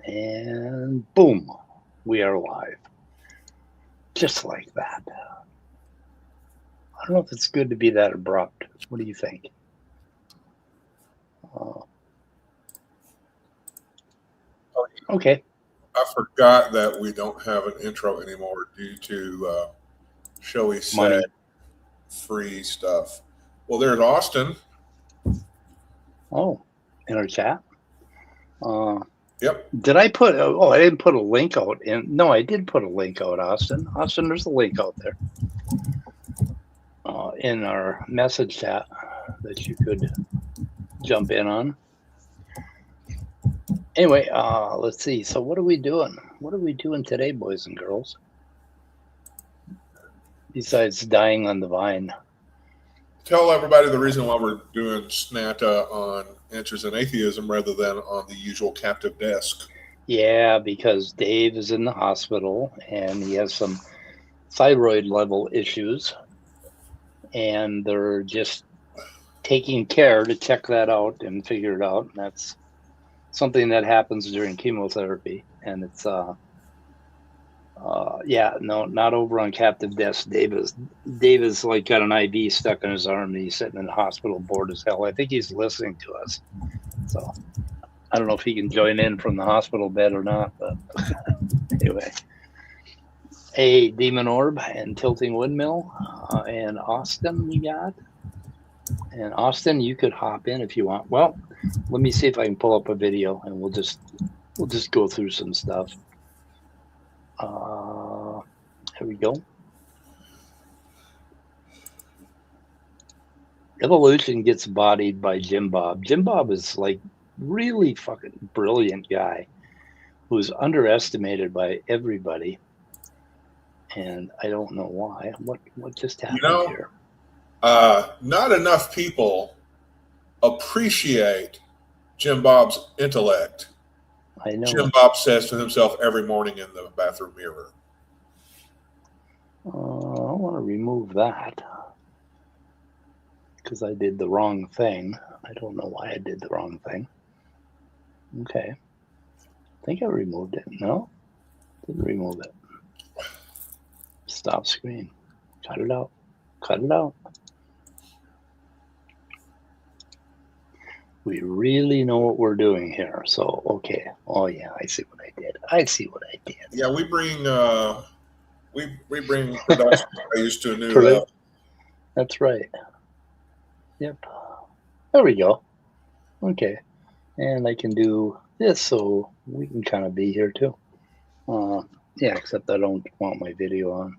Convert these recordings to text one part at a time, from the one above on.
And boom, we are live. Just like that. I don't know if it's good to be that abrupt. What do you think? Okay. I forgot that we don't have an intro anymore due to, shall we say, Money. free stuff. Well, there's Austin. Oh, in our chat. Yep. Did I put? Oh, I didn't put a link out. No, I did put a link out, Austin. Austin, there's a link out there in our message chat that you could jump in on. Anyway, let's see. So what are we doing? What are we doing today, boys and girls? Besides dying on the vine. Tell everybody the reason why we're doing SNATA on Answers in Atheism rather than on the usual captive desk. Yeah, because Dave is in the hospital and he has some thyroid level issues, and they're just taking care to check that out and figure it out. And that's something that happens during chemotherapy. And it's not over on captive desk. Dave is like got an IV stuck in his arm and he's sitting in the hospital bored as hell. I think he's listening to us, so I don't know if he can join in from the hospital bed or not, but anyway. A Demon Orb and Tilting Windmill and Austin we got. And Austin, you could hop in if you want. Well, let me see if I can pull up a video and we'll just go through some stuff. Here we go. Evolution gets bodied by Jim Bob. Jim Bob is like really fucking brilliant guy who's underestimated by everybody. And I don't know why. What just happened here? Not enough people appreciate Jim Bob's intellect. I know. Jim Bob says to himself every morning in the bathroom mirror. I want to remove that because I did the wrong thing. I don't know why I did the wrong thing. Okay. I think I removed it. No? Didn't remove it. Stop screen. Cut it out. Cut it out. We really know what we're doing here. So, okay. Oh, yeah. I see what I did. Yeah, we bring production values to a new level. That's right. Yep. There we go. Okay. And I can do this so we can kind of be here too. Yeah, except I don't want my video on.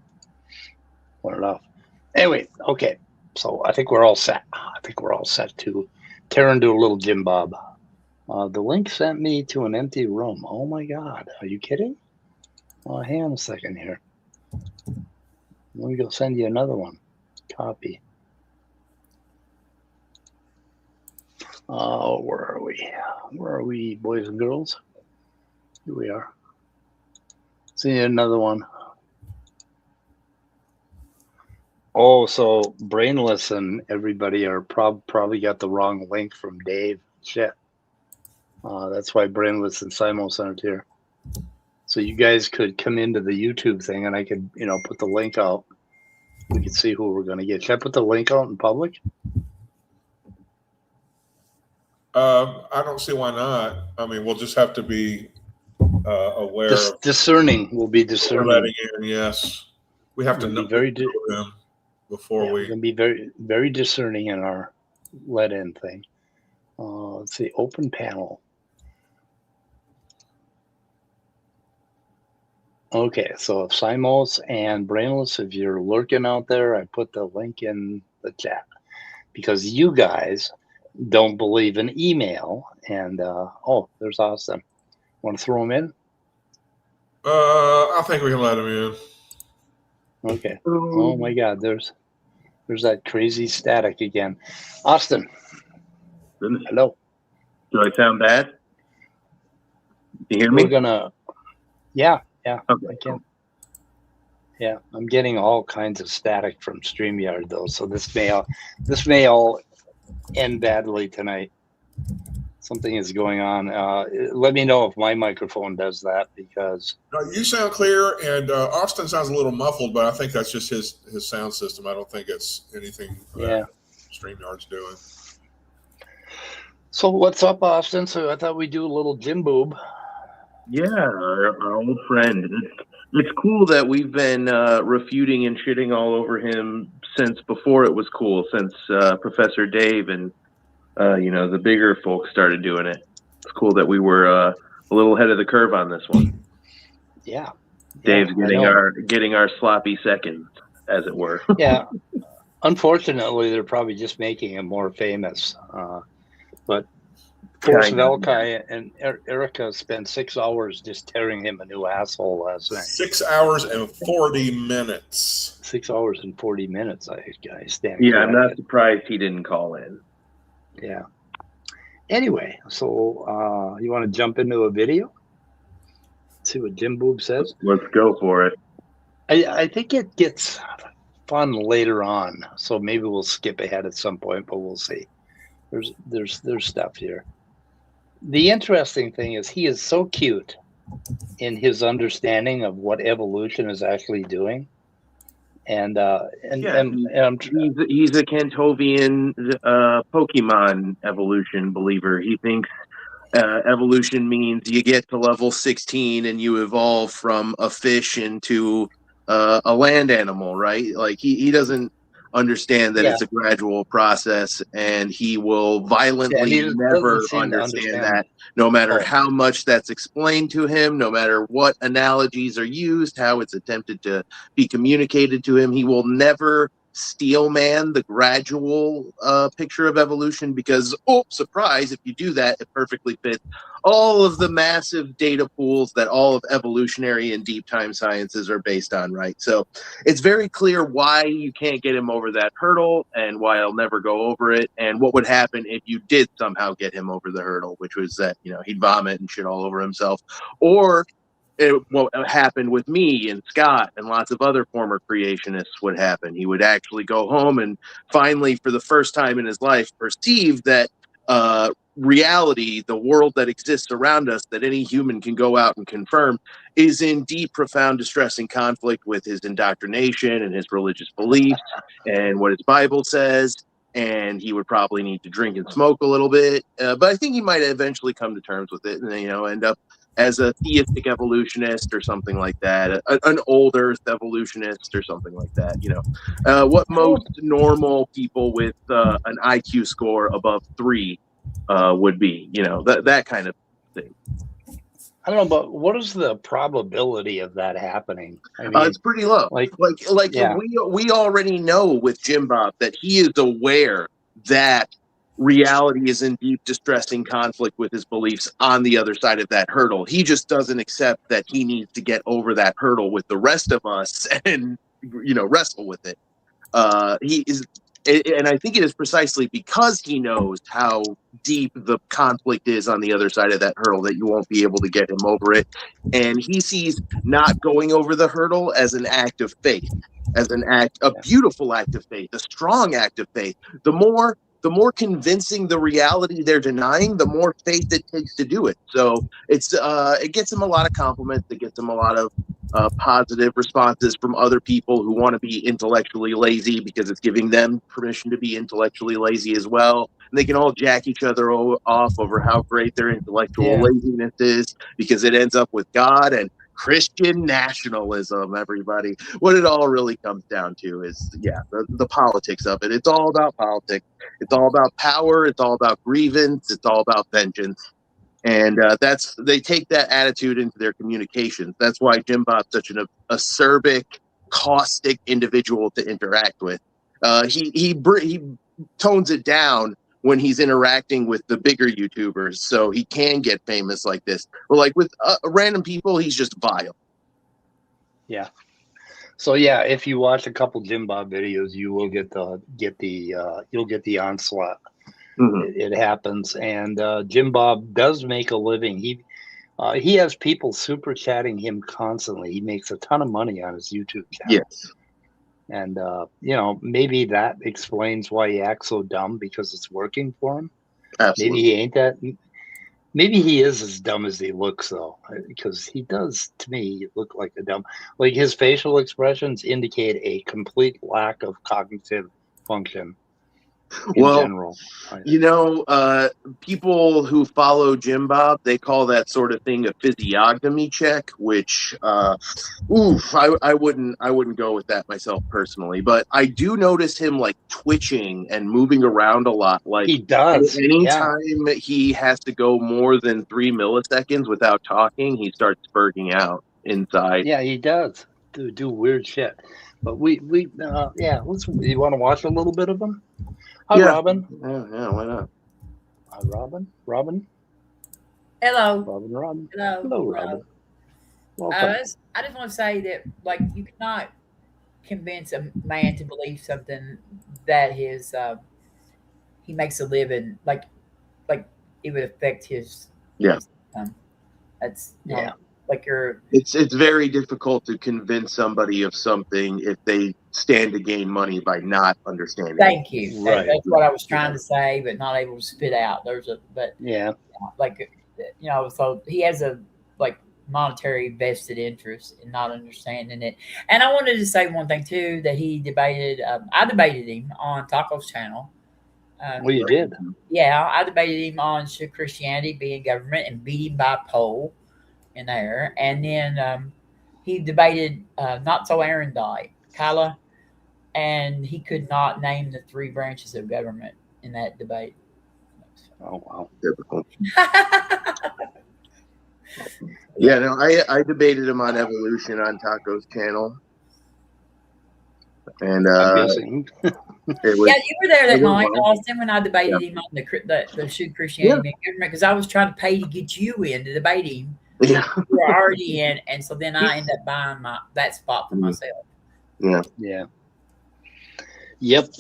Want it off. Anyway, okay. So I think we're all set. To tear into a little Jim Bob. The link sent me to an empty room. Oh my God. Are you kidding? Hang on a second here. Let me go send you another one. Copy. Where are we? Where are we, boys and girls? Here we are. See another one. Oh, so Brainless and everybody are probably got the wrong link from Dave. Shit. That's why Brainless and Simos aren't here. So you guys could come into the YouTube thing and I could, put the link out. We could see who we're going to get. Should I put the link out in public? I don't see why not. I mean, we'll just have to be aware of discerning. We'll be discerning. Letting in, yes. We have to know them before we can be very, very discerning in our let in thing. Let's see, open panel. Okay, so if Simos and Brainless, if you're lurking out there, I put the link in the chat because you guys don't believe in email. And there's Austin. Want to throw him in? I think we can let him in. Okay. Oh my God, there's that crazy static again. Austin. Hello. Do I sound bad? Do you hear me? We're gonna. Yeah. Okay. I can. Yeah, I'm getting all kinds of static from StreamYard though, so this may all end badly tonight. Something is going on. Let me know if my microphone does that, because You sound clear, and Austin sounds a little muffled, but I think that's just his sound system. I don't think it's anything that StreamYard's doing. So what's up, Austin? So I thought we'd do a little Jim Boob. Yeah, our old friend. It's cool that we've been refuting and shitting all over him since before it was cool, since Professor Dave and the bigger folks started doing it. It's cool that we were a little ahead of the curve on this one. Yeah, Dave's getting our sloppy seconds, as it were. Yeah. Unfortunately, they're probably just making him more famous. But Forrest Velkai and Erica spent 6 hours just tearing him a new asshole last night. 6 hours and 40 minutes. 6 hours and 40 minutes, I stand Yeah, I'm not surprised he didn't call in. Yeah. Anyway, so you want to jump into a video? See what Jim Boob says? Let's go for it. I think it gets fun later on, so maybe we'll skip ahead at some point, but we'll see. There's stuff here. The interesting thing is he is so cute in his understanding of what evolution is actually doing. And he's a Kantovian Pokemon evolution believer. He thinks evolution means you get to level 16 and you evolve from a fish into a land animal, right? Like he doesn't understand that it's a gradual process, and he will violently never understand that, no matter how much that's explained to him, no matter what analogies are used, how it's attempted to be communicated to him. He will never steel man the gradual picture of evolution, because, oh, surprise, if you do that, it perfectly fits all of the massive data pools that all of evolutionary and deep time sciences are based on, right? So it's very clear why you can't get him over that hurdle, and why he'll never go over it, and what would happen if you did somehow get him over the hurdle, which was that, he'd vomit and shit all over himself, or what happened with me and Scott and lots of other former creationists would happen. He would actually go home and finally, for the first time in his life, perceive that reality, the world that exists around us, that any human can go out and confirm, is in deep, profound, distressing conflict with his indoctrination and his religious beliefs and what his Bible says. And he would probably need to drink and smoke a little bit. But I think he might eventually come to terms with it and, end up as a theistic evolutionist or something like that, an old Earth evolutionist or something like that. What most normal people with an IQ score above 3 would be, that kind of thing. I don't know, but what is the probability of that happening? I mean, it's pretty low. We already know with Jim Bob that he is aware that reality is in deep, distressing conflict with his beliefs on the other side of that hurdle. He just doesn't accept that he needs to get over that hurdle with the rest of us and, wrestle with it. He is, and I think it is precisely because he knows how deep the conflict is on the other side of that hurdle that you won't be able to get him over it. And he sees not going over the hurdle as an act of faith, as a beautiful act of faith, a strong act of faith. The more convincing the reality they're denying, the more faith it takes to do it. So it gets him a lot of compliments. It gets him a lot of positive responses from other people who want to be intellectually lazy, because it's giving them permission to be intellectually lazy as well. And they can all jack each other off over how great their intellectual laziness is, because it ends up with God and Christian nationalism, everybody. What it all really comes down to is, the politics of it. It's all about politics. It's all about power. It's all about grievance. It's all about vengeance. And they take that attitude into their communications. That's why Jim Bob's such an acerbic, caustic individual to interact with. He tones it down when he's interacting with the bigger YouTubers, so he can get famous like this. Or like with random people, he's just vile. Yeah. So if you watch a couple Jim Bob videos, you will get the onslaught. Mm-hmm. It happens, and Jim Bob does make a living. He has people super chatting him constantly. He makes a ton of money on his YouTube channel. Yes. And, maybe that explains why he acts so dumb, because it's working for him. Absolutely. Maybe he ain't that. Maybe he is as dumb as he looks, though, because he does, to me, look like a dumb. Like his facial expressions indicate a complete lack of cognitive function in general. You know, people who follow Jim Bob, they call that sort of thing a physiognomy check, which, I wouldn't go with that myself personally. But I do notice him like twitching and moving around a lot. Like he does. Anytime he has to go more than 3 milliseconds without talking, he starts spurting out inside. Yeah, he does do weird shit. But you want to watch a little bit of him? Hi, Robin. Yeah, why not? Hi, Robin. Robin. Hello. Robin. Hello, Robin. I just want to say that, like, you cannot convince a man to believe something that he makes a living, like it would affect his income. That's like it's very difficult to convince somebody of something if they stand to gain money by not understanding. Thank you. Right. That's what I was trying to say, but not able to spit out. So he has a monetary vested interest in not understanding it. And I wanted to say one thing too, that he debated. I debated him on Taco's channel. Well, you did. Yeah, I debated him on should Christianity be in government and beat him by poll in there. And then he debated not so erudite Kyla, and he could not name the 3 branches of government in that debate. Oh wow, typical. Yeah, no, I debated him on evolution on Taco's channel, and I'm guessing. it was, you were there that night, Austin, when I debated him on the should Christianity be in government, because I was trying to pay to get you in to debate him. Yeah, you were already in, and so then I ended up buying that spot for myself. Yeah. Yep.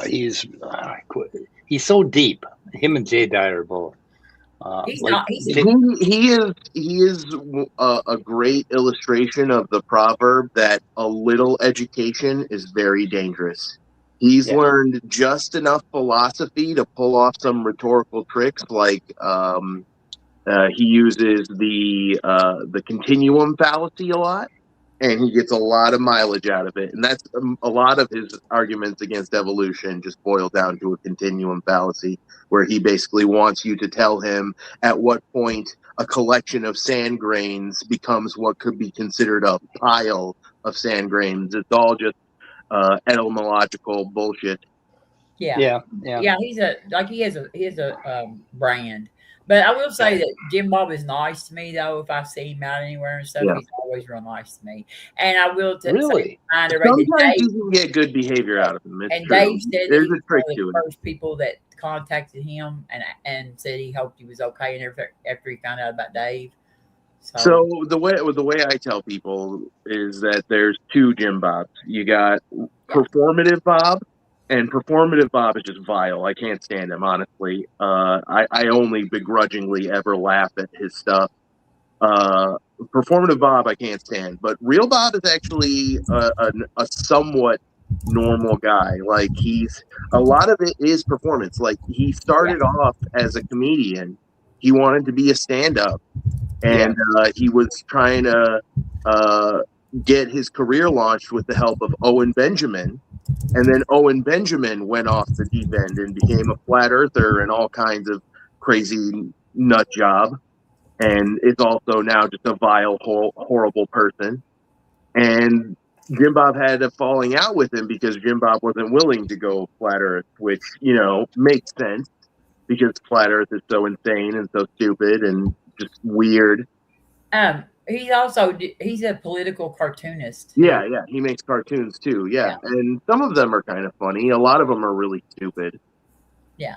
He's so deep. Him and Jay Dyer both. He is a great illustration of the proverb that a little education is very dangerous. He's learned just enough philosophy to pull off some rhetorical tricks, like he uses the continuum fallacy a lot, and he gets a lot of mileage out of it. And that's a lot of his arguments against evolution just boil down to a continuum fallacy, where he basically wants you to tell him at what point a collection of sand grains becomes what could be considered a pile of sand grains. It's all just etymological bullshit. Yeah. He has a brand. But I will say that Jim Bob is nice to me, though. If I see him out anywhere and stuff, he's always real nice to me. And I will really. Sometimes you can get good behavior out of him. It's true. Dave said there's he a trick was to the it. first people that contacted him and said he hoped he was okay, and after he found out about Dave. So the way I tell people is that there's 2 Jim Bobs. You got performative Bob. And performative Bob is just vile. I can't stand him, honestly. I only begrudgingly ever laugh at his stuff. Performative Bob I can't stand. But real Bob is actually a somewhat normal guy. Like, a lot of it is performance. Like, he started off as a comedian. He wanted to be a stand-up. And he was trying to get his career launched with the help of Owen Benjamin. And then Owen Benjamin went off the deep end and became a flat earther and all kinds of crazy nut job. And is also now just a vile, horrible person. And Jim Bob had a falling out with him because Jim Bob wasn't willing to go flat earth, which, makes sense because flat earth is so insane and so stupid and just weird. He's a political cartoonist. Yeah, he makes cartoons too. Yeah, and some of them are kind of funny. A lot of them are really stupid. Yeah.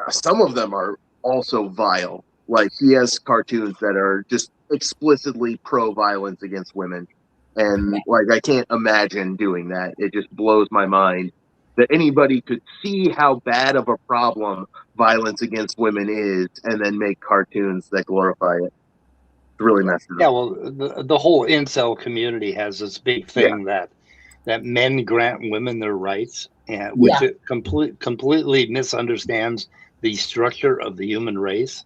Some of them are also vile. Like, he has cartoons that are just explicitly pro-violence against women, and I can't imagine doing that. It just blows my mind that anybody could see how bad of a problem violence against women is, and then make cartoons that glorify it. Really messed up. Yeah, well, the whole incel community has this big thing that men grant women their rights, and which it completely misunderstands the structure of the human race.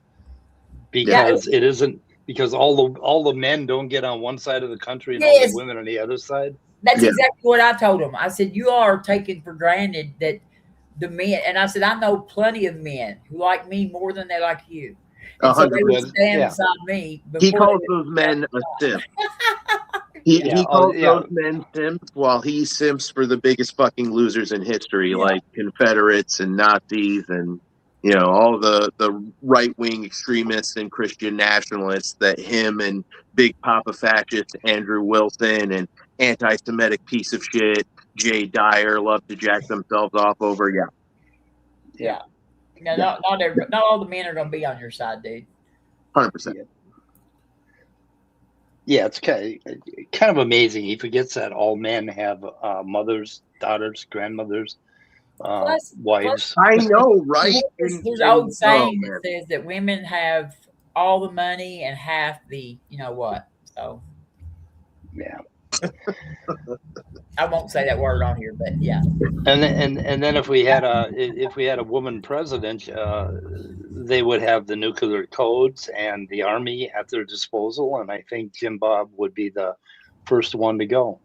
because it isn't, because all the men don't get on one side of the country and all the women on the other side. That's exactly what I told them. I said, you are taking for granted that the men, and I said, I know plenty of men who like me more than they like you. And so they would stand beside me. He calls those men a simp. He calls those men simps while he simps for the biggest fucking losers in history, like Confederates and Nazis and, you know, all the right-wing extremists and Christian nationalists that him and big papa fascist Andrew Wilson and anti-Semitic piece of shit Jay Dyer love to jack themselves off over. Yeah. Not all the men are going to be on your side, dude. 100%. Yeah, it's kind of amazing. He forgets that all men have mothers, daughters, grandmothers, wives. I know, right? There's an old saying that says that women have all the money and half the, you know what? So, yeah. I won't say that word on here, but yeah. And then if we had a woman president, they would have the nuclear codes and the army at their disposal, and I think Jim Bob would be the first one to go.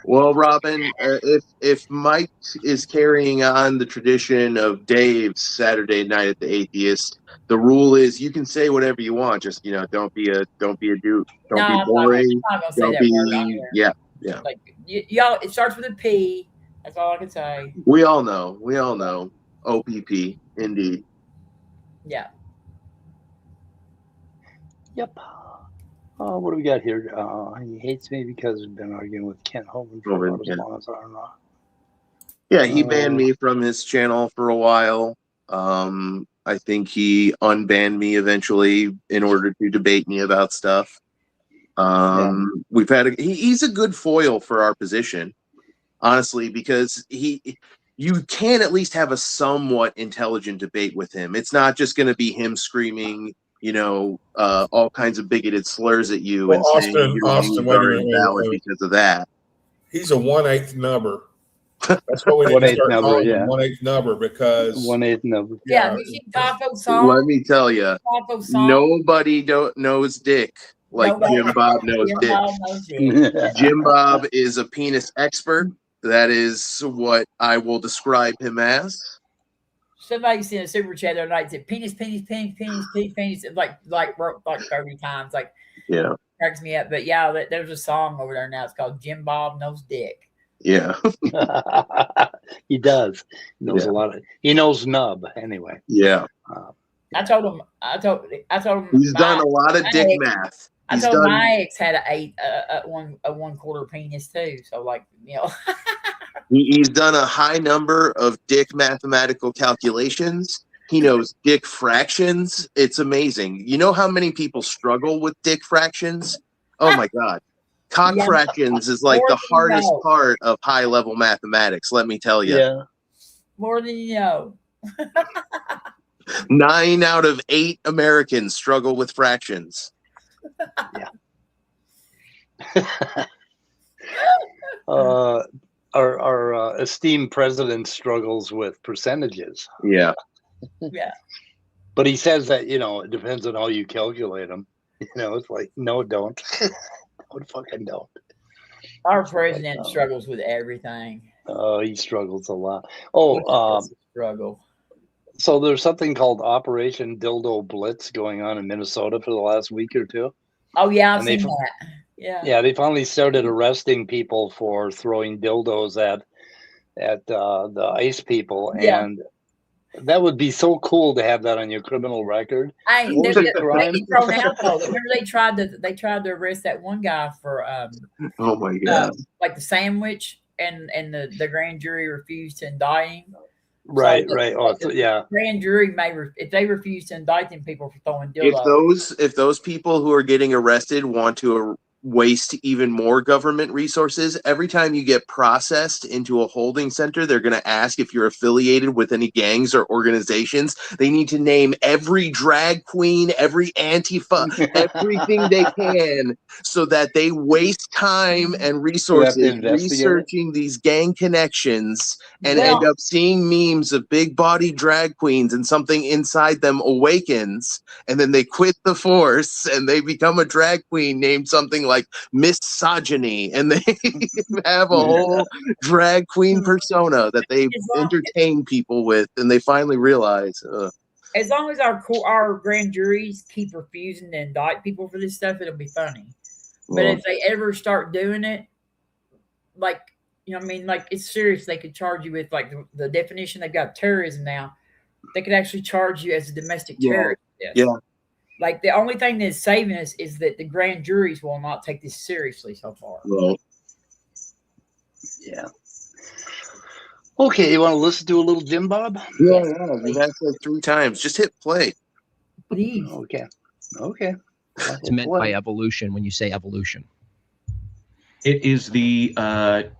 Well, Robin, if Mike is carrying on the tradition of Dave's Saturday Night at the Atheist, the rule is you can say whatever you want. Just, you know, don't be a dude. Don't be boring. I'm not gonna say that word. Yeah. Like y'all, it starts with a P. That's all I can say. We all know. OPP, indeed. Yeah. Yep. What do we got here? He hates me because we've been arguing with Kent Holman for about as long as I don't know. Yeah, he banned me from his channel for a while. I think he unbanned me eventually in order to debate me about stuff. We've had he's a good foil for our position, honestly, because you can at least have a somewhat intelligent debate with him. It's not just going to be him screaming, you know, all kinds of bigoted slurs at you and saying your views are invalid because of that. He's a 1/8 number. That's what we need to start calling him, 1/8 number, because 1/8 number. Yeah, taco song. Let me tell you, nobody knows dick like Jim Bob knows dick. Jim Bob is a penis expert. That is what I will describe him as. Somebody sent a super chat the other night and said penis, like 30 times. Like, yeah, cracks me up. But yeah, there's a song over there now. It's called Jim Bob Knows Dick. Yeah. He does. He knows a lot of. He knows nub anyway. Yeah. I told him he's done a lot of dick math. I told my ex had a 1/4 penis too. So, like, you know. He's done a high number of dick mathematical calculations. He knows dick fractions. It's amazing. You know how many people struggle with dick fractions? Oh my God. Cock fractions is like the hardest part of high level mathematics. Let me tell you. Yeah. More than you know. 9 out of 8 Americans struggle with fractions. Yeah. Our esteemed president struggles with percentages. Yeah. Yeah. But he says that, you know, it depends on how you calculate them. You know, it's like, no, don't. No, fucking don't. Our president struggles with everything. Oh, he struggles a lot. Struggle. So there's something called Operation Dildo Blitz going on in Minnesota for the last week or two. Oh yeah, I've seen that. Yeah. Yeah, they finally started arresting people for throwing dildos at the ICE people, and that would be so cool to have that on your criminal record. They get thrown out though. Remember they tried to arrest that one guy for oh my God, like the sandwich, and the grand jury refused to indict him. Right, so right. Oh, yeah. Grand jury if they refuse to indict them people for throwing dildos. If those people who are getting arrested want to waste even more government resources. Every time you get processed into a holding center, they're going to ask if you're affiliated with any gangs or organizations. They need to name every drag queen, every Antifa, everything they can, so that they waste time and resources researching these gang connections and end up seeing memes of big body drag queens, and something inside them awakens, and then they quit the force and they become a drag queen named something like misogyny, and they have a whole drag queen persona that they entertain people with, and they finally realize as long as our grand juries keep refusing to indict people for this stuff, it'll be funny. But if they ever start doing it, like, you know what I mean, like, it's serious. They could charge you with, like, the definition they've got terrorism now. They could actually charge you as a domestic terrorist. Yeah. Like, the only thing that's saving us is that the grand juries will not take this seriously so far. Right. Yeah. Okay, you want to listen to a little Jim Bob? Yeah, we've asked like 3 times. Just hit play. Please. Okay. It's meant by evolution when you say evolution. It is the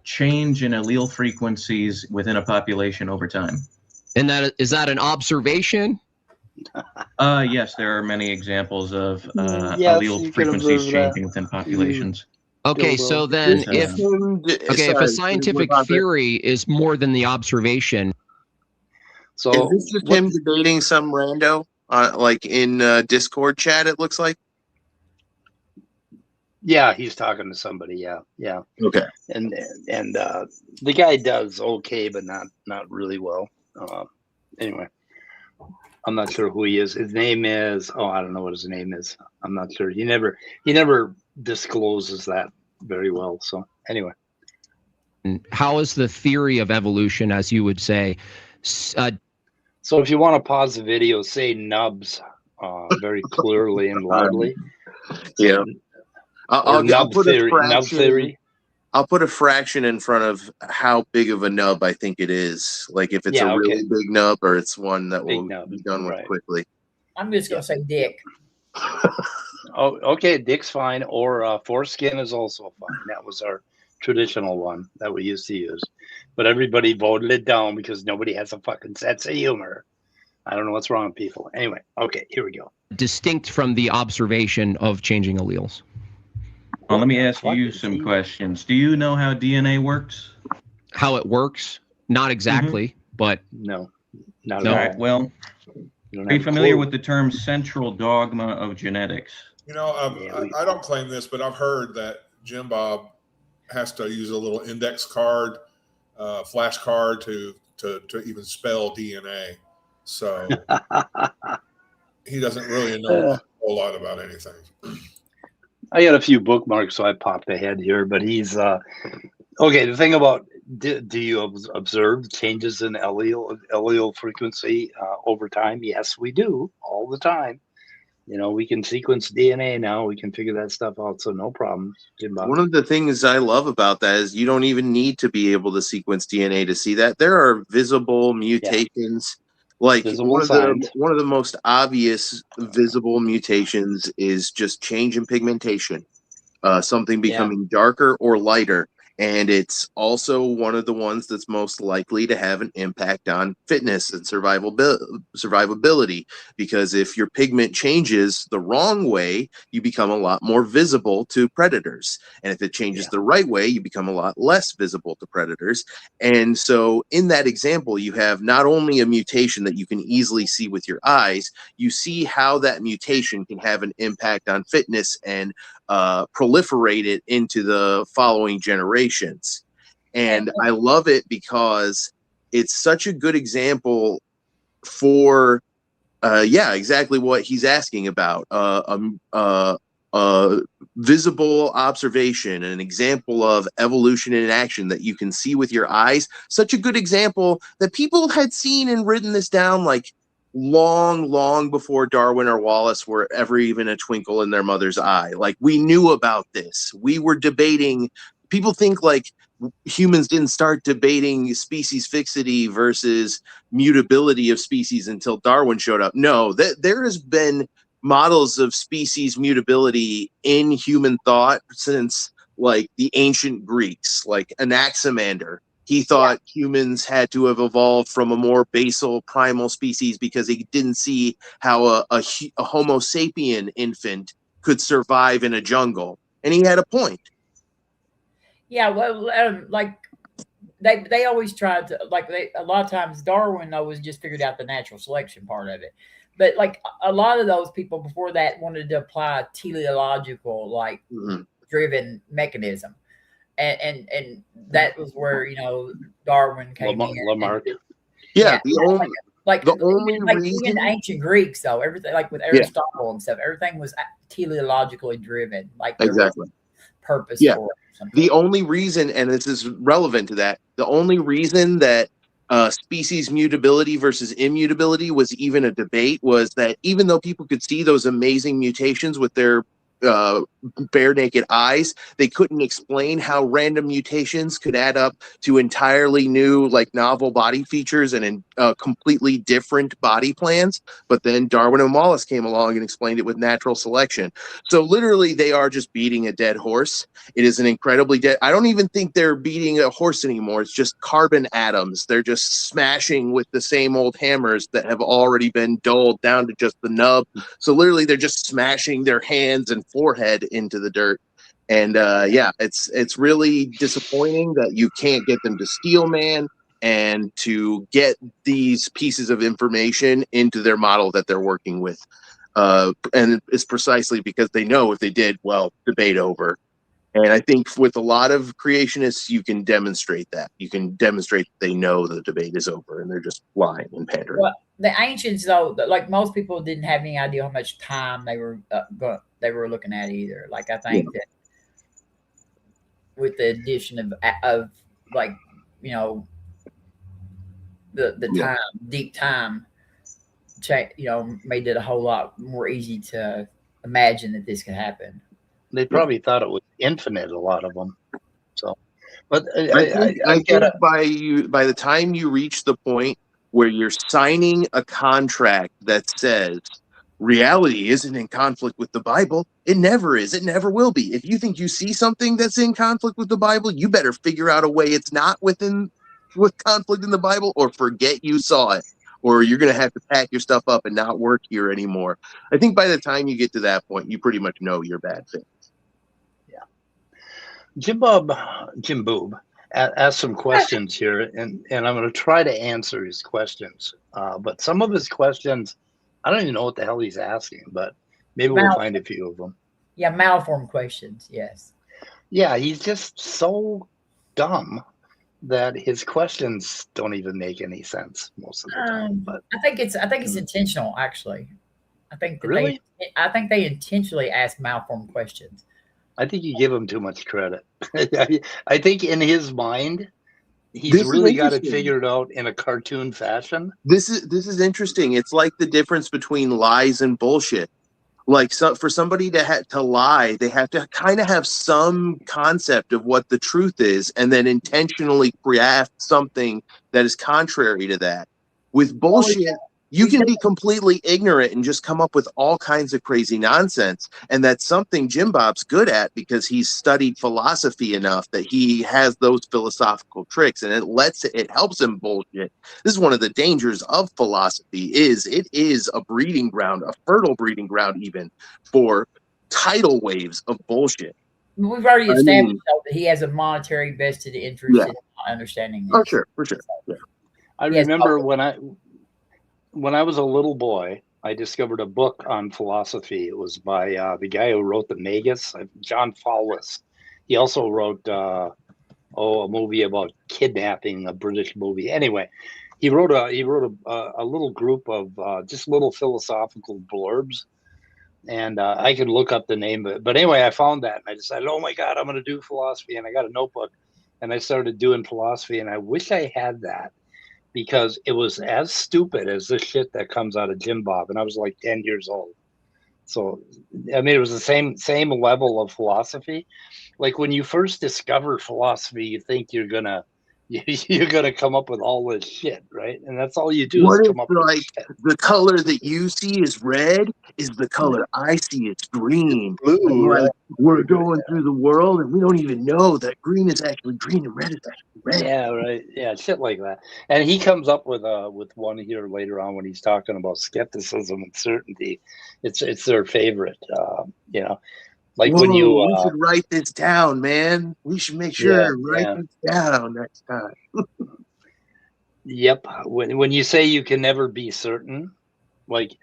change in allele frequencies within a population over time. And is that an observation? Yes, there are many examples of allele frequencies changing within populations. Okay, so then if a scientific theory is more than the observation. So is this just him debating some rando, like in Discord chat, it looks like? Yeah, he's talking to somebody. Yeah. Okay. And the guy does okay, but not really well. Anyway, I'm not sure who he is. His name is I don't know what his name is. I'm not sure. He never discloses that very well. So anyway, how is the theory of evolution, as you would say? So if you want to pause the video, say nubs very clearly and loudly. Yeah. I'll put theory, a fraction, nub theory. I'll put a fraction in front of how big of a nub I think it is. Like if it's a really big nub, or it's one that will be done with quickly. I'm just going to say dick. Okay, dick's fine. Or foreskin is also fine. That was our traditional one that we used to use. But everybody voted it down because nobody has a fucking sense of humor. I don't know what's wrong with people. Anyway, okay, here we go. Distinct from the observation of changing alleles. Well, let me ask you some questions. Do you know how DNA works? How it works? Not exactly, but no, not all at right. Well, are you familiar with the term central dogma of genetics? You know, I don't claim this, but I've heard that Jim Bob has to use a little index card, flash card to even spell DNA. So he doesn't really know a whole lot about anything. I got a few bookmarks, so I popped ahead here. But he's okay. The thing about do you observe changes in allele frequency over time? Yes, we do all the time. You know, we can sequence DNA now. We can figure that stuff out, so no problems. One of the things I love about that is you don't even need to be able to sequence DNA to see that. There are visible mutations. Like one of the most obvious visible mutations is just change in pigmentation, something becoming darker or lighter. And it's also one of the ones that's most likely to have an impact on fitness and survivability, because if your pigment changes the wrong way, you become a lot more visible to predators. And if it changes the right way, you become a lot less visible to predators. And so in that example, you have not only a mutation that you can easily see with your eyes, you see how that mutation can have an impact on fitness and proliferate it into the following generations. And I love it because it's such a good example for exactly what he's asking about, visible observation, an example of evolution in action that you can see with your eyes. Such a good example that people had seen and written this down like long before Darwin or Wallace were ever even a twinkle in their mother's eye. Like, we knew about this. We were debating. People think like humans didn't start debating species fixity versus mutability of species until Darwin showed up. No, there has been models of species mutability in human thought since like the ancient Greeks, like Anaximander. He thought humans had to have evolved from a more basal primal species because he didn't see how a Homo sapien infant could survive in a jungle. And he had a point. Yeah, well, like they always tried to, like, a lot of times Darwin always just figured out the natural selection part of it. But like a lot of those people before that wanted to apply a teleological, like, driven mechanism. And that was where, you know, Darwin came in. Lamarck. The only reason, even the ancient Greeks, though, everything, like with Aristotle and stuff, everything was teleologically driven, like exactly purpose for it. The only reason, and this is relevant to that, the only reason that species mutability versus immutability was even a debate was that even though people could see those amazing mutations with their bare naked eyes, they couldn't explain how random mutations could add up to entirely new, like, novel body features and completely different body plans. But then Darwin and Wallace came along and explained it with natural selection. So literally they are just beating a dead horse. It is an incredibly dead. I don't even think they're beating a horse anymore. It's just carbon atoms. They're just smashing with the same old hammers that have already been dulled down to just the nub. So literally they're just smashing their hands and forehead into the dirt. And it's really disappointing that you can't get them to steal man and to get these pieces of information into their model that they're working with. And it's precisely because they know if they did, well, debate over. And I think with a lot of creationists, you can demonstrate that. You can demonstrate that they know the debate is over and they're just lying and pandering. Well, the ancients, though, like, most people didn't have any idea how much time they were looking at either. Like, I think that with the addition of like, you know, the time, deep time, you know, made it a whole lot more easy to imagine that this could happen. They probably thought it was infinite, a lot of them. So, but I think by the time you reach the point where you're signing a contract that says reality isn't in conflict with the Bible, it never is. It never will be. If you think you see something that's in conflict with the Bible, you better figure out a way it's not with conflict in the Bible, or forget you saw it, or you're going to have to pack your stuff up and not work here anymore. I think by the time you get to that point, you pretty much know you're bad fit. Jim Boob asked some questions here, and I'm going to try to answer his questions. But some of his questions, I don't even know what the hell he's asking, but maybe we'll find a few of them. Yeah, malformed questions, yes. Yeah, he's just so dumb that his questions don't even make any sense most of the time. But I think it's intentional, actually. I think they intentionally ask malformed questions. I think you give him too much credit. I think in his mind, he's really got it figured out in a cartoon fashion. This is interesting. It's like the difference between lies and bullshit. Like, so for somebody to lie, they have to kind of have some concept of what the truth is, and then intentionally craft something that is contrary to that. With bullshit, you can be completely ignorant and just come up with all kinds of crazy nonsense. And that's something Jim Bob's good at because he's studied philosophy enough that he has those philosophical tricks, and it helps him bullshit. This is one of the dangers of philosophy. It is a breeding ground, a fertile breeding ground even, for tidal waves of bullshit. We've already established that he has a monetary vested interest in understanding this. Oh, sure, for sure. Yeah. I remember when I was a little boy, I discovered a book on philosophy. It was by the guy who wrote the Magus, John Fowlis. He also wrote a movie about kidnapping, a British movie. Anyway, he wrote a little group of just little philosophical blurbs, and I could look up the name of it. But anyway, I found that, and I decided, oh my God, I'm going to do philosophy, and I got a notebook, and I started doing philosophy, and I wish I had that, because it was as stupid as the shit that comes out of Jim Bob, and I was like 10 years old. So, I mean, it was the same level of philosophy. Like, when you first discover philosophy, you think you're gonna come up with all this shit, right? And that's all you do is come up with shit. The color that you see is red is the color I see. It's green. Blue, Like, right? we're going through the world and we don't even know that green is actually green and red is actually red. Yeah, right. Yeah, shit like that. And he comes up with one here later on when he's talking about skepticism and certainty. It's their favorite. You know, like Whoa, when you we should write this down, man. We should make sure to write this down next time. Yep. When you say you can never be certain, like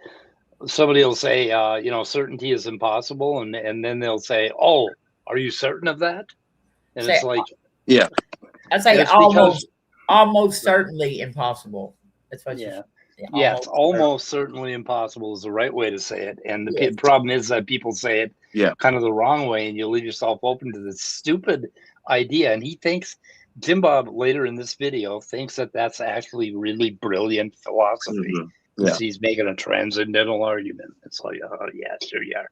somebody will say, you know, certainty is impossible, and then they'll say, "Oh, are you certain of that?" And Say, it's like, yeah, I'd say it's almost certainly impossible. That's what yeah. you Yes, almost certainly impossible is the right way to say it. And the problem is that people say it kind of the wrong way, and you leave yourself open to this stupid idea. And he thinks, Jim Bob later in this video thinks that that's actually really brilliant philosophy. He's making a transcendental argument. It's like, oh, yeah, sure you are.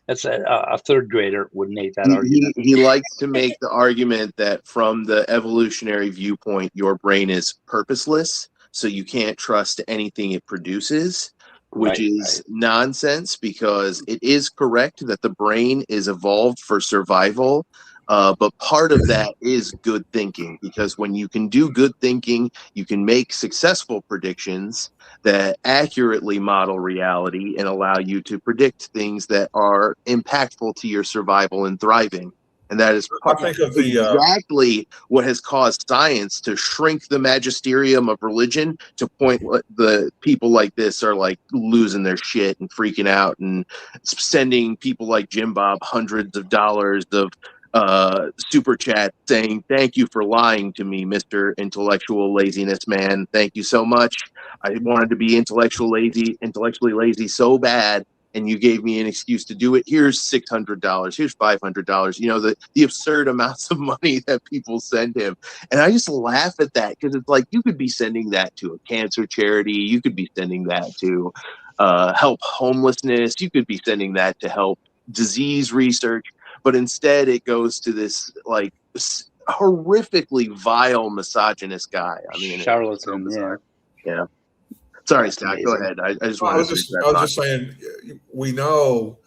That's a third grader would make that argument. He likes to make the argument that from the evolutionary viewpoint, your brain is purposeless, so you can't trust anything it produces, which is nonsense, because it is correct that the brain is evolved for survival. But part of that is good thinking, because when you can do good thinking, you can make successful predictions that accurately model reality and allow you to predict things that are impactful to your survival and thriving. And that is exactly what has caused science to shrink the magisterium of religion to point what the people like this are like losing their shit and freaking out and sending people like Jim Bob hundreds of dollars of super chat saying, "Thank you for lying to me, Mr. Intellectual Laziness Man. Thank you so much. I wanted to be intellectually lazy so bad, and you gave me an excuse to do it. Here's $600. Here's $500. You know, the absurd amounts of money that people send him. And I just laugh at that, because it's like, you could be sending that to a cancer charity. You could be sending that to help homelessness. You could be sending that to help disease research. But instead it goes to this like horrifically vile misogynist guy. I mean, charlatan. Yeah. Sorry, Scott. Go ahead. I just wanted to. I was just saying, we know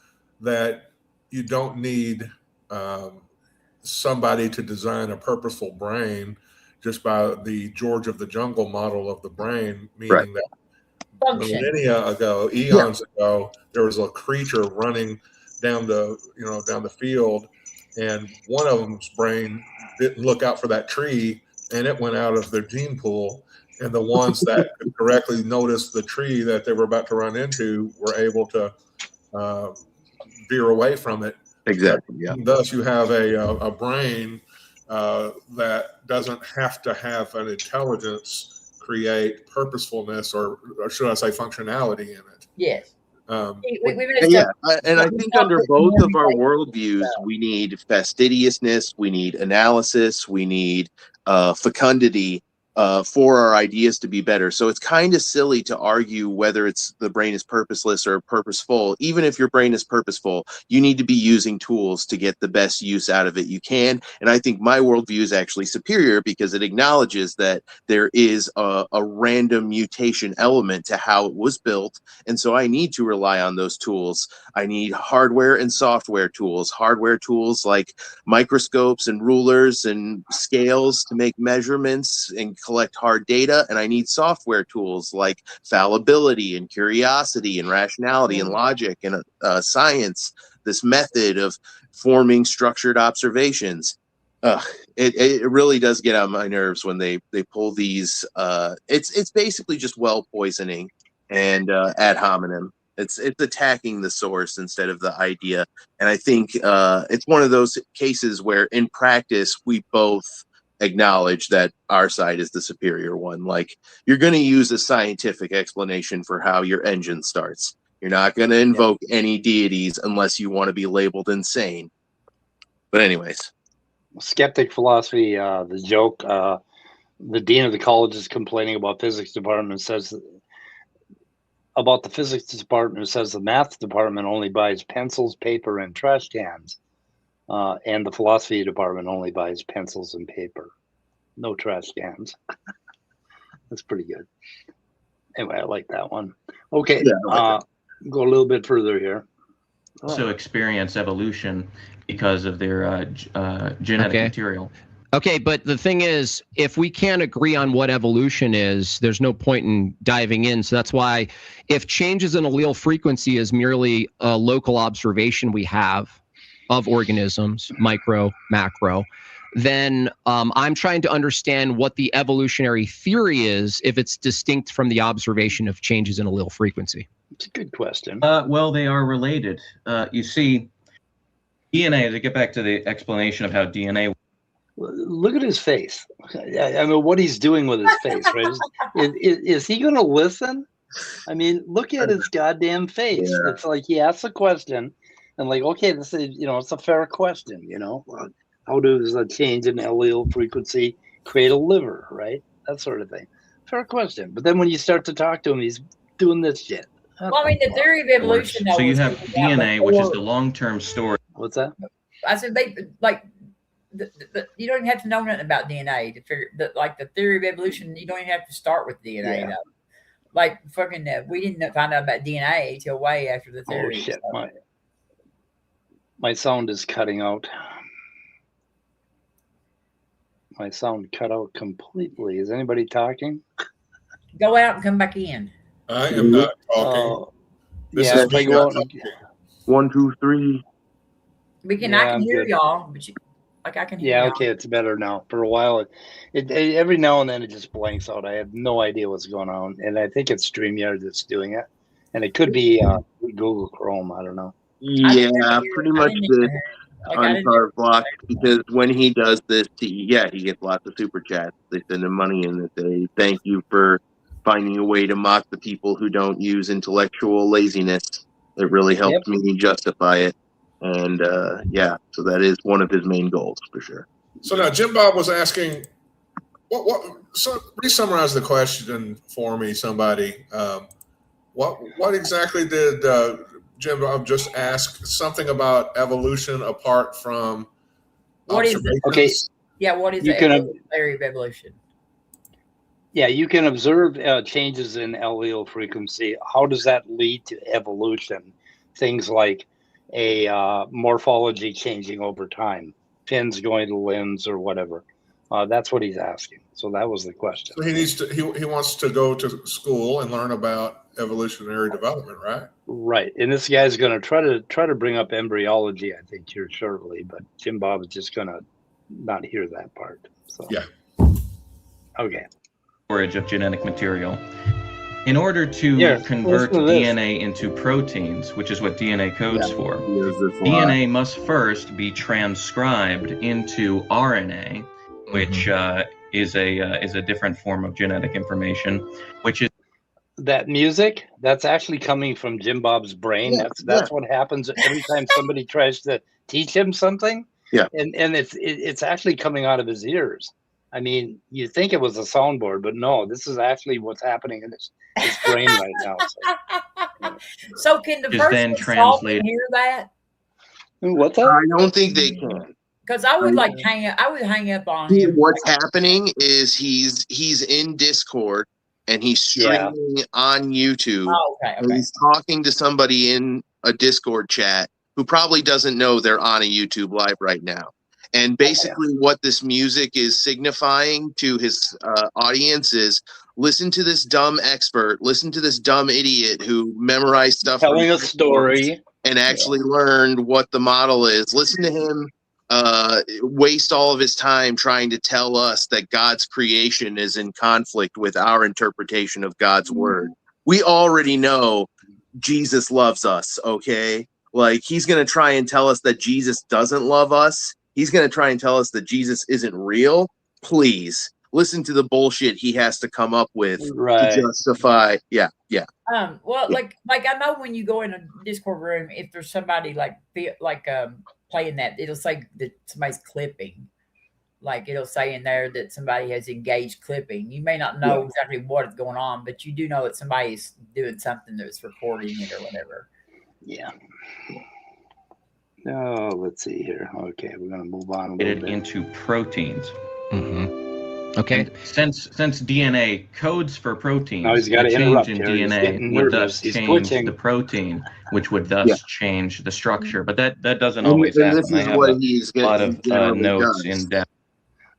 that you don't need somebody to design a purposeful brain just by the George of the Jungle model of the brain, meaning that millennia ago, eons ago, there was a creature running down the field, and one of them's brain didn't look out for that tree, and it went out of their gene pool. And the ones that could correctly notice the tree that they were about to run into were able to veer away from it. Exactly. Yeah. Thus, you have a brain that doesn't have to have an intelligence create purposefulness, or should I say functionality in it. Yes. And I think under both of our worldviews, we need fastidiousness, we need analysis, we need fecundity for our ideas to be better. So it's kind of silly to argue whether it's the brain is purposeless or purposeful. Even if your brain is purposeful, you need to be using tools to get the best use out of it you can. And I think my worldview is actually superior, because it acknowledges that there is a random mutation element to how it was built. And so I need to rely on those tools. I need hardware and software tools. Hardware tools like microscopes and rulers and scales to make measurements and collect hard data, and I need software tools like fallibility and curiosity and rationality and logic and science, this method of forming structured observations. It really does get on my nerves when they pull these. It's basically just well poisoning and ad hominem. It's attacking the source instead of the idea. And I think it's one of those cases where in practice we both acknowledge that our side is the superior one. Like, you're going to use a scientific explanation for how your engine starts. You're not going to invoke any deities unless you want to be labeled insane. But anyways. Skeptic philosophy, the joke, the dean of the college is complaining about physics department, says about the physics department, who says the math department only buys pencils, paper, and trash cans. And the philosophy department only buys pencils and paper, no trash cans. That's pretty good. Anyway, I like that one. Okay. Go a little bit further here. Also experience evolution because of their genetic material. Okay, but the thing is, if we can't agree on what evolution is, there's no point in diving in. So that's why if changes in allele frequency is merely a local observation we have of organisms, micro, macro, then I'm trying to understand what the evolutionary theory is if it's distinct from the observation of changes in allele frequency. It's a good question. Well, they are related. You see, DNA, to get back to the explanation of how DNA. Look at his face. I mean, what he's doing with his face, right? Is he going to listen? I mean, look at his goddamn face. Yeah. It's like he asks a question, and like, okay, this is, it's a fair question. How does a change in allele frequency create a liver, right? That sort of thing. Fair question. But then when you start to talk to him, he's doing this shit. Well, I mean, the theory of evolution. So you have DNA, which is the long-term story. What's that? I said you don't even have to know nothing about DNA to figure that. Like the theory of evolution, you don't even have to start with DNA. Yeah. Though. Like fucking, we didn't find out about DNA till way after the theory. Oh shit! My sound is cutting out. My sound cut out completely. Is anybody talking? Go out and come back in. I am not talking. This is me not talking. 1, 2, 3. I can hear y'all, but I can hear y'all. Okay, it's better now. For a while, it every now and then it just blanks out. I have no idea what's going on, and I think it's StreamYard that's doing it, and it could be Google Chrome. I don't know. Yeah, pretty much the uncarved block, because when he does this, he gets lots of super chats. They send him money and they say thank you for finding a way to mock the people who don't use intellectual laziness. It really helped me justify it. And so that is one of his main goals for sure. So now Jim Bob was asking, so re-summarize the question for me, somebody. What exactly did Jim Bob just ask? Something about evolution apart from what is it? Okay. Yeah, what is the theory of evolution? Yeah, you can observe changes in allele frequency. How does that lead to evolution? Things like a morphology changing over time, fins going to limbs or whatever. That's what he's asking. So that was the question. So he wants to go to school and learn about evolutionary development, right? Right. And this guy's going to try to bring up embryology, I think, here shortly. But Jim Bob is just going to not hear that part. So yeah. Okay. Storage of genetic material. In order to convert DNA into proteins, which is what DNA codes for, DNA must first be transcribed into RNA, which is a different form of genetic information, which is that music that's actually coming from Jim Bob's brain. That's what happens every time somebody tries to teach him something. Yeah, and it's actually coming out of his ears. I mean, you think it was a soundboard, but no, this is actually what's happening in his brain right now. So can the person hear that? What's that? I don't think they can. Because I would hang up on him. What's happening is he's in Discord and he's streaming on YouTube. Oh, okay. And he's talking to somebody in a Discord chat who probably doesn't know they're on a YouTube live right now. And basically what this music is signifying to his audience is, listen to this dumb expert, listen to this dumb idiot who memorized stuff. Telling a story. And actually learned what the model is. Listen to him waste all of his time trying to tell us that God's creation is in conflict with our interpretation of God's word. We already know Jesus loves us, okay? Like, he's going to try and tell us that Jesus doesn't love us. He's going to try and tell us that Jesus isn't real. Please listen to the bullshit he has to come up with to justify. Yeah. Well, like I know when you go in a Discord room, if there's somebody playing that, it'll say that somebody's clipping. Like, it'll say in there that somebody has engaged clipping. You may not know exactly what is going on, but you do know that somebody's doing something that's recording it or whatever. Yeah. Oh, let's see here. Okay, we're going to move on a little bit. Into proteins. Okay. And since DNA codes for proteins, now he's got to a interrupt change in here. DNA would thus change the protein, which would thus change the structure. But that doesn't always happen. This is what he's a lot of notes does. in depth.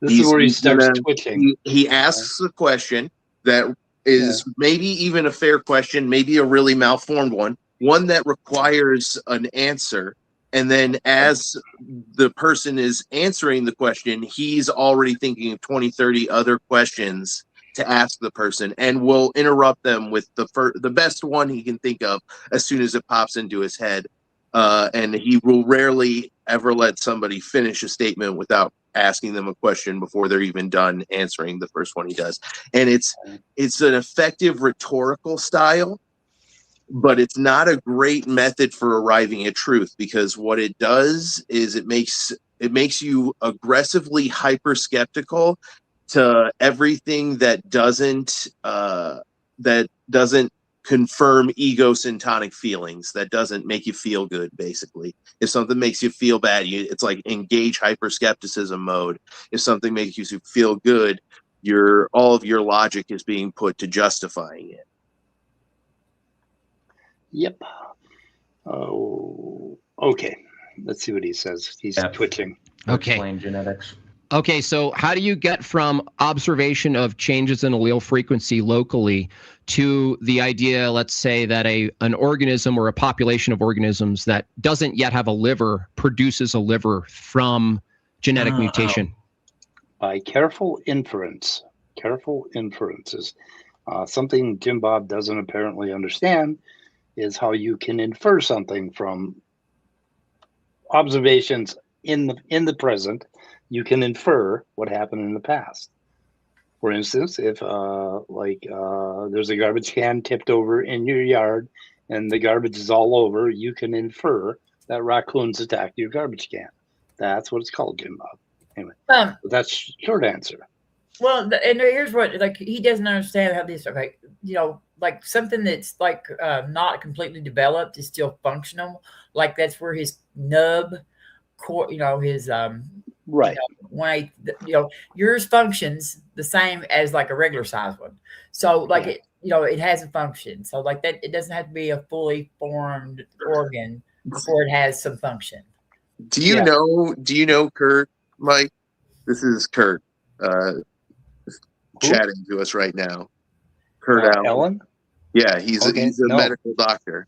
This is where he starts twitching. He asks a question that is maybe even a fair question, maybe a really malformed one that requires an answer. And then as the person is answering the question, he's already thinking of 20, 30 other questions to ask the person, and will interrupt them with the best one he can think of as soon as it pops into his head. And he will rarely ever let somebody finish a statement without asking them a question before they're even done answering the first one he does. And it's an effective rhetorical style, but it's not a great method for arriving at truth, because what it does is it makes you aggressively hyper skeptical to everything that doesn't confirm egosyntonic feelings, that doesn't make you feel good. Basically, if something makes you feel bad, it's like engage hyper skepticism mode. If something makes you feel good, all of your logic is being put to justifying it. Yep. Oh, okay. Let's see what he says. He's twitching. Okay. Explain genetics. Okay, so how do you get from observation of changes in allele frequency locally to the idea, let's say, that an organism or a population of organisms that doesn't yet have a liver produces a liver from genetic mutation? By careful inference. Careful inferences. Something Jim Bob doesn't apparently understand is how you can infer something from observations in the present. You can infer what happened in the past. For instance, if there's a garbage can tipped over in your yard and the garbage is all over, you can infer that raccoons attacked your garbage can. That's what it's called, Jim Bob. Anyway, that's short answer. Well, and here's what, he doesn't understand how this, something that's not completely developed is still functional. Like that's where his nub core, his right. Yours functions the same as like a regular size one. So it has a function. So like that, it doesn't have to be a fully formed organ before it has some function. Do you know Kurt, Mike? This is Kurt chatting to us right now. Kurt Allen? Yeah, he's a medical doctor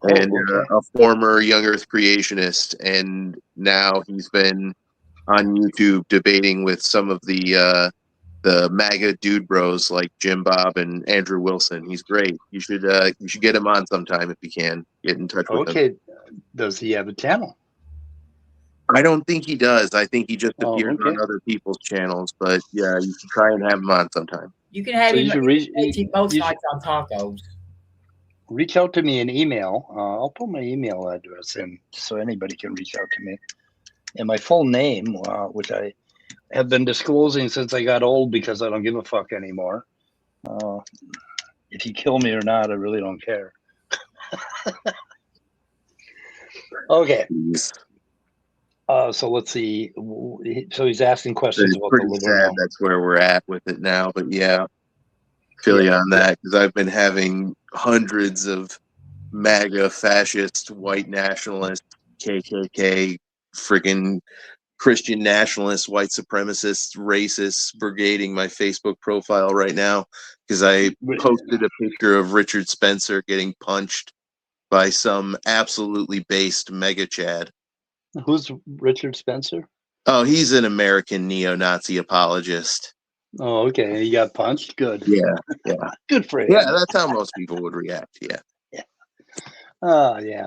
and a former young Earth creationist, and now he's been on YouTube debating with some of the MAGA dude bros like Jim Bob and Andrew Wilson. He's great. You should get him on sometime if you can. Get in touch with him. Okay. Does he have a channel? I don't think he does. I think he just appears on other people's channels. But yeah, you should try and have him on sometime. You can have him most nights on tacos. Reach out to me in email. I'll put my email address in so anybody can reach out to me. And my full name, which I have been disclosing since I got old because I don't give a fuck anymore. If you kill me or not, I really don't care. Okay. So let's see. So he's asking questions about the liver. Sad that's where we're at with it now. But yeah, feel you on that, because I've been having hundreds of MAGA fascist, white nationalist, KKK, friggin' Christian nationalists, white supremacists, racists brigading my Facebook profile right now because I posted a picture of Richard Spencer getting punched by some absolutely based mega chad. Who's Richard Spencer? Oh, he's an American neo-Nazi apologist. Oh, okay. He got punched. Good. Yeah. Good for him. Yeah, that's how most people would react. Yeah. Yeah.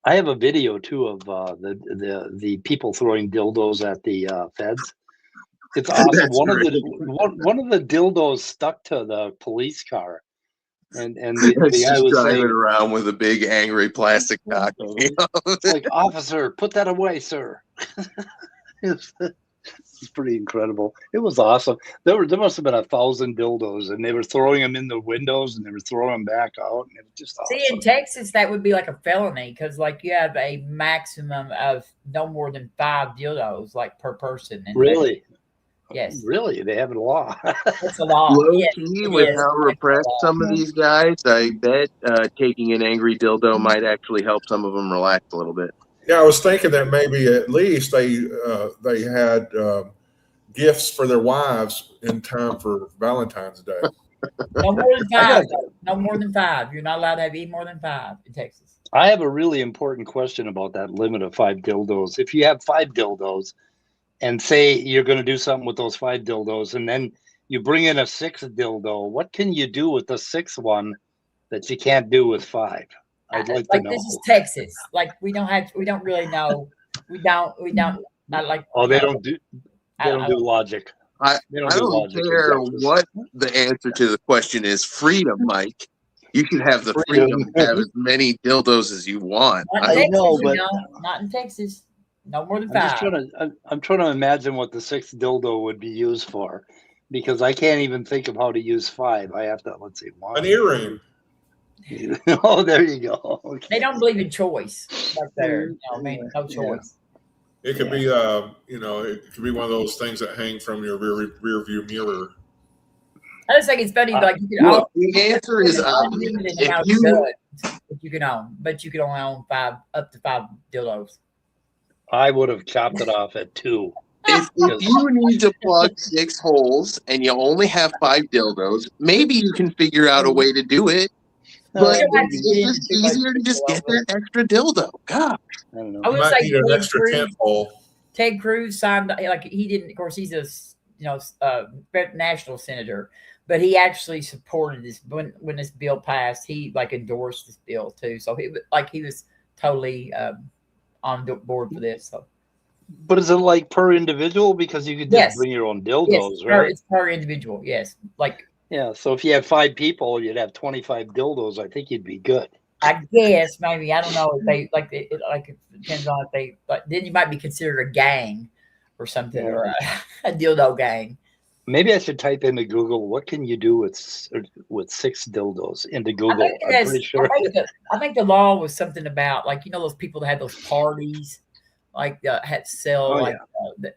I have a video too of the people throwing dildos at the feds. It's awesome. One of the dildos stuck to the police car, and the guy was driving saying, around with a big angry plastic cock. It's like, officer, put that away, sir. It's pretty incredible. It was awesome. There must have been 1,000 dildos, and they were throwing them in the windows, and they were throwing them back out. And it was just awesome. See, in Texas, that would be like a felony because, you have a maximum of no more than 5 dildos, per person. And really? Yes. Really? They have a law. It's a law. Low-key, with how repressed some of these guys, I bet taking an angry dildo might actually help some of them relax a little bit. Yeah, I was thinking that maybe at least they had gifts for their wives in time for Valentine's Day. No more than 5. No more than 5. You're not allowed to have any more than 5 in Texas. I have a really important question about that limit of 5 dildos. If you have 5 dildos and say you're going to do something with those 5 dildos and then you bring in a 6th dildo, what can you do with the 6th one that you can't do with 5? I'd like to know. This is Texas. Like we don't really know. We don't not like. Oh, they don't do logic. I don't care what the answer to the question is. Freedom, Mike. You can have the freedom to have as many dildos as you want. I know, but not in Texas. No more than 5. I'm trying to imagine what the 6th dildo would be used for, because I can't even think of how to use 5. I have to, let's see, 1. An earring. Oh, there you go. Okay. They don't believe in choice, like there. I mean, no choice. It could be, it could be one of those things that hang from your rear view mirror. I just think it's funny, like you can look, the answer is you can own, but you can only own up to 5 dildos. I would have chopped it off at 2. If you need to plug 6 holes and you only have 5 dildos, maybe you can figure out a way to do it. But it's just easier to just get that extra dildo. God, I don't know. I would say need an extra 10 hole. Ted Cruz signed, like he didn't. Of course, he's a national senator, but he actually supported this when this bill passed. He endorsed this bill too. So he was totally on board for this. So. But is it like per individual? Because you could just bring your own dildos, right? It's per individual. Yes, yeah. So if you had 5 people, you'd have 25 dildos. I think you'd be good. I guess maybe, I don't know if they it depends on if they then you might be considered a gang or something, or a dildo gang. Maybe I should type into Google, what can you do with 6 dildos into Google? I'm pretty sure. I think the law was something about those people that had those parties, had sell.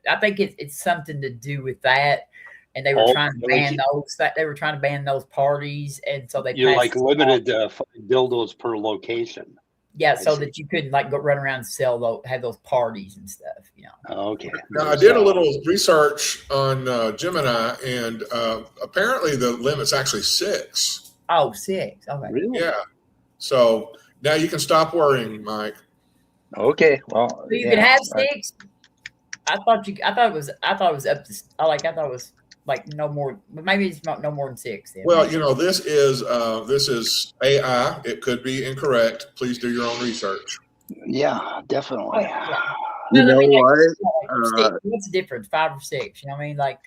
I think it's something to do with that. And they were trying to ban those. They were trying to ban those parties, and so they. You're limited to 5 dildos per location. Yeah, so that you couldn't go run around and have those parties and stuff. Okay. Now I did a little research on Gemini, and apparently the limit's actually 6. Oh, 6. Okay. Really? Yeah. So now you can stop worrying, Mike. Okay. Well, so you can have 6. I thought it was up to. I thought it was. No more, but maybe it's not no more than 6. Then. Well, this is AI. It could be incorrect. Please do your own research. Yeah, definitely. Yeah. You know what? What's the difference? 5 or 6? You know what I mean?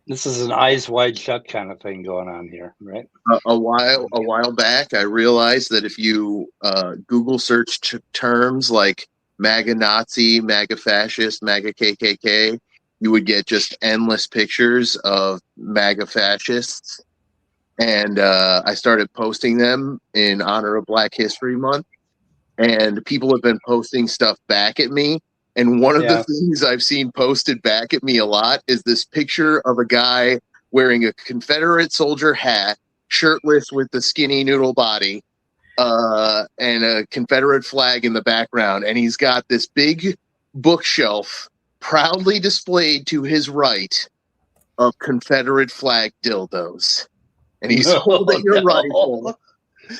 This is an eyes wide shut kind of thing going on here, right? A while back, I realized that if you Google search terms like MAGA Nazi, MAGA fascist, MAGA KKK, you would get just endless pictures of MAGA fascists. And I started posting them in honor of Black History Month. And people have been posting stuff back at me. And one of the things I've seen posted back at me a lot is this picture of a guy wearing a Confederate soldier hat, shirtless with the skinny noodle body, and a Confederate flag in the background. And he's got this big bookshelf proudly displayed to his right of Confederate flag dildos. And he's holding a rifle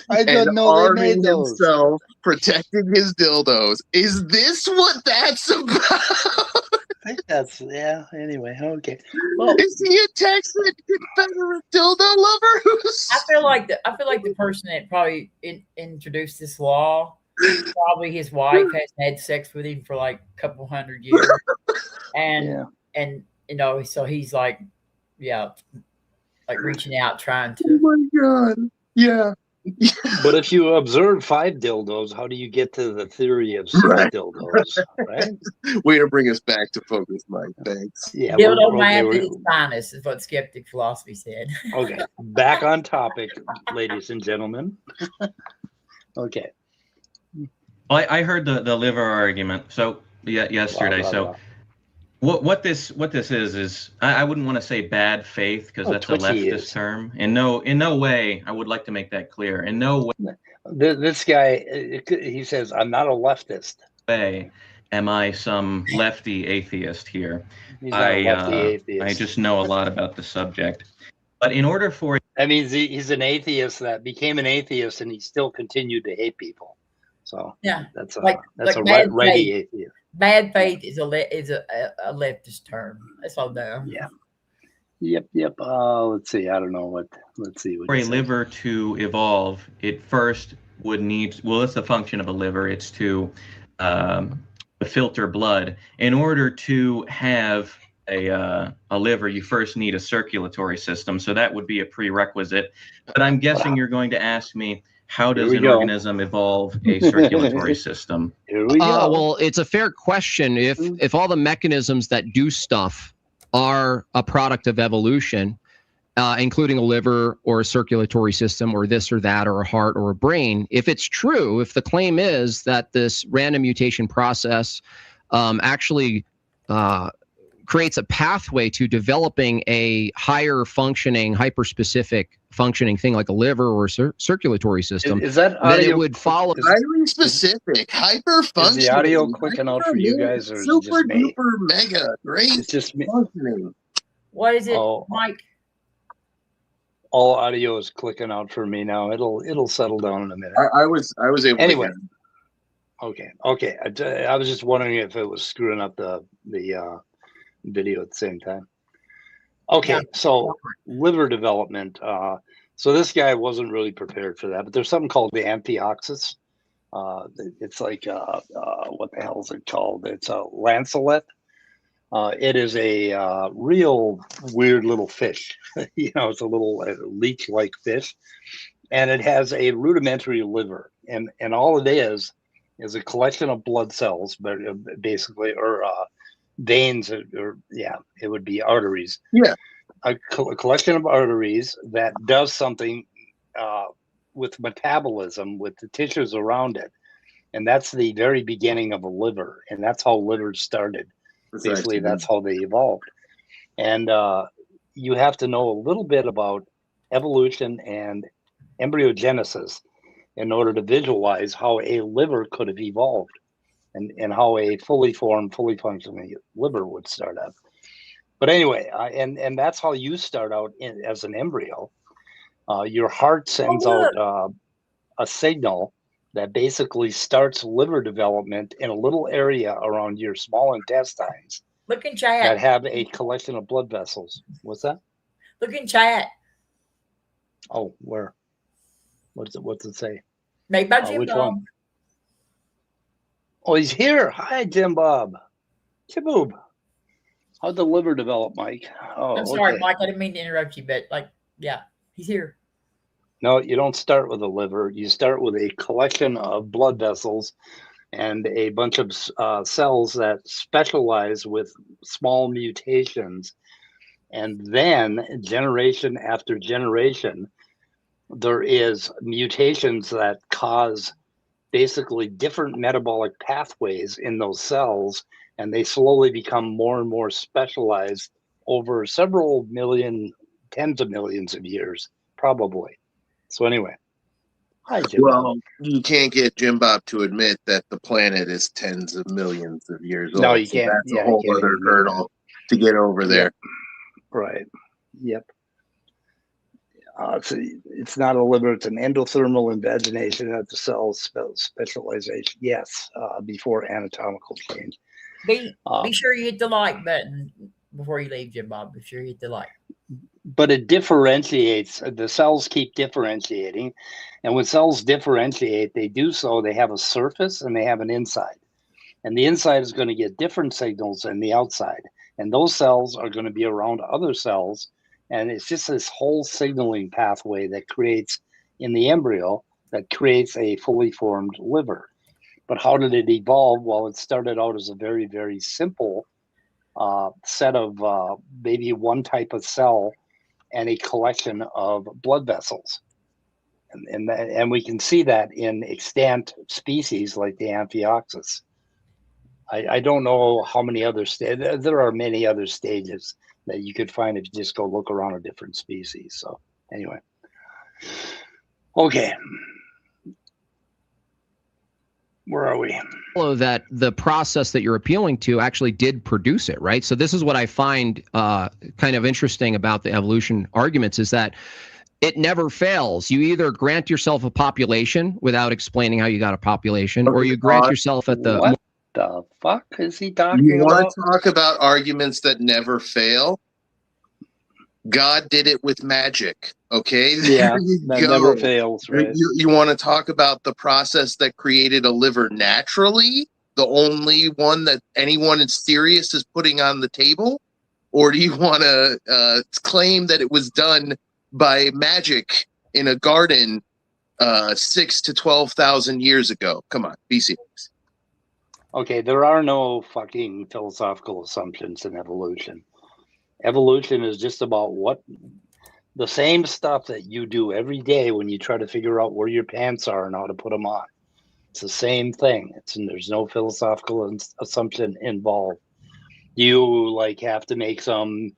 I didn't know they made those. Himself, protecting his dildos. Is this what that's about? I think that's, anyway, okay. Well, is he a Texan Confederate dildo lover? I feel like the person that probably introduced this law, probably his wife hasn't had sex with him for a couple hundred years. And so he's reaching out, trying to. Oh my God. Yeah. But if you observe 5 dildos, how do you get to the theory of 6 dildos? Right? Way to bring us back to focus, Mike. Thanks. Yeah, dildo math at its finest is what skeptic philosophy said. Okay, back on topic, ladies and gentlemen. Okay. Well, I heard the liver argument. So yesterday. What this is I wouldn't want to say bad faith, because that's a leftist term. In no way, I would like to make that clear. In no way. This guy, he says, I'm not a leftist. Way am I some lefty atheist here. He's not a lefty atheist. I just know a lot about the subject. But in order for... That means he's an atheist that became an atheist, and he still continued to hate people. So yeah, that's a righty atheist. Bad faith is a leftist term. That's all there. Yeah. Yep. Let's see. I don't know let's see. For a liver to evolve, it first would need, well, it's the function of a liver. It's to filter blood. In order to have a liver, you first need a circulatory system. So that would be a prerequisite. But I'm guessing you're going to ask me, how does an organism evolve a circulatory system? Here we go. Well, it's a fair question. If all the mechanisms that do stuff are a product of evolution, including a liver or a circulatory system or this or that or a heart or a brain, if it's true, if the claim is that this random mutation process actually creates a pathway to developing a higher functioning, hyperspecific functioning thing like a liver or circulatory system, is that then it would follow. Highly specific, hyper functioning. Is the audio clicking out for you guys, or is it just me? Super mega great. It's just me. Functioning. What is it, Mike? All audio is clicking out for me now. It'll settle down in a minute. I was able. Anyway. To Okay. I was just wondering if it was screwing up the video at the same time. Okay, so liver development. So this guy wasn't really prepared for that, but there's something called the amphioxus. It's like what the hell is it called? It's a lancelet. It is a real weird little fish. It's a little leech-like fish, and it has a rudimentary liver, and all it is a collection of blood cells, but basically, or veins, or it would be arteries. Yeah, a collection of arteries that does something with metabolism, with the tissues around it, and that's the very beginning of a liver, and that's how livers started. Basically, that's how they evolved. And you have to know a little bit about evolution and embryogenesis in order to visualize how a liver could have evolved, and how a fully formed, fully functioning liver would start up. But anyway, and that's how you start out as an embryo. Your heart sends out a signal that basically starts liver development in a little area around your small intestines. Look in chat. That have a collection of blood vessels. What's that? Look in chat. Oh, where? What's it say? Made by Jim which Bob. one? Oh, he's here. Hi, Jim Bob. Jiboob. How'd the liver develop, Mike? Oh, I'm sorry, okay. Mike. I didn't mean to interrupt you, but he's here. No, you don't start with a liver. You start with a collection of blood vessels and a bunch of cells that specialize with small mutations. And then generation after generation, there is mutations that cause basically different metabolic pathways in those cells, and they slowly become more and more specialized over several million, tens of millions of years, probably. So anyway, hi, Jim. Well, you can't get Jim Bob to admit that the planet is tens of millions of years old. No, you can't. That's a whole other hurdle to get over there. Right. Yep. It's not a liver. It's an endothermal invagination at the cell specialization. Yes, before anatomical change. Be sure you hit the like button before you leave, Jim Bob. Be sure you hit the like. But it differentiates. The cells keep differentiating, and when cells differentiate, they do so. They have a surface and they have an inside, and the inside is going to get different signals than the outside, and those cells are going to be around other cells, and it's just this whole signaling pathway that creates in the embryo that creates a fully formed liver. But how did it evolve? Well, it started out as a very, very simple set of maybe one type of cell and a collection of blood vessels. And we can see that in extant species like the amphioxus. I don't know how many other stages. There are many other stages that you could find if you just go look around a different species. So anyway, okay. Where are we? That the process that you're appealing to actually did produce it, right? So this is what I find kind of interesting about the evolution arguments is that it never fails. You either grant yourself a population without explaining how you got a population, or you grant yourself at the... What the fuck is he talking You want about? to talk about arguments that never fail? God did it with magic. Okay, yeah, that never fails, right? You want to talk about the process that created a liver naturally, the only one that anyone serious is putting on the table? Or do you want to claim that it was done by magic in a garden 6,000 to 12,000 years ago? Come on, be serious. Okay, there are no fucking philosophical assumptions in evolution. Evolution is just about the same stuff that you do every day when you try to figure out where your pants are and how to put them on. It's the same thing. There's no philosophical assumption involved. You have to make some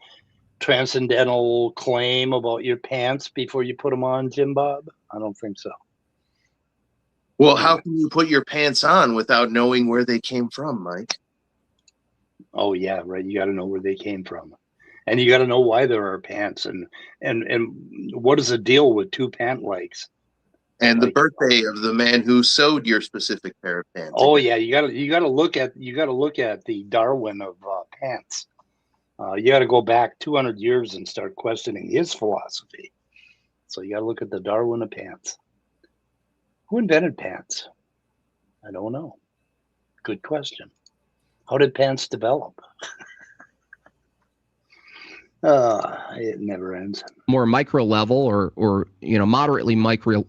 transcendental claim about your pants before you put them on, Jim Bob? I don't think so. Well, how can you put your pants on without knowing where they came from, Mike? Oh yeah, right. You got to know where they came from. And you got to know why there are pants and what is the deal with two pant legs? And the birthday of the man who sewed your specific pair of pants. Oh yeah, you got to look at the Darwin of pants. You got to go back 200 years and start questioning his philosophy. So you got to look at the Darwin of pants. Who invented pants? I don't know. Good question. How did pants develop? It never ends. More micro level or moderately micro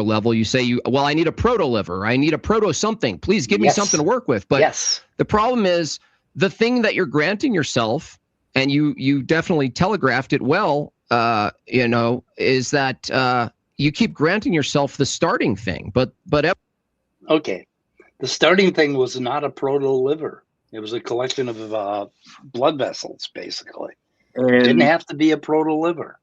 level, you say I need a proto liver, I need a proto something, please give me something to work with. But the problem is the thing that you're granting yourself, and you definitely telegraphed it well, is that you keep granting yourself the starting thing, but okay, the starting thing was not a proto liver. It was a collection of blood vessels, basically. It didn't have to be a proto liver.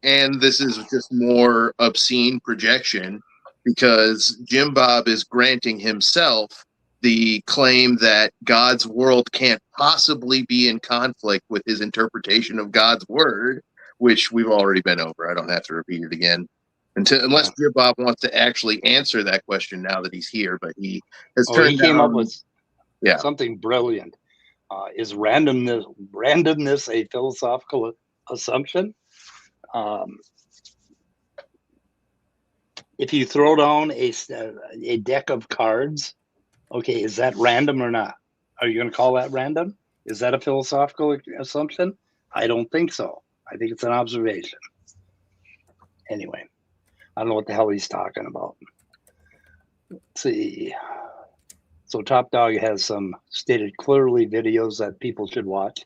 And this is just more obscene projection because Jim Bob is granting himself the claim that God's world can't possibly be in conflict with his interpretation of God's word, which we've already been over. I don't have to repeat it again. Unless Jim Bob wants to actually answer that question now that he's here, but he has turned. He came up with something brilliant. Is randomness a philosophical assumption? If you throw down a deck of cards, okay, is that random or not? Are you going to call that random? Is that a philosophical assumption? I don't think so. I think it's an observation. Anyway, I don't know what the hell he's talking about. Let's see. So Top Dog has some Stated Clearly videos that people should watch.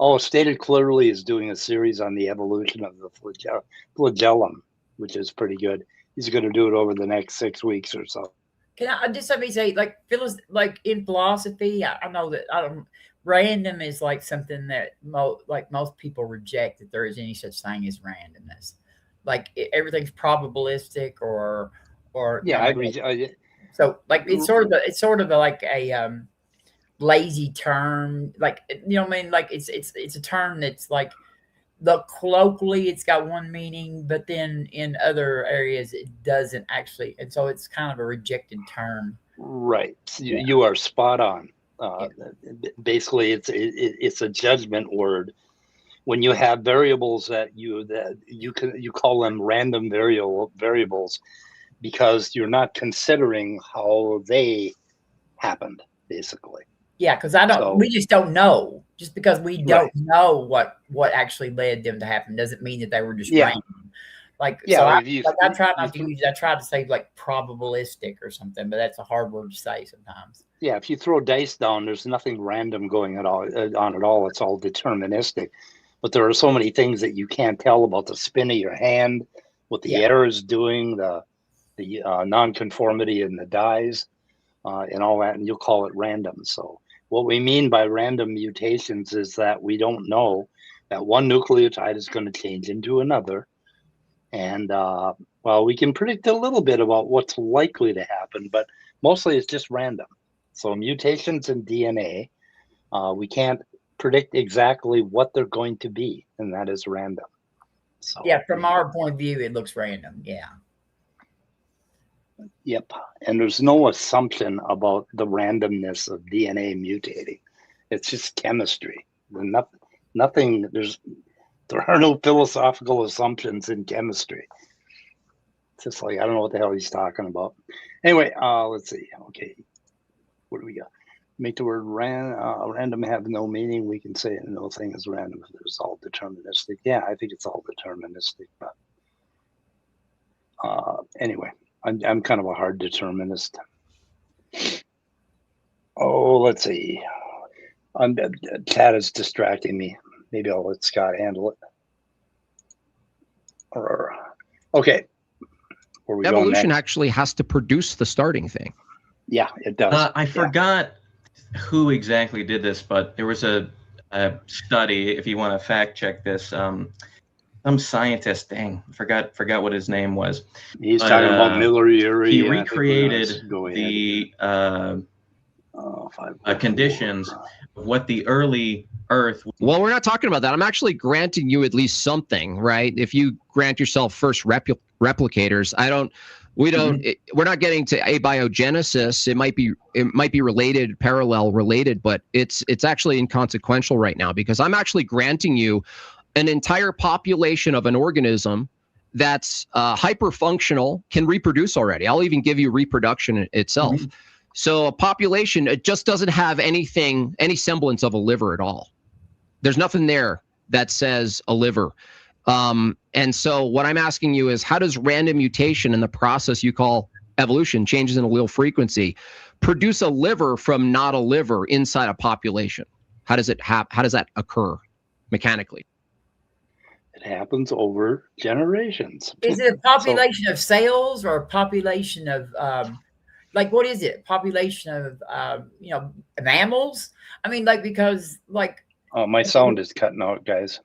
Oh, Stated Clearly is doing a series on the evolution of the flagellum, which is pretty good. He's going to do it over the next 6 weeks or so. Can I just let me say, in philosophy, I know that random is something that most people reject, that there is any such thing as randomness. Everything's probabilistic or yeah, I agree. So it's sort of like a lazy term, it's a term that's colloquially it's got one meaning, but then in other areas it doesn't actually, and so it's kind of a rejected term. Right, you are spot on. Basically, it's a judgment word. When you have variables that you call them random variables, because you're not considering how they happened, basically. Yeah, because we just don't know. Just because we don't know what actually led them to happen doesn't mean that they were just random. I try not to use. I try to say probabilistic or something, but that's a hard word to say sometimes. Yeah, if you throw dice down, there's nothing random going on at all. It's all deterministic. But there are so many things that you can't tell about the spin of your hand, what the air is doing, the non-conformity in the dies. and all that, and you'll call it random. So what we mean by random mutations is that we don't know that one nucleotide is going to change into another. And well, we can predict a little bit about what's likely to happen, but mostly it's just random. So mutations in DNA, we can't predict exactly what they're going to be, and that is random. So yeah, from our point of view, it looks random. Yeah. Yep. And there's no assumption about the randomness of DNA mutating. It's just chemistry. Nothing, there are no philosophical assumptions in chemistry. It's just like, I don't know what the hell he's talking about. Anyway, let's see. Okay. What do we got? Make the word random have no meaning. We can say no thing is random if it's all deterministic. Yeah, I think it's all deterministic, but anyway, I'm kind of a hard determinist. Oh, let's see. Chat is distracting me. Maybe I'll let Scott handle it. Okay. Evolution actually has to produce the starting thing. Yeah, it does. I forgot who exactly did this, but there was a study, if you want to fact check this, some scientist, dang, forgot what his name was. He's talking about Miller-Urey. He recreated the conditions of what the early Earth. Well, we're not talking about that. I'm actually granting you at least something, right? If you grant yourself first replicators, we're not getting to abiogenesis. It might be related, parallel related, but it's actually inconsequential right now, because I'm actually granting you an entire population of an organism that's hyperfunctional, can reproduce already. I'll even give you reproduction itself. So a population, it just doesn't have any semblance of a liver at all. There's nothing there that says a liver. And so what I'm asking you is, how does random mutation in the process you call evolution, changes in allele frequency, produce a liver from not a liver inside a population? How does that occur mechanically? It happens over generations. Is it a population of cells or a population of like, what is it? Population of mammals? I mean, like, because like. Oh, my sound is cutting out, guys.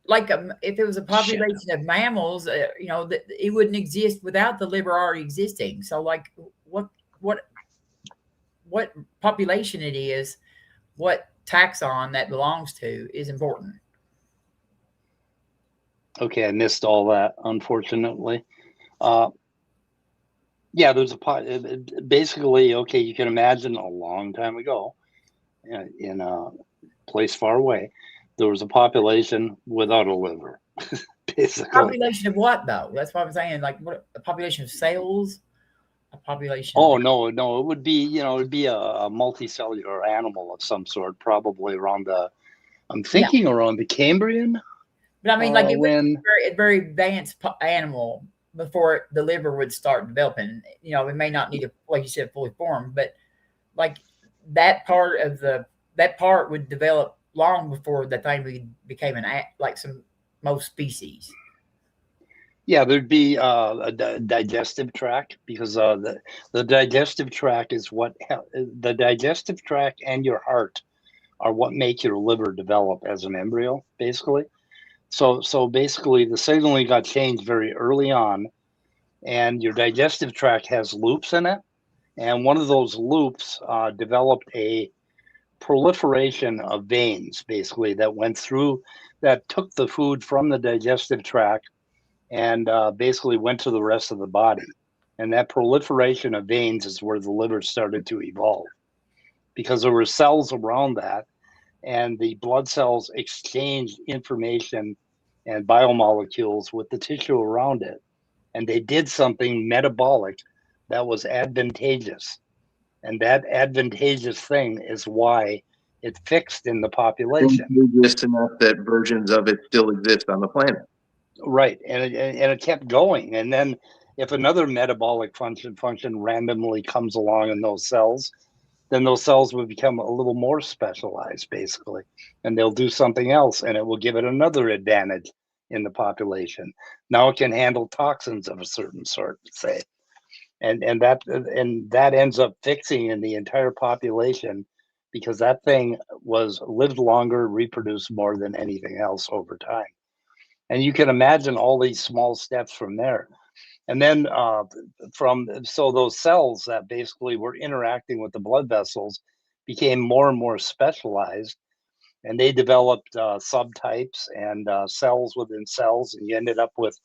Like if it was a population of mammals, it wouldn't exist without the liver already existing. So like what population it is, what taxon that belongs to is important. Okay, I missed all that, unfortunately. Yeah, there's basically, okay, you can imagine a long time ago in a place far away, there was a population without a liver. Basically. Population of what though? That's what I'm saying. Like, what, a population of cells? A population? Oh no, it would be it'd be a multicellular animal of some sort, probably around around the Cambrian. But I mean, like, it would be a very advanced animal before the liver would start developing. We may not need like you said, fully formed, but like that part would develop long before the thing became most species. Yeah, there'd be a digestive tract, because the digestive tract is the digestive tract and your heart are what make your liver develop as an embryo, basically. So basically the signaling got changed very early on, and your digestive tract has loops in it, and one of those loops developed a proliferation of veins, basically, that took the food from the digestive tract and basically went to the rest of the body. And that proliferation of veins is where the liver started to evolve, because there were cells around that, and the blood cells exchanged information and biomolecules with the tissue around it. And they did something metabolic that was advantageous. And that advantageous thing is why it fixed in the population. Just enough that versions of it still exist on the planet. Right. And it kept going. And then if another metabolic function randomly comes along in those cells, then those cells would become a little more specialized, basically, and they'll do something else, and it will give it another advantage in the population. Now it can handle toxins of a certain sort, say. and that ends up fixing in the entire population, because that thing lived longer, reproduced more than anything else over time. And you can imagine all these small steps from there. And then so those cells that basically were interacting with the blood vessels became more and more specialized, and they developed subtypes and cells within cells, and you ended up with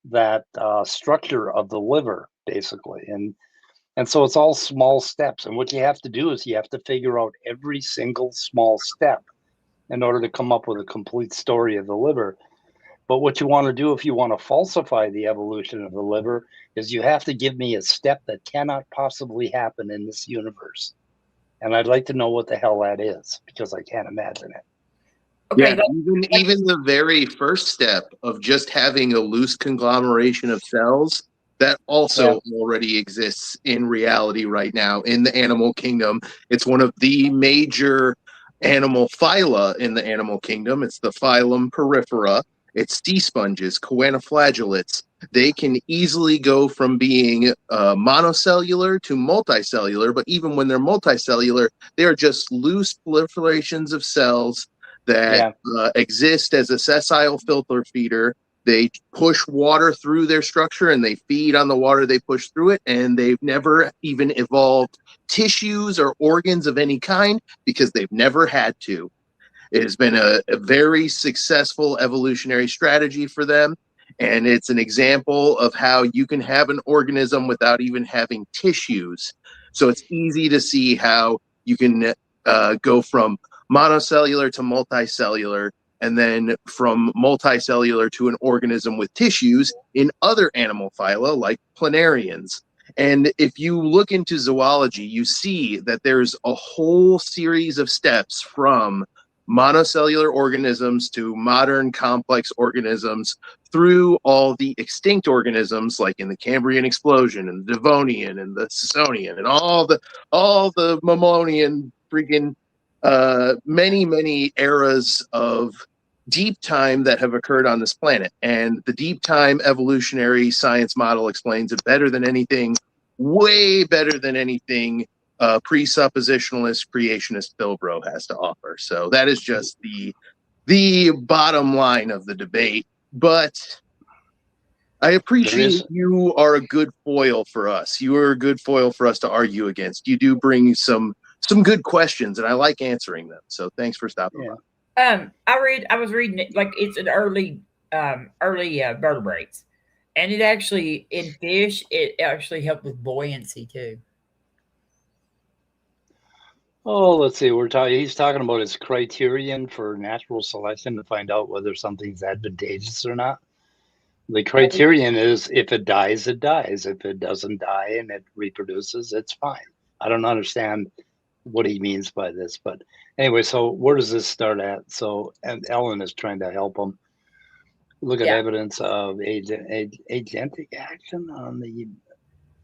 that structure of the liver, basically. And so it's all small steps. And what you have to do is you have to figure out every single small step in order to come up with a complete story of the liver. But what you want to do if you want to falsify the evolution of the liver is you have to give me a step that cannot possibly happen in this universe. And I'd like to know what the hell that is, because I can't imagine it. Okay, yeah, even the very first step of just having a loose conglomeration of cells, that also already exists in reality right now in the animal kingdom. It's one of the major animal phyla in the animal kingdom. It's the phylum Porifera. It's sea sponges, choanoflagellates. They can easily go from being monocellular to multicellular, but even when they're multicellular, they are just loose proliferations of cells that exist as a sessile filter feeder. They push water through their structure and they feed on the water they push through it, and they've never even evolved tissues or organs of any kind because they've never had to. It has been a very successful evolutionary strategy for them, and it's an example of how you can have an organism without even having tissues. So it's easy to see how you can go from monocellular to multicellular, and then from multicellular to an organism with tissues in other animal phyla like planarians. And if you look into zoology, you see that there's a whole series of steps from monocellular organisms to modern complex organisms through all the extinct organisms, like in the Cambrian explosion and the Devonian and the Sisonian and all the Mammalian freaking many eras of deep time that have occurred on this planet. And the deep time evolutionary science model explains it better than anything, way better than anything presuppositionalist creationist Bilbro has to offer. So that is just the bottom line of the debate. But I appreciate you are a good foil for us. You are a good foil for us to argue against. You do bring some good questions, and I like answering them. So thanks for stopping by. I was reading it, like it's an early vertebrates, and it actually, in fish, it actually helped with buoyancy too. Oh, let's see. He's talking about his criterion for natural selection to find out whether something's advantageous or not. The criterion is if it dies, it dies. If it doesn't die and it reproduces, it's fine. I don't understand what he means by this, but anyway, so where does this start at? So, and Ellen is trying to help him look at evidence of agentic action on the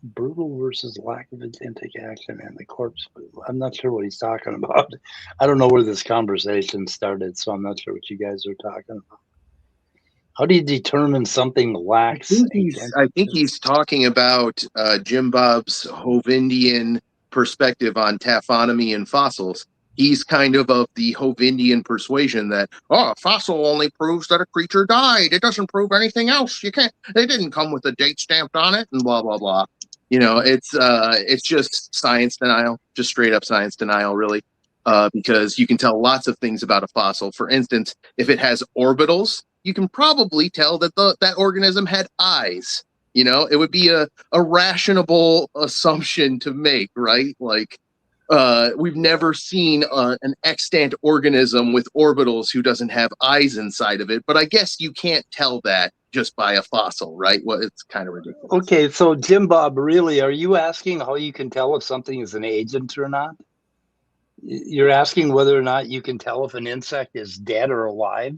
brutal versus lack of agentic action and the corpse. I'm not sure what he's talking about. I don't know where this conversation started, so I'm not sure what you guys are talking about. How do you determine something lacks? I think he's talking about Jim Bob's Hovindian perspective on taphonomy and fossils. He's kind of the Hovindian persuasion that, a fossil only proves that a creature died. It doesn't prove anything else. They didn't come with a date stamped on it and blah, blah, blah. You know, it's just science denial, just straight up science denial, really, because you can tell lots of things about a fossil. For instance, if it has orbitals, you can probably tell that that organism had eyes. You know, it would be a rational assumption to make, right? Like, we've never seen an extant organism with orbitals who doesn't have eyes inside of it. But I guess you can't tell that just by a fossil, right? Well, it's kind of ridiculous. Okay, so Jim Bob, really, are you asking how you can tell if something is an agent or not? You're asking whether or not you can tell if an insect is dead or alive?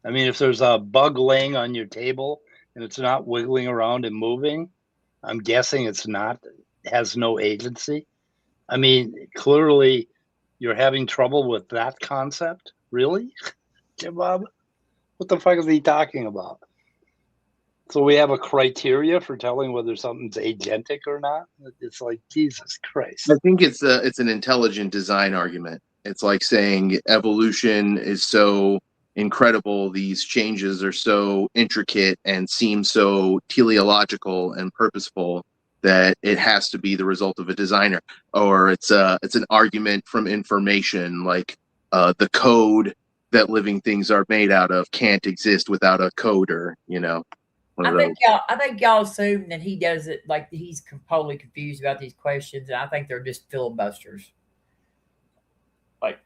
I mean, if there's a bug laying on your table and it's not wiggling around and moving, I'm guessing it has no agency. I mean, clearly you're having trouble with that concept. Really? Jim Bob? What the fuck is he talking about? So we have a criteria for telling whether something's agentic or not. It's like, Jesus Christ. I think it's an intelligent design argument. It's like saying evolution is so incredible, these changes are so intricate and seem so teleological and purposeful that it has to be the result of a designer. Or it's an argument from information, like the code that living things are made out of can't exist without a coder, you know. I think y'all assume that he does it like he's totally confused about these questions, and I think they're just filibusters. Like,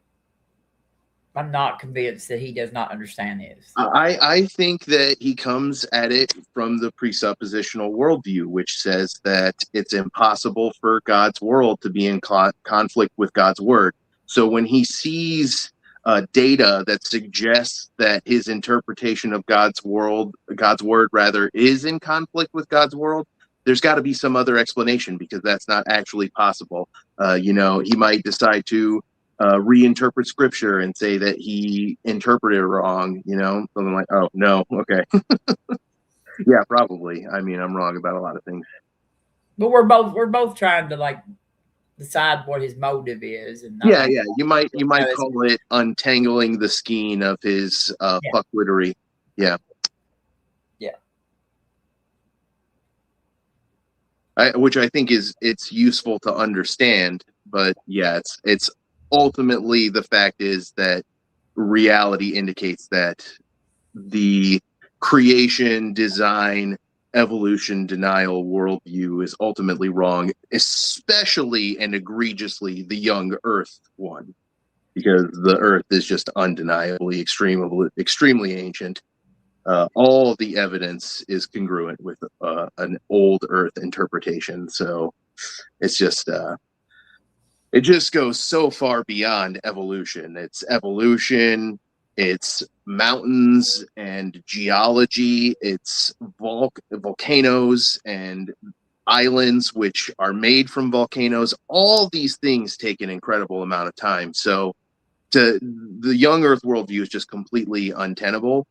I'm not convinced that he does not understand this. I think that he comes at it from the presuppositional worldview, which says that it's impossible for God's world to be in conflict with God's word. So when he sees data that suggests that his interpretation of God's word rather, is in conflict with God's world, there's got to be some other explanation, because that's not actually possible. You know, he might decide to reinterpret scripture and say that he interpreted it wrong, you know, something like, oh, no, okay. Yeah, probably. I mean, I'm wrong about a lot of things. But we're both trying to, like, decide what his motive is. And yeah, you might call it untangling the skein of his fuckwittery. Yeah. Which I think it's useful to understand, but yeah, it's ultimately, the fact is that reality indicates that the creation, design, evolution, denial worldview is ultimately wrong, especially and egregiously the young Earth one, because the Earth is just undeniably extremely ancient. All the evidence is congruent with an old Earth interpretation, so it's just it just goes so far beyond evolution. It's evolution, it's mountains and geology, it's volcanoes and islands which are made from volcanoes. All these things take an incredible amount of time. So the young Earth worldview is just completely untenable.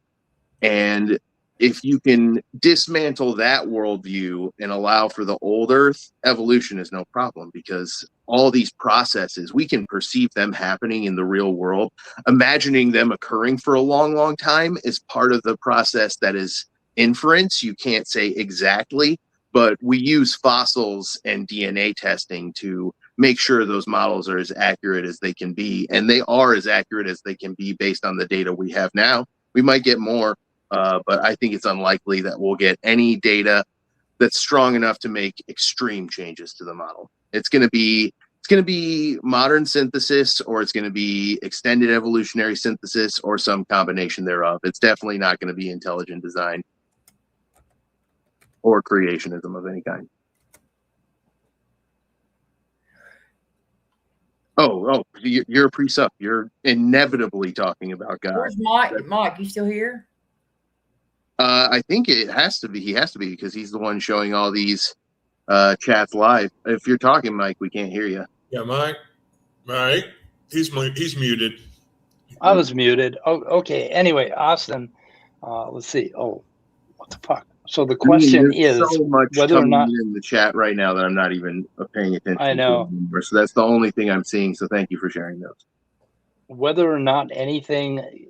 And if you can dismantle that worldview and allow for the old Earth, evolution is no problem, because all these processes, we can perceive them happening in the real world. Imagining them occurring for a long, long time is part of the process that is inference. You can't say exactly, but we use fossils and DNA testing to make sure those models are as accurate as they can be. And they are as accurate as they can be based on the data we have now. We might get more. But I think it's unlikely that we'll get any data that's strong enough to make extreme changes to the model. It's going to be modern synthesis, or it's going to be extended evolutionary synthesis, or some combination thereof. It's definitely not going to be intelligent design or creationism of any kind. Oh, you're a presup. You're inevitably talking about God. Where's Mike? Mike, you still here? I think it has to be. He has to be, because he's the one showing all these chats live. If you're talking, Mike, we can't hear you. Yeah, Mike, he's muted. I was muted. Oh, okay. Anyway, Austin, let's see. Oh, what the fuck? So the question is so much whether or not in the chat right now that I'm not even paying attention. I know. To so that's the only thing I'm seeing. So thank you for sharing those. Whether or not anything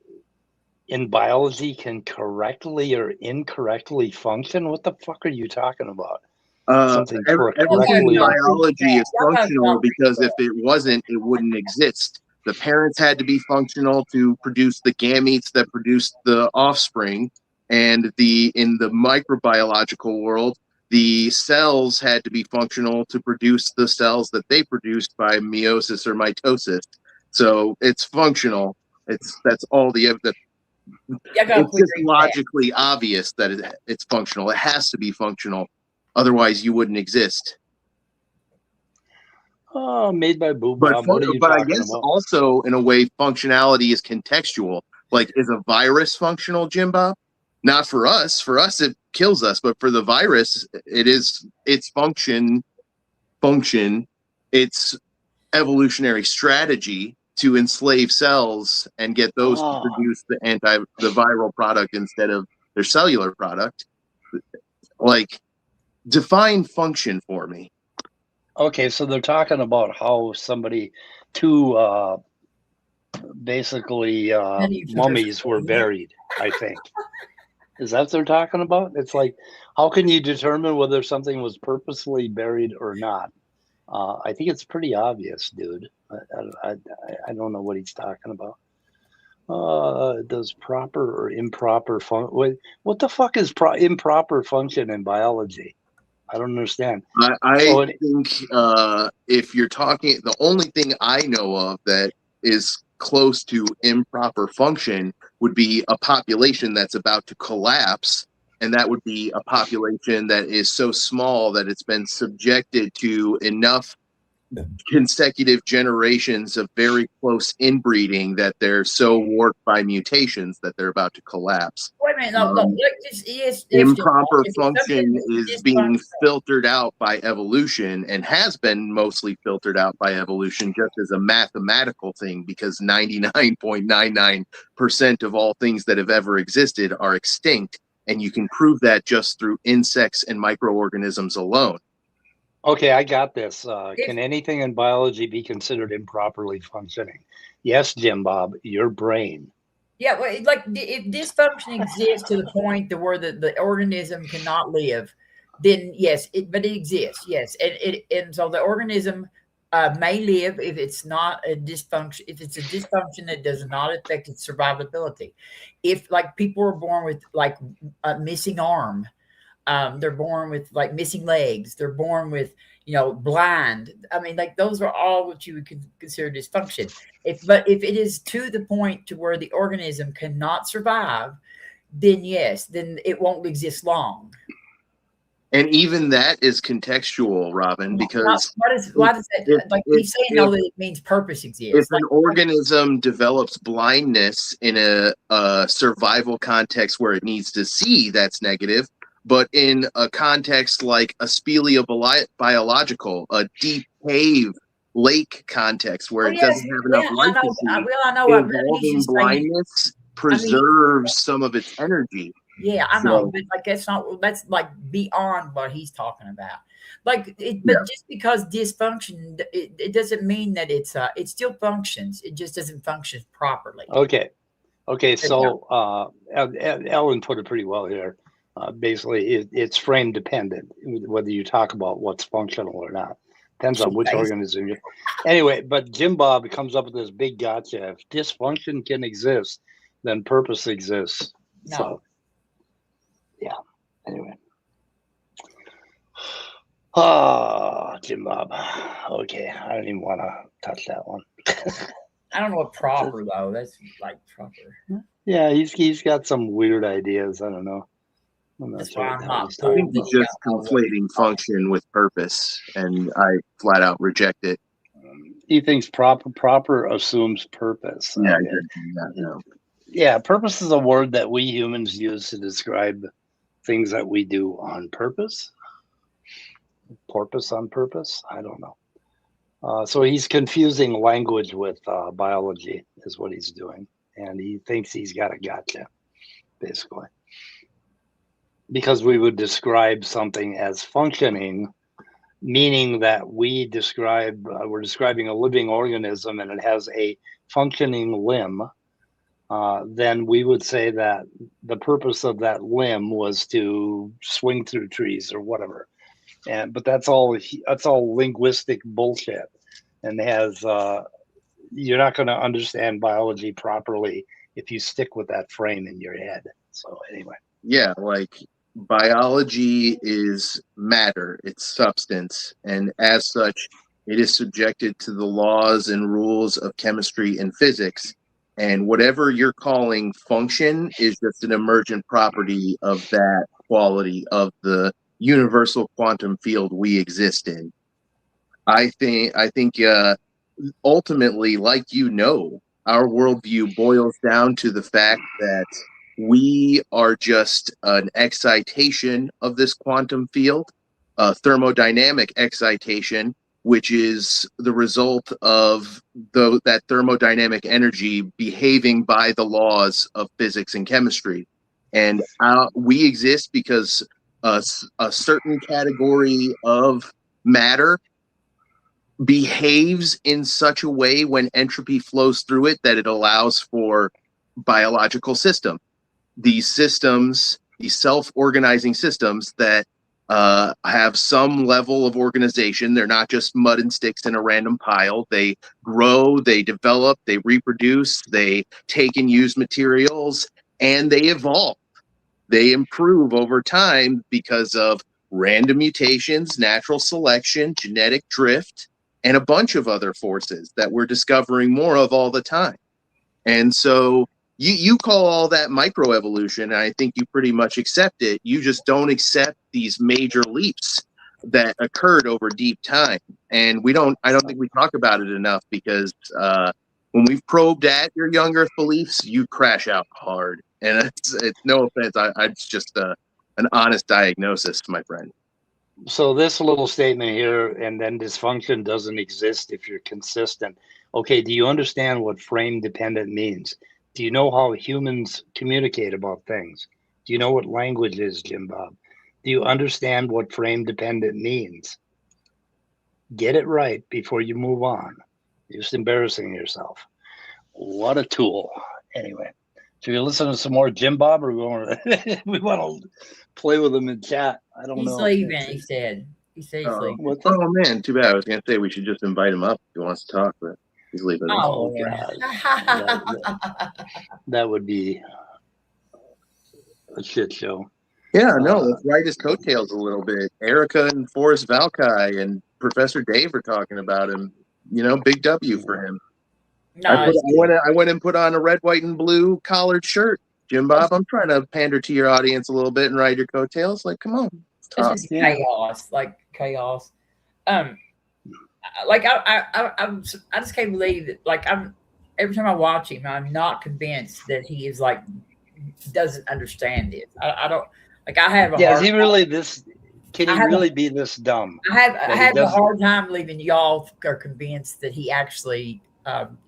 in biology can correctly or incorrectly function? What the fuck are you talking about? Everything in biology is functional, because if it wasn't, it wouldn't exist. The parents had to be functional to produce the gametes that produced the offspring, and in the microbiological world, the cells had to be functional to produce the cells that they produced by meiosis or mitosis. So it's functional. That's all the evidence. It's just logically obvious that it's functional. It has to be functional, otherwise you wouldn't exist. Oh, made by Boo Bob. But I guess also, in a way, functionality is contextual. Like, is a virus functional, Jim Bob? Not for us. For us, it kills us. But for the virus, its function, its evolutionary strategy to enslave cells and get those to produce the viral product instead of their cellular product. Like, define function for me. Okay, so they're talking about how two basically mummies were buried, I think. Is that what they're talking about? It's like, how can you determine whether something was purposely buried or not? I think it's pretty obvious, dude. I don't know what he's talking about. Does proper or improper function? What the fuck is improper function in biology? I don't understand. I think if you're talking, the only thing I know of that is close to improper function would be a population that's about to collapse, and that would be a population that is so small that it's been subjected to enough consecutive generations of very close inbreeding that they're so warped by mutations that they're about to collapse. Wait a minute, no, improper function is being filtered out by evolution and has been mostly filtered out by evolution just as a mathematical thing, because 99.99% of all things that have ever existed are extinct, and you can prove that just through insects and microorganisms alone. Okay, I got this. Can anything in biology be considered improperly functioning? Yes, Jim Bob, your brain. Yeah, well, like if dysfunction exists to the point to where the organism cannot live, then yes, but it exists, yes, and so the organism may live if it's not a dysfunction. If it's a dysfunction that does not affect its survivability, if like people are born with like a missing arm. They're born with like missing legs. They're born with, blind. I mean, like those are all what you would consider dysfunction. But if it is to the point to where the organism cannot survive, then yes, then it won't exist long. And even that is contextual, Robin, because why does that? Like he's saying, that it means purpose exists. If an organism develops blindness in a survival context where it needs to see, that's negative. But in a context like a speleobiological, a deep cave lake context where it doesn't have enough light to see, involving blindness preserves some of its energy. Yeah, I know, but like that's like beyond what he's talking about. Like, but just because dysfunction, it doesn't mean that it still functions. It just doesn't function properly. Okay. So Ellen put it pretty well here. Basically, it's frame dependent, whether you talk about what's functional or not. Depends on which organism you're. Anyway, but Jim Bob comes up with this big gotcha. If dysfunction can exist, then purpose exists. No. So, yeah. Anyway. Jim Bob. Okay, I don't even want to touch that one. I don't know what proper though. That's like proper. Yeah, he's got some weird ideas. I don't know. That's why I think he's just conflating function with purpose, and I flat out reject it. He thinks proper assumes purpose. Yeah, yeah. Purpose is a word that we humans use to describe things that we do on purpose. Porpoise on purpose? I don't know. So he's confusing language with biology is what he's doing, and he thinks he's got a gotcha, basically. Because we would describe something as functioning, meaning that we're describing a living organism and it has a functioning limb, then we would say that the purpose of that limb was to swing through trees or whatever. But that's all linguistic bullshit, and you're not going to understand biology properly if you stick with that frame in your head. So anyway. Yeah, like biology is matter, it's substance, and as such, it is subjected to the laws and rules of chemistry and physics. And whatever you're calling function is just an emergent property of that quality of the universal quantum field we exist in. I think ultimately, like our worldview boils down to the fact that we are just an excitation of this quantum field, a thermodynamic excitation, which is the result of that thermodynamic energy behaving by the laws of physics and chemistry. And we exist because a certain category of matter behaves in such a way when entropy flows through it that it allows for biological system. These systems, these self-organizing systems that have some level of organization. They're not just mud and sticks in a random pile. They grow, they develop, they reproduce, they take and use materials, and they evolve. They improve over time because of random mutations, natural selection, genetic drift, and a bunch of other forces that we're discovering more of all the time. And so you call all that microevolution, and I think you pretty much accept it. You just don't accept these major leaps that occurred over deep time. And I don't think we talk about it enough, because when we've probed at your young earth beliefs, you crash out hard. And it's no offense. It's just an honest diagnosis, my friend. So this little statement here, and then dysfunction doesn't exist if you're consistent. Okay, do you understand what frame dependent means? Do you know how humans communicate about things? Do you know what language is, Jim Bob? Do you understand what frame dependent means? Get it right before you move on. You're just embarrassing yourself. What a tool. Anyway, should we listen to some more Jim Bob, or we want to play with him in chat? I don't know. He's leaving, he said. He said he's leaving. Oh, man, too bad. I was going to say we should just invite him up if he wants to talk, but he's leaving. Oh, God. That would be a shit show. Yeah, no, let's ride his coattails a little bit. Erica and Forrest Valkai and Professor Dave are talking about him. You know, big W for him. No, I went and put on a red, white, and blue collared shirt. Jim Bob, I'm trying to pander to your audience a little bit and ride your coattails. Like, come on. It's just chaos. Like, chaos. Like, I just can't believe that. Like, every time I watch him, I'm not convinced that he is, like, doesn't understand it. I don't. Like, I have a hard is he time. Really this? Can he really be this dumb? I have a hard time believing y'all are convinced that he actually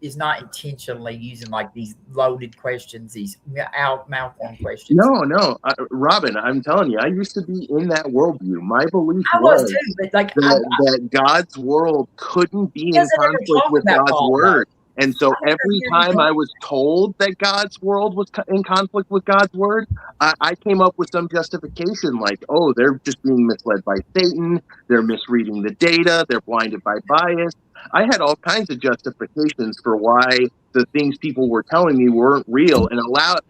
is not intentionally using like these loaded questions, these mouth-on questions. No, Robin, I'm telling you, I used to be in that worldview. My belief was too, but like that God's world couldn't be in conflict with God's word. And so every time I was told that God's world was in conflict with God's word, I came up with some justification like, oh, they're just being misled by Satan. They're misreading the data. They're blinded by bias. I had all kinds of justifications for why the things people were telling me weren't real, and it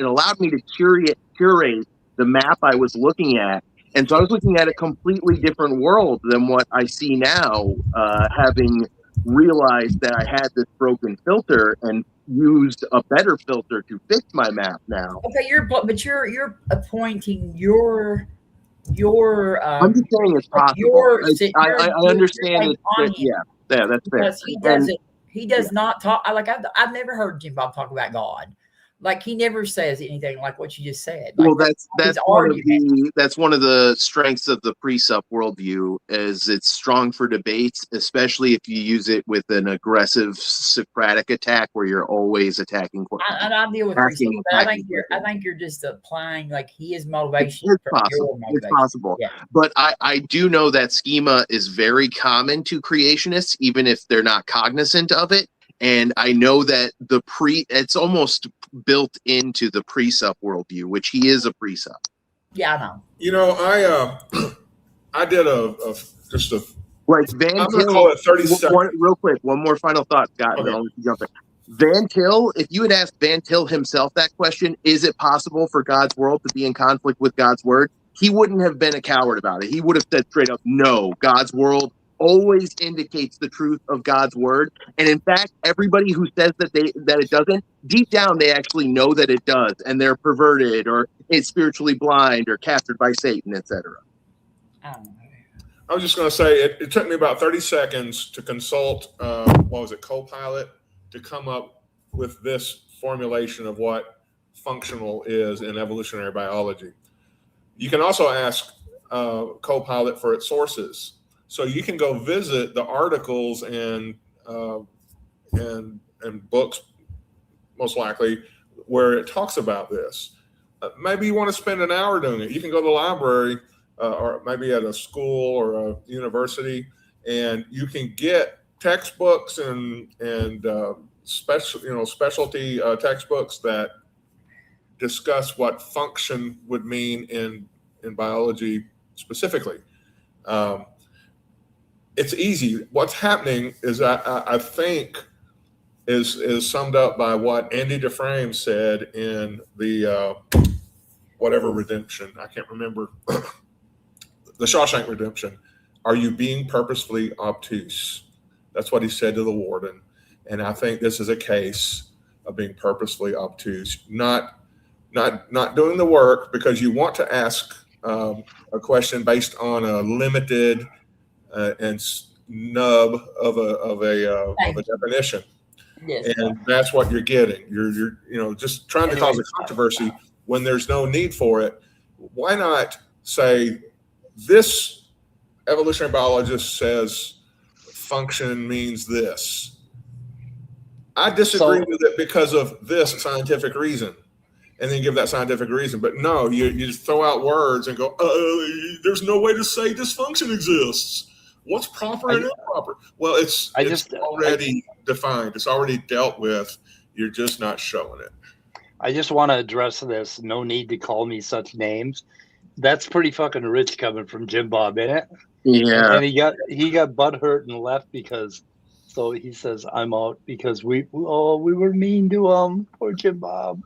allowed me to curate the map I was looking at. And so I was looking at a completely different world than what I see now, having realized that I had this broken filter and used a better filter to fix my map now. Okay, you're appointing your I'm just saying it's possible. I understand it. Yeah, that's fair. Because he does not talk. I've never heard Jim Bob talk about God. Like, he never says anything like what you just said. Like, well, that's one of the strengths of the pre-sup worldview, is it's strong for debates, especially if you use it with an aggressive Socratic attack where you're always attacking. I deal with pre-sup, but I think you're just applying like his motivation. It's possible. It's possible. Yeah. But I do know that schema is very common to creationists, even if they're not cognizant of it. And I know that it's almost built into the pre-sup worldview, which he is a pre-sup. Yeah, I know. You know, I did just a like Van I'm going to call it 30 seconds. Real quick, one more final thought, Scott. Okay. I'll let you jump in. Van Til, if you had asked Van Til himself that question, is it possible for God's world to be in conflict with God's word? He wouldn't have been a coward about it. He would have said straight up, no, God's world always indicates the truth of God's word. And in fact, everybody who says that it doesn't, deep down, they actually know that it does, and they're perverted or it's spiritually blind or captured by Satan, etc. I was just going to say, it took me about 30 seconds to consult, Copilot, to come up with this formulation of what functional is in evolutionary biology. You can also ask Copilot for its sources. So you can go visit the articles and books, most likely, where it talks about this. Maybe you want to spend an hour doing it. You can go to the library or maybe at a school or a university, and you can get textbooks and specialty textbooks that discuss what function would mean in biology specifically. It's easy. What's happening is I think is summed up by what Andy Dufresne said in the whatever Redemption. I can't remember. The Shawshank Redemption. Are you being purposefully obtuse? That's what he said to the warden. And I think this is a case of being purposefully obtuse, not doing the work because you want to ask a question based on a limited and snub of a definition. Yes. And that's what you're getting. You're just trying to cause a controversy when there's no need for it. Why not say this evolutionary biologist says function means this? I disagree with it because of this scientific reason, and then give that scientific reason. But no, you just throw out words and go, there's no way to say dysfunction exists. What's proper and improper? Well, it's already defined. It's already dealt with. You're just not showing it. I just want to address this. No need to call me such names. That's pretty fucking rich coming from Jim Bob, isn't it? Yeah. And he got butthurt and left because, so he says, I'm out because we were mean to him. Poor Jim Bob.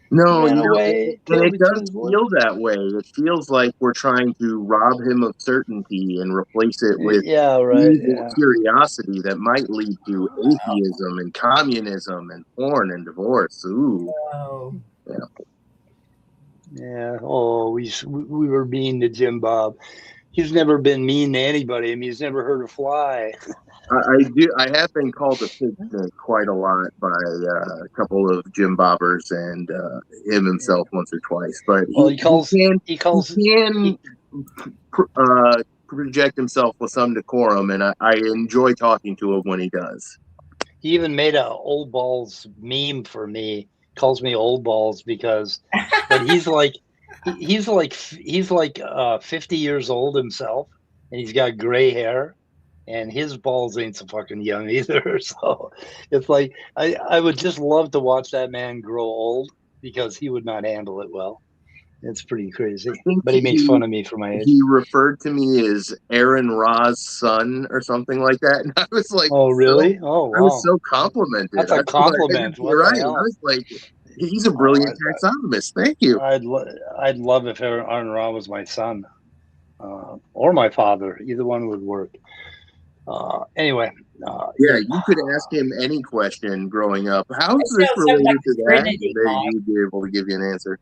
No, and it does feel that way. It feels like we're trying to rob him of certainty and replace it with curiosity that might lead to atheism and communism and porn and divorce. Ooh. Oh. Yeah. Yeah. Oh, we were mean to Jim Bob. He's never been mean to anybody. I mean, he's never hurt a fly. I have been called a pig snake quite a lot by a couple of Jim Bobbers and him himself once or twice. But he can project himself with some decorum, and I enjoy talking to him when he does. He even made a old balls meme for me. Calls me old balls because, but he's like 50 years old himself, and he's got gray hair. And his balls ain't so fucking young either. So it's like, I would just love to watch that man grow old because he would not handle it well. It's pretty crazy. But he makes fun of me for my age. He referred to me as Aaron Ra's son or something like that. And I was like, oh, really? Oh, wow. I was so complimented. That's a compliment. You're right. I was like, he's a brilliant taxonomist. Thank you. I'd love if Aaron Ra was my son or my father. Either one would work. Anyway, you could ask him any question growing up. How is this related to that? He'd be able to give you an answer.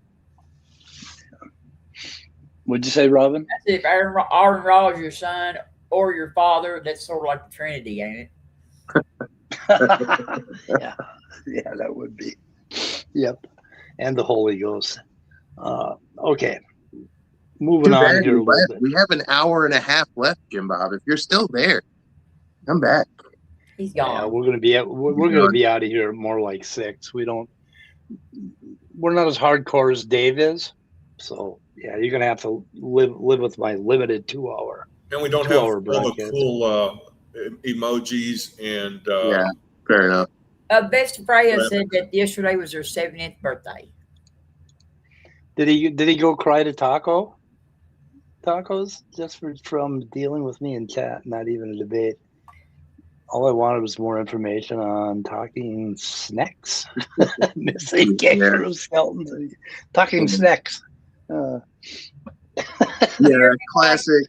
What'd you say, Robin? If Aaron Ra is your son or your father, that's sort of like the Trinity, ain't it? yeah, that would be. Yep, and the Holy Ghost. Okay, moving on here a little bit. We have an hour and a half left, Jim Bob. If you're still there, come back. He's gone. Yeah, we're gonna be out of here more like 6. We're not as hardcore as Dave is, so yeah, you're gonna have to live with my limited 2 hour. And we don't have all the cool emojis and yeah, fair enough. Best Freya said that yesterday was her 70th birthday. Did he go cry to tacos just from dealing with me in chat? Not even a debate. All I wanted was more information on talking snacks, missing kangaroo skeletons, talking snacks. Yeah,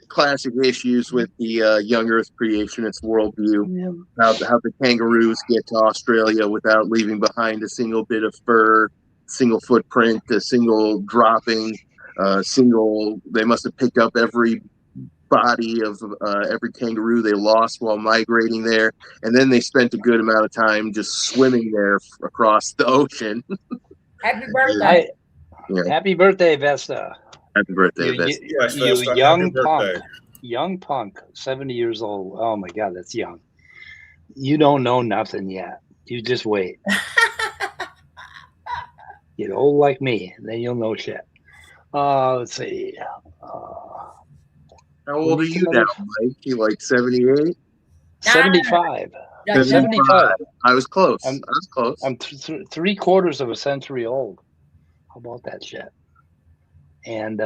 classic issues with the young Earth creationist worldview. Yeah. How the kangaroos get to Australia without leaving behind a single bit of fur, single footprint, a single dropping, they must have picked up every body of every kangaroo they lost while migrating there, and then they spent a good amount of time just swimming there across the ocean. Happy birthday! Happy birthday, Vesta! Happy birthday, Vesta! You young punk, young punk, 70 years old. Oh my God, that's young. You don't know nothing yet. You just wait. Get old like me, and then you'll know shit. Let's see. How old are you now, Mike? You like 78? 75. Yeah, 75. I was close. I'm 3/4 of a century old. How about that shit? And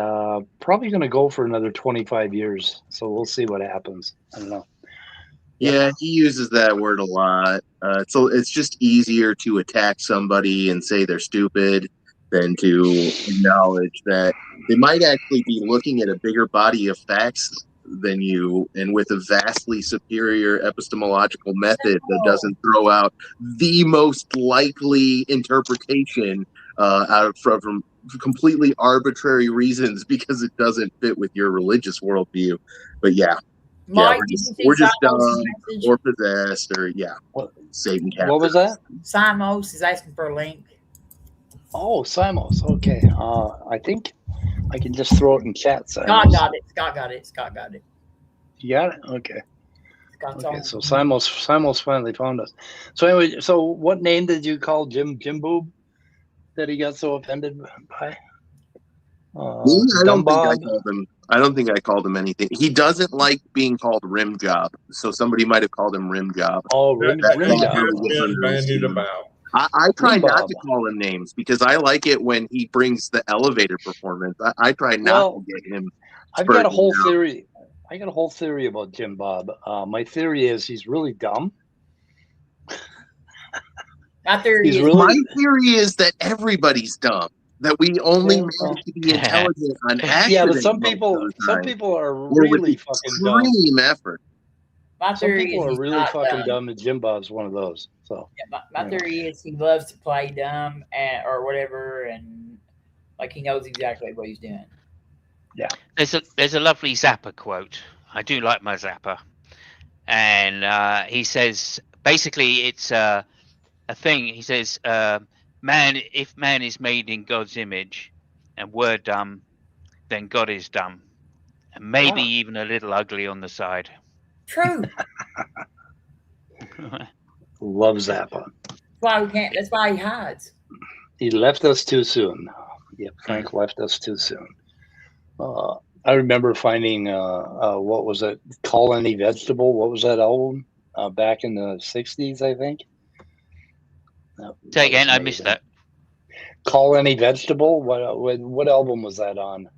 probably going to go for another 25 years. So we'll see what happens. I don't know. Yeah, he uses that word a lot. So it's just easier to attack somebody and say they're stupid than to acknowledge that they might actually be looking at a bigger body of facts than you, and with a vastly superior epistemological method that doesn't throw out the most likely interpretation out from completely arbitrary reasons because it doesn't fit with your religious worldview. But yeah. Mike, we're just dumb or possessed or Satan captain. What was that? Simos is asking for a link. Oh, Simos. Okay. I think I can just throw it in chat. Simos. Scott got it. Scott got it. You got it? Okay. Scott's okay. on. So Simos finally found us. So anyway, so what name did you call Jim Boob that he got so offended by? I don't think I called him anything. He doesn't like being called Rim Job, so somebody might have called him Rim Job. Oh, Rim Job. Bandied about. I try not to call him names because I like it when he brings the elevator performance. I try not to get him. I've got a whole theory. I got a whole theory about Jim Bob. My theory is he's really dumb. My theory is that everybody's dumb. That we only manage to be intelligent on accident. Yeah, but some people are really fucking dumb. Extreme effort. Some people are really fucking dumb, and Jim Bob's one of those. So my theory is he loves to play dumb or whatever, and like he knows exactly what he's doing. Yeah. There's a lovely Zappa quote. I do like my Zappa, and he says basically it's a thing. He says. If man is made in God's image and we're dumb, then God is dumb. And maybe even a little ugly on the side. True. Love Zappa. That's why he hides. He left us too soon. Yeah, Frank left us too soon. I remember finding, what was it? Call Any Vegetable. What was that album? Back in the 60s, I think. Say again, I missed that. Call Any Vegetable? What album was that on?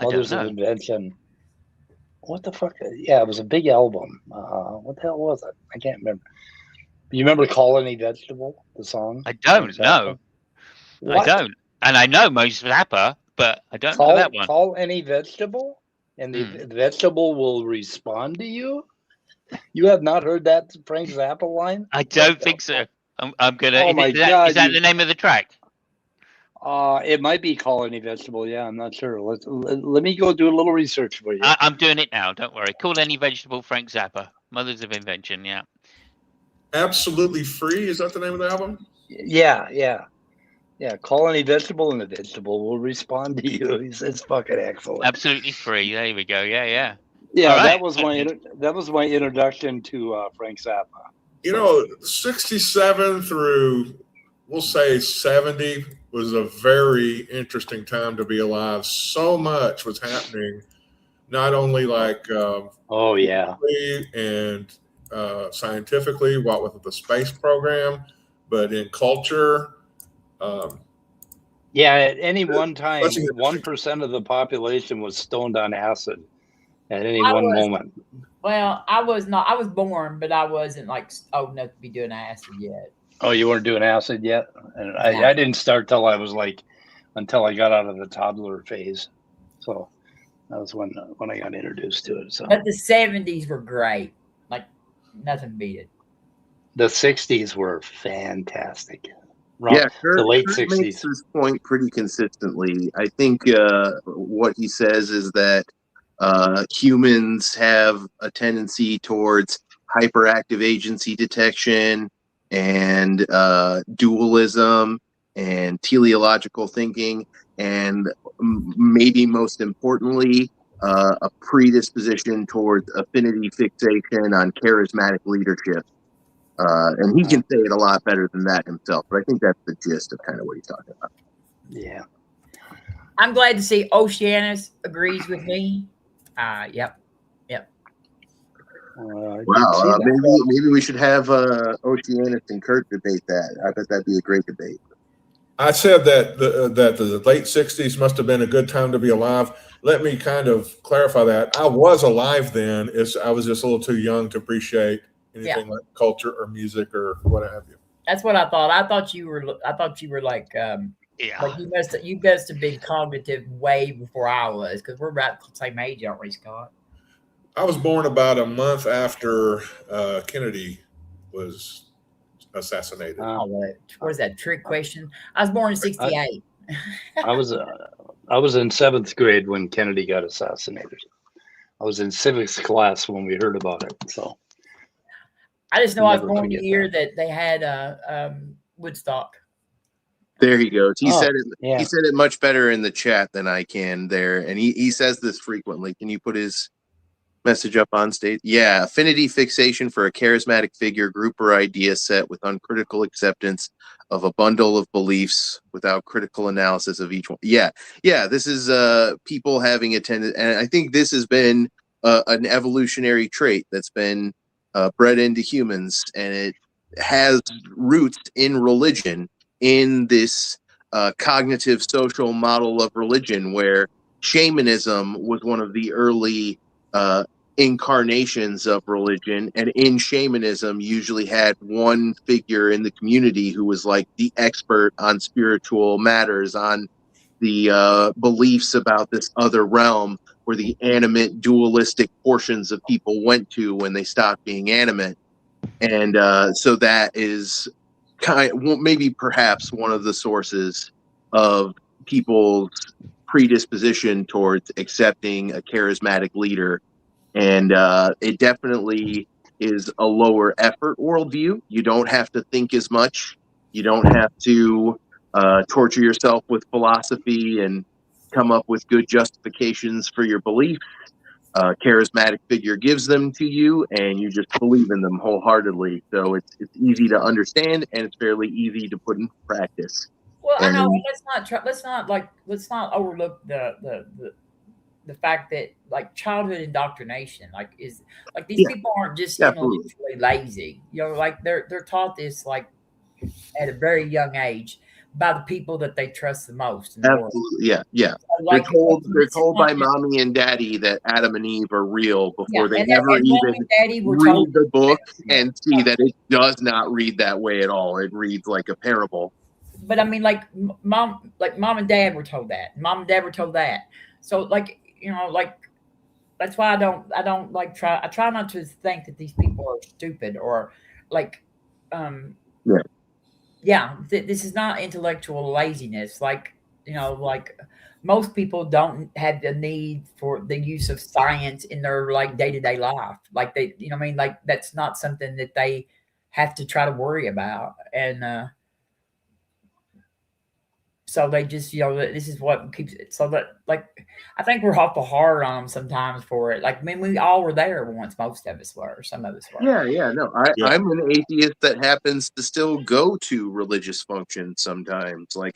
Mothers of Invention. What the fuck? Yeah, it was a big album. What the hell was it? I can't remember. You remember Call Any Vegetable, the song? I don't know. I don't. And I know most Zappa, but I don't know that one. Call Any Vegetable, and the vegetable will respond to you? You have not heard that Frank Zappa line? I don't think so. I'm gonna. Oh my God, is that the name of the track? It might be Call Any Vegetable. Yeah, I'm not sure. Let me go do a little research for you. I'm doing it now. Don't worry. Call Any Vegetable, Frank Zappa, Mothers of Invention. Yeah. Absolutely Free. Is that the name of the album? Yeah. Call Any Vegetable, and the vegetable will respond to you. It's fucking excellent. Absolutely Free. There we go. Yeah. Yeah, right. that was my introduction to Frank Zappa. You know, 67 through, we'll say 70 was a very interesting time to be alive. So much was happening, not only like and scientifically, what with the space program, but in culture. At any one time, 1% of the population was stoned on acid at any one moment. Well, I was not. I was born, but I wasn't like old enough to be doing acid yet. Oh, you weren't doing acid yet? And I didn't start till I was until I got out of the toddler phase. So that was when I got introduced to it. So, but the 70s were great. Like nothing beat it. The 60s were fantastic. The late Kurt 60s. Makes this point pretty consistently. I think what he says is that humans have a tendency towards hyperactive agency detection and dualism and teleological thinking, and maybe most importantly, a predisposition towards affinity fixation on charismatic leadership. And he can say it a lot better than that himself, but I think that's the gist of kind of what he's talking about. Yeah. I'm glad to see Oceanus agrees with me. Yep. Wow. Maybe we should have Oceanus and Kurt debate that. I bet that'd be a great debate. I said that the late 60s must have been a good time to be alive. Let me kind of clarify that. I was alive then. I was just a little too young to appreciate anything like culture or music or what have you. That's what I thought. I thought you were like, like you must have been cognitive way before I was, because we're about the same age, aren't we, Scott? I was born about a month after Kennedy was assassinated. What is that trick question? I was born in '68. I was in 7th grade when Kennedy got assassinated. I was in civics class when we heard about it. So I just know I was born the year that they had Woodstock. There he goes. He said it. Yeah. He said it much better in the chat than I can there, and he says this frequently. Can you put his message up on stage? Yeah, affinity fixation for a charismatic figure, group, or idea set with uncritical acceptance of a bundle of beliefs without critical analysis of each one. Yeah. This is people having attended, and I think this has been an evolutionary trait that's been bred into humans, and it has roots in religion, in this cognitive social model of religion, where shamanism was one of the early incarnations of religion, and in shamanism usually had one figure in the community who was like the expert on spiritual matters, on the beliefs about this other realm where the animate dualistic portions of people went to when they stopped being animate. And so that is maybe perhaps one of the sources of people's predisposition towards accepting a charismatic leader. And it definitely is a lower effort worldview. You don't have to think as much. You don't have to torture yourself with philosophy and come up with good justifications for your beliefs. Charismatic figure gives them to you, and you just believe in them wholeheartedly. So it's easy to understand, and it's fairly easy to put into practice. Well, I know. Let's not overlook the fact that like childhood indoctrination, these people aren't just intellectually lazy. Like they're taught this like at a very young age by the people that they trust the most in the world. Yeah. So they're told by mommy and daddy that Adam and Eve are real before they ever even read the book and see that it does not read that way at all. It reads like a parable. But I mean, mom and dad were told that. Mom and dad were told that. So that's why I try not to think that these people are stupid or this is not intellectual laziness. Most people don't have the need for the use of science in their day-to-day life. That's not something that they have to try to worry about. And so they just, this is what keeps it. So that, I think we're awful hard on them sometimes for it. We all were there once. Most of us were. Some of us were. Yeah. No, I'm an atheist that happens to still go to religious functions sometimes. I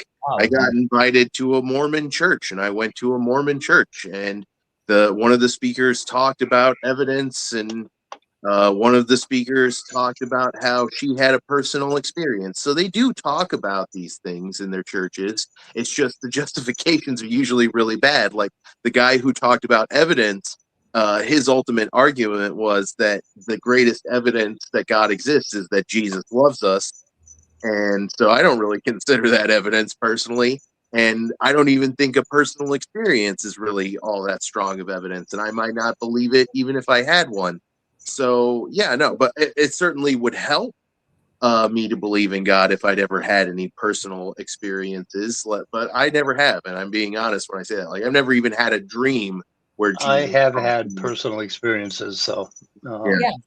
got invited to a Mormon church, and I went to a Mormon church, and one of the speakers talked about evidence, and one of the speakers talked about how she had a personal experience. So they do talk about these things in their churches. It's just the justifications are usually really bad. Like the guy who talked about evidence, his ultimate argument was that the greatest evidence that God exists is that Jesus loves us. And so I don't really consider that evidence personally. And I don't even think a personal experience is really all that strong of evidence. And I might not believe it even if I had one. So, but it certainly would help me to believe in God if I'd ever had any personal experiences, but I never have. And I'm being honest when I say that. I've never even had a dream where Jesus I have had personal experiences,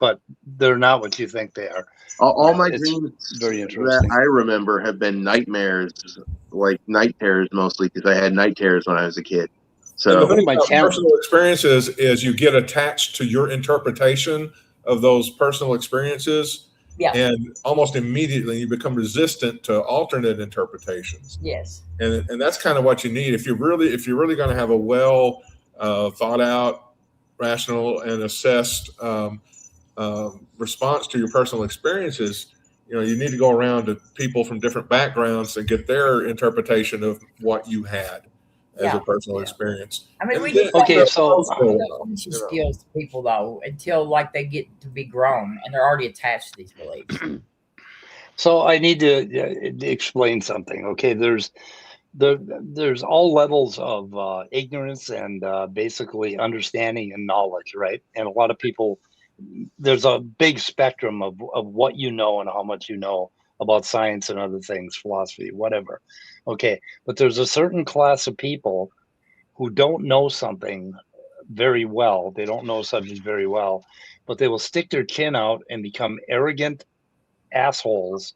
but they're not what you think they are. All my dreams very interesting. that I remember have been nightmares, like night terrors mostly, because I had night terrors when I was a kid. So the thing about personal experiences is you get attached to your interpretation of those personal experiences, and almost immediately you become resistant to alternate interpretations. Yes, and that's kind of what you need if you're really going to have a well thought out rational and assessed response to your personal experiences, you need to go around to people from different backgrounds and get their interpretation of what you had as a personal experience. I mean, we just skills to people though until like they get to be grown and they're already attached to these beliefs. So I need to explain something. Okay, there's all levels of ignorance and basically understanding and knowledge, right? And a lot of people, there's a big spectrum of what you know and how much you know about science and other things, philosophy, whatever. Okay, but there's a certain class of people who don't know something very well. They don't know a subject very well, but they will stick their chin out and become arrogant assholes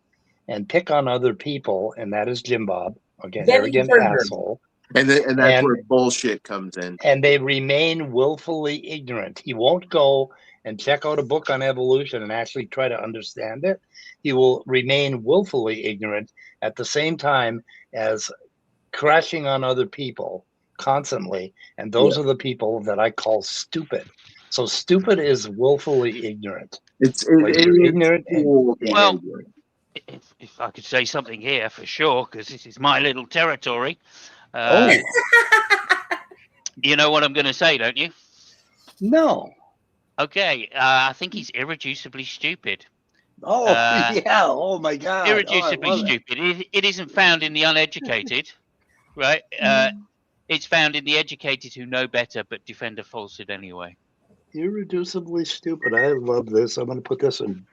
and pick on other people, and that is Jim Bob. Okay, arrogant asshole. And that's where bullshit comes in. And they remain willfully ignorant. He won't go and check out a book on evolution and actually try to understand it. He will remain willfully ignorant at the same time as crashing on other people constantly. And those are the people that I call stupid. So stupid is willfully ignorant. It's ignorant. Well, if I could say something here for sure, because this is my little territory. You know what I'm going to say, don't you? No. Okay, I think he's irreducibly stupid. Oh, yeah. Oh, my God. Irreducibly stupid. It isn't found in the uneducated, right? It's found in the educated who know better but defend a falsehood anyway. Irreducibly stupid. I love this. I'm going to put this in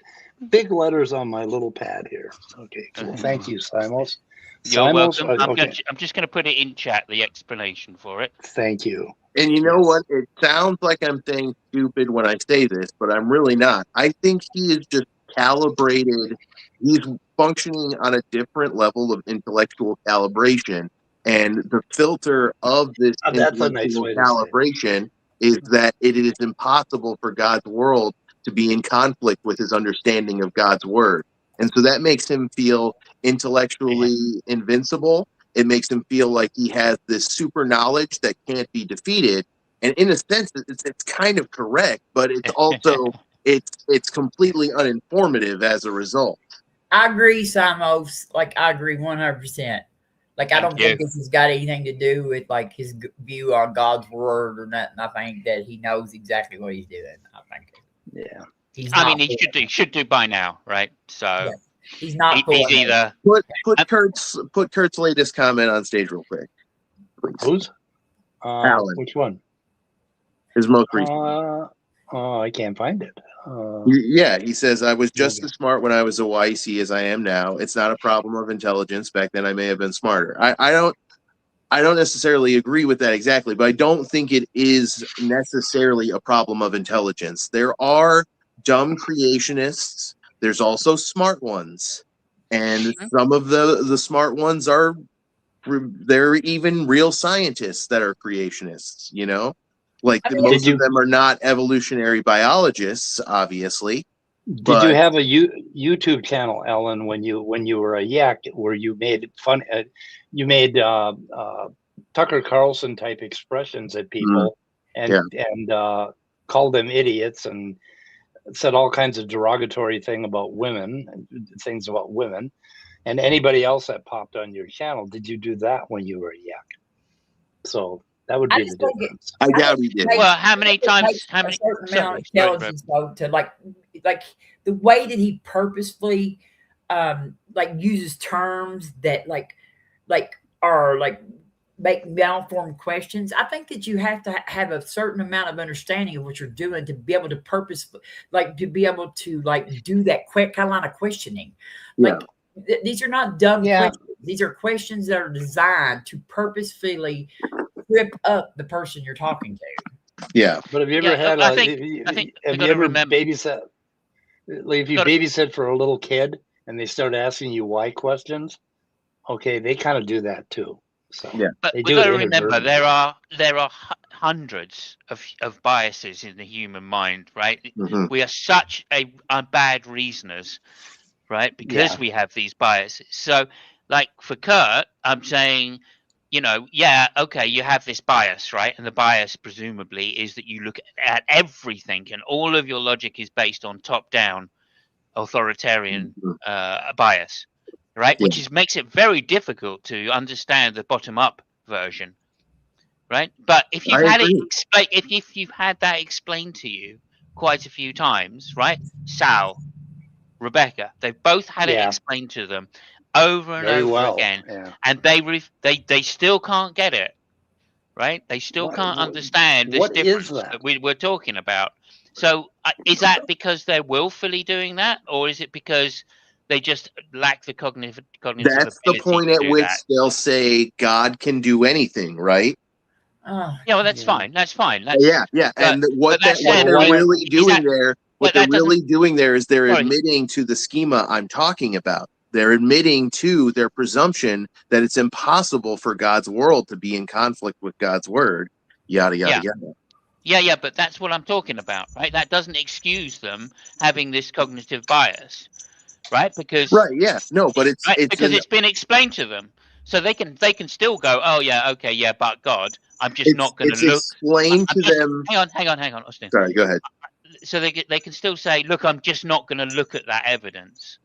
big letters on my little pad here. Okay, cool. Thank you, Simos. You're welcome. I'm just going to put it in chat, the explanation for it. Thank you. And you know what? It sounds like I'm saying stupid when I say this, but I'm really not. I think he is just calibrated. He's functioning on a different level of intellectual calibration. And the filter of this intellectual calibration is that it is impossible for God's world to be in conflict with his understanding of God's word. And so that makes him feel intellectually invincible. It makes him feel like he has this super knowledge that can't be defeated. And in a sense, it's kind of correct, but it's also it's completely uninformative as a result. I agree, Simos. Like I agree 100%. Like I don't think this has got anything to do with like his view on God's word or nothing. I think that he knows exactly what he's doing. I think. Yeah. He should do by now, right? So he's not. He's either put Kurt's latest comment on stage real quick. Please. Who's? Alan. Which one? His most recent. I can't find it. He says, I was just as smart when I was a YC as I am now. It's not a problem of intelligence. Back then I may have been smarter. I don't necessarily agree with that exactly, but I don't think it is necessarily a problem of intelligence. There are dumb creationists. There's also smart ones. And some of the smart ones they're even real scientists that are creationists, you know? Like most of them are not evolutionary biologists, obviously. Did you have a YouTube channel, Ellen, when you were a yak, where you made fun? You made Tucker Carlson type expressions at people and called them idiots and said all kinds of derogatory things about women and anybody else that popped on your channel. Did you do that when you were a yak? So that would be the difference. I doubt he did. Well, how many times? How many? Amount of intelligence to like the way that he purposefully like uses terms that like are like make malformed questions. I think that you have to have a certain amount of understanding of what you're doing to be able to do that quick kind of line of questioning. Like these are not dumb questions. These are questions that are designed to purposefully trip up the person you're talking to. Yeah. But have you ever had have you ever babysat? Like if you babysit for a little kid and they start asking you why questions, okay, they kind of do that too. So but we got to remember there are hundreds of biases in the human mind, right? Mm-hmm. We are such a bad reasoners, right? Because we have these biases. So, like for Kurt, I'm saying you know, yeah, okay, you have this bias, right? And the bias presumably is that you look at everything, and all of your logic is based on top-down authoritarian bias, right? Which makes it very difficult to understand the bottom-up version, right? But if you've had it explained, if you've had that explained to you quite a few times, right? Sal, Rebecca, they've both had it explained to them over and over again, and they still can't get it, right? They still can't understand this difference that we're talking about. So is that because they're willfully doing that, or is it because they just lack the cognitive That's the point at which they'll say God can do anything, right? Yeah, well, that's fine. That's fine. Yeah. And what they're really doing there is they're admitting to the schema I'm talking about. They're admitting to their presumption that it's impossible for God's world to be in conflict with God's word. Yada yada yada. Yeah, but that's what I'm talking about, right? That doesn't excuse them having this cognitive bias, right? Because but it's because it's been explained to them. So they can still go, oh yeah, okay, yeah, but God, I'm just not going to look. Explain to them. Hang on, Austin. Sorry, go ahead. So they can still say, look, I'm just not going to look at that evidence.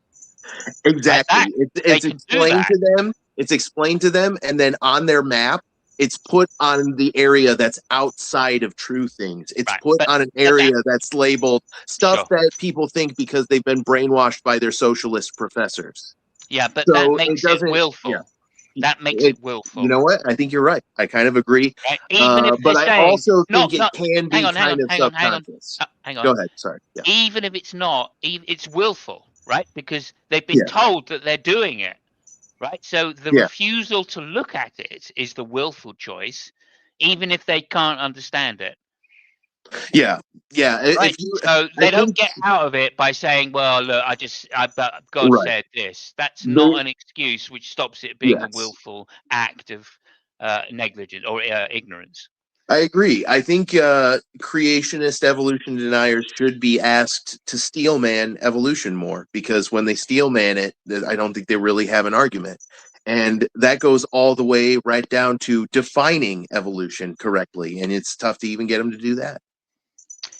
Exactly. Like it's explained to them. It's explained to them, and then on their map, it's put on the area that's outside of true things. It's put on an area that's labeled stuff that people think because they've been brainwashed by their socialist professors. Yeah, but that makes it willful. Yeah. That makes it willful. You know what? I think you're right. I kind of agree. Right? Even if but I also think it can be kind of subconscious. Hang on. Go ahead. Sorry. Yeah. Even if it's not, it's willful, right? Because they've been told that they're doing it, right? So the refusal to look at it is the willful choice, even if they can't understand it. Yeah. Right. So they don't get out of it by saying, "Well, look, God said this." That's not an excuse which stops it being a willful act of negligence or ignorance. I agree. I think creationist evolution deniers should be asked to steel man evolution more, because when they steel man it, I don't think they really have an argument. And that goes all the way right down to defining evolution correctly, and it's tough to even get them to do that.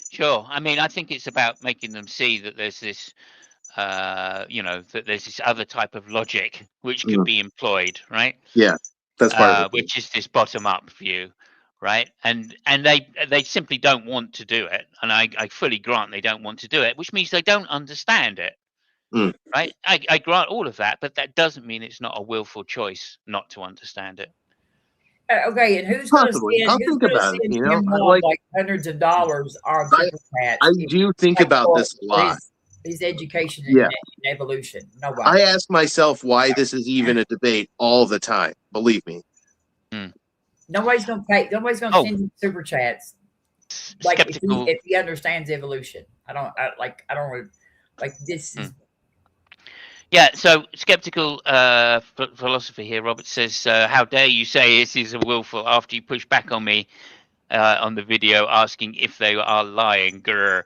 Sure. I mean, I think it's about making them see that there's this, that there's this other type of logic which could be employed, right? Yeah, that's part of it. Which is this bottom-up view, right? And they simply don't want to do it, and I fully grant they don't want to do it, which means they don't understand it, right? I grant all of that, but that doesn't mean it's not a willful choice not to understand it. Okay, and who's going to spend like hundreds of dollars on super hats? I do think about this a lot. His education in evolution. Nobody. I ask myself why this is even a debate all the time. Believe me. Nobody's going to pay. Nobody's going to send him super chats. Like if he understands evolution, I don't this is. Yeah, so skeptical philosophy here. Robert says, how dare you say this is a willful after you push back on me on the video asking if they are lying. Grr.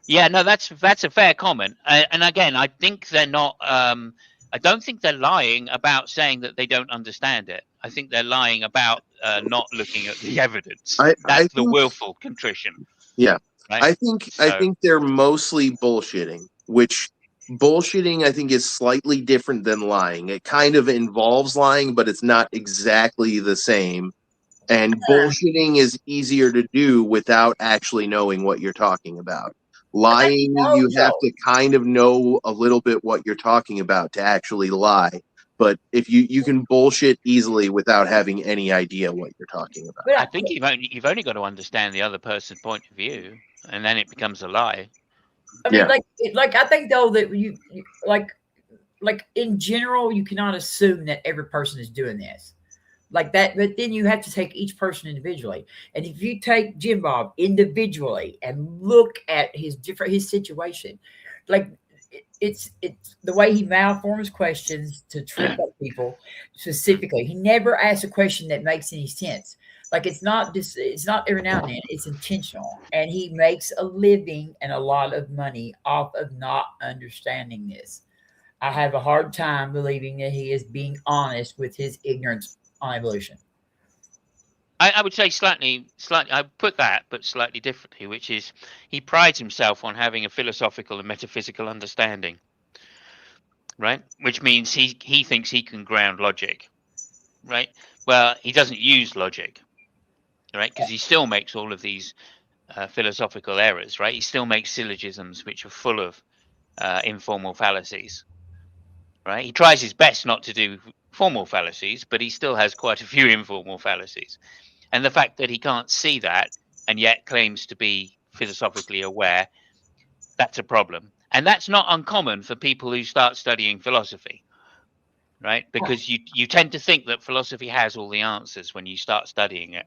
Yeah, no, that's a fair comment. And again, I think they're not I don't think they're lying about saying that they don't understand it. I think they're lying about not looking at the evidence. That's the willful contrition. Yeah. Right? I think they're mostly bullshitting, which bullshitting, I think, is slightly different than lying. It kind of involves lying, but it's not exactly the same. And bullshitting is easier to do without actually knowing what you're talking about. Lying, you have to kind of know a little bit what you're talking about to actually lie. But if you can bullshit easily without having any idea what you're talking about. I think you've only got to understand the other person's point of view, and then it becomes a lie. I mean, like I think though that you like in general, you cannot assume that every person is doing this like that. But then you have to take each person individually. And if you take Jim Bob individually and look at his situation, like it's the way he malforms questions to trip up people specifically. He never asks a question that makes any sense. Like it's not every now and then, it's intentional. And he makes a living and a lot of money off of not understanding this. I have a hard time believing that he is being honest with his ignorance on evolution. I would say slightly. I put that, but slightly differently, which is he prides himself on having a philosophical and metaphysical understanding, right? Which means he thinks he can ground logic, right? Well, he doesn't use logic, right? Because he still makes all of these philosophical errors, right? He still makes syllogisms which are full of informal fallacies, right? He tries his best not to do formal fallacies, but he still has quite a few informal fallacies. And the fact that he can't see that and yet claims to be philosophically aware, that's a problem. And that's not uncommon for people who start studying philosophy, right? Because you tend to think that philosophy has all the answers when you start studying it.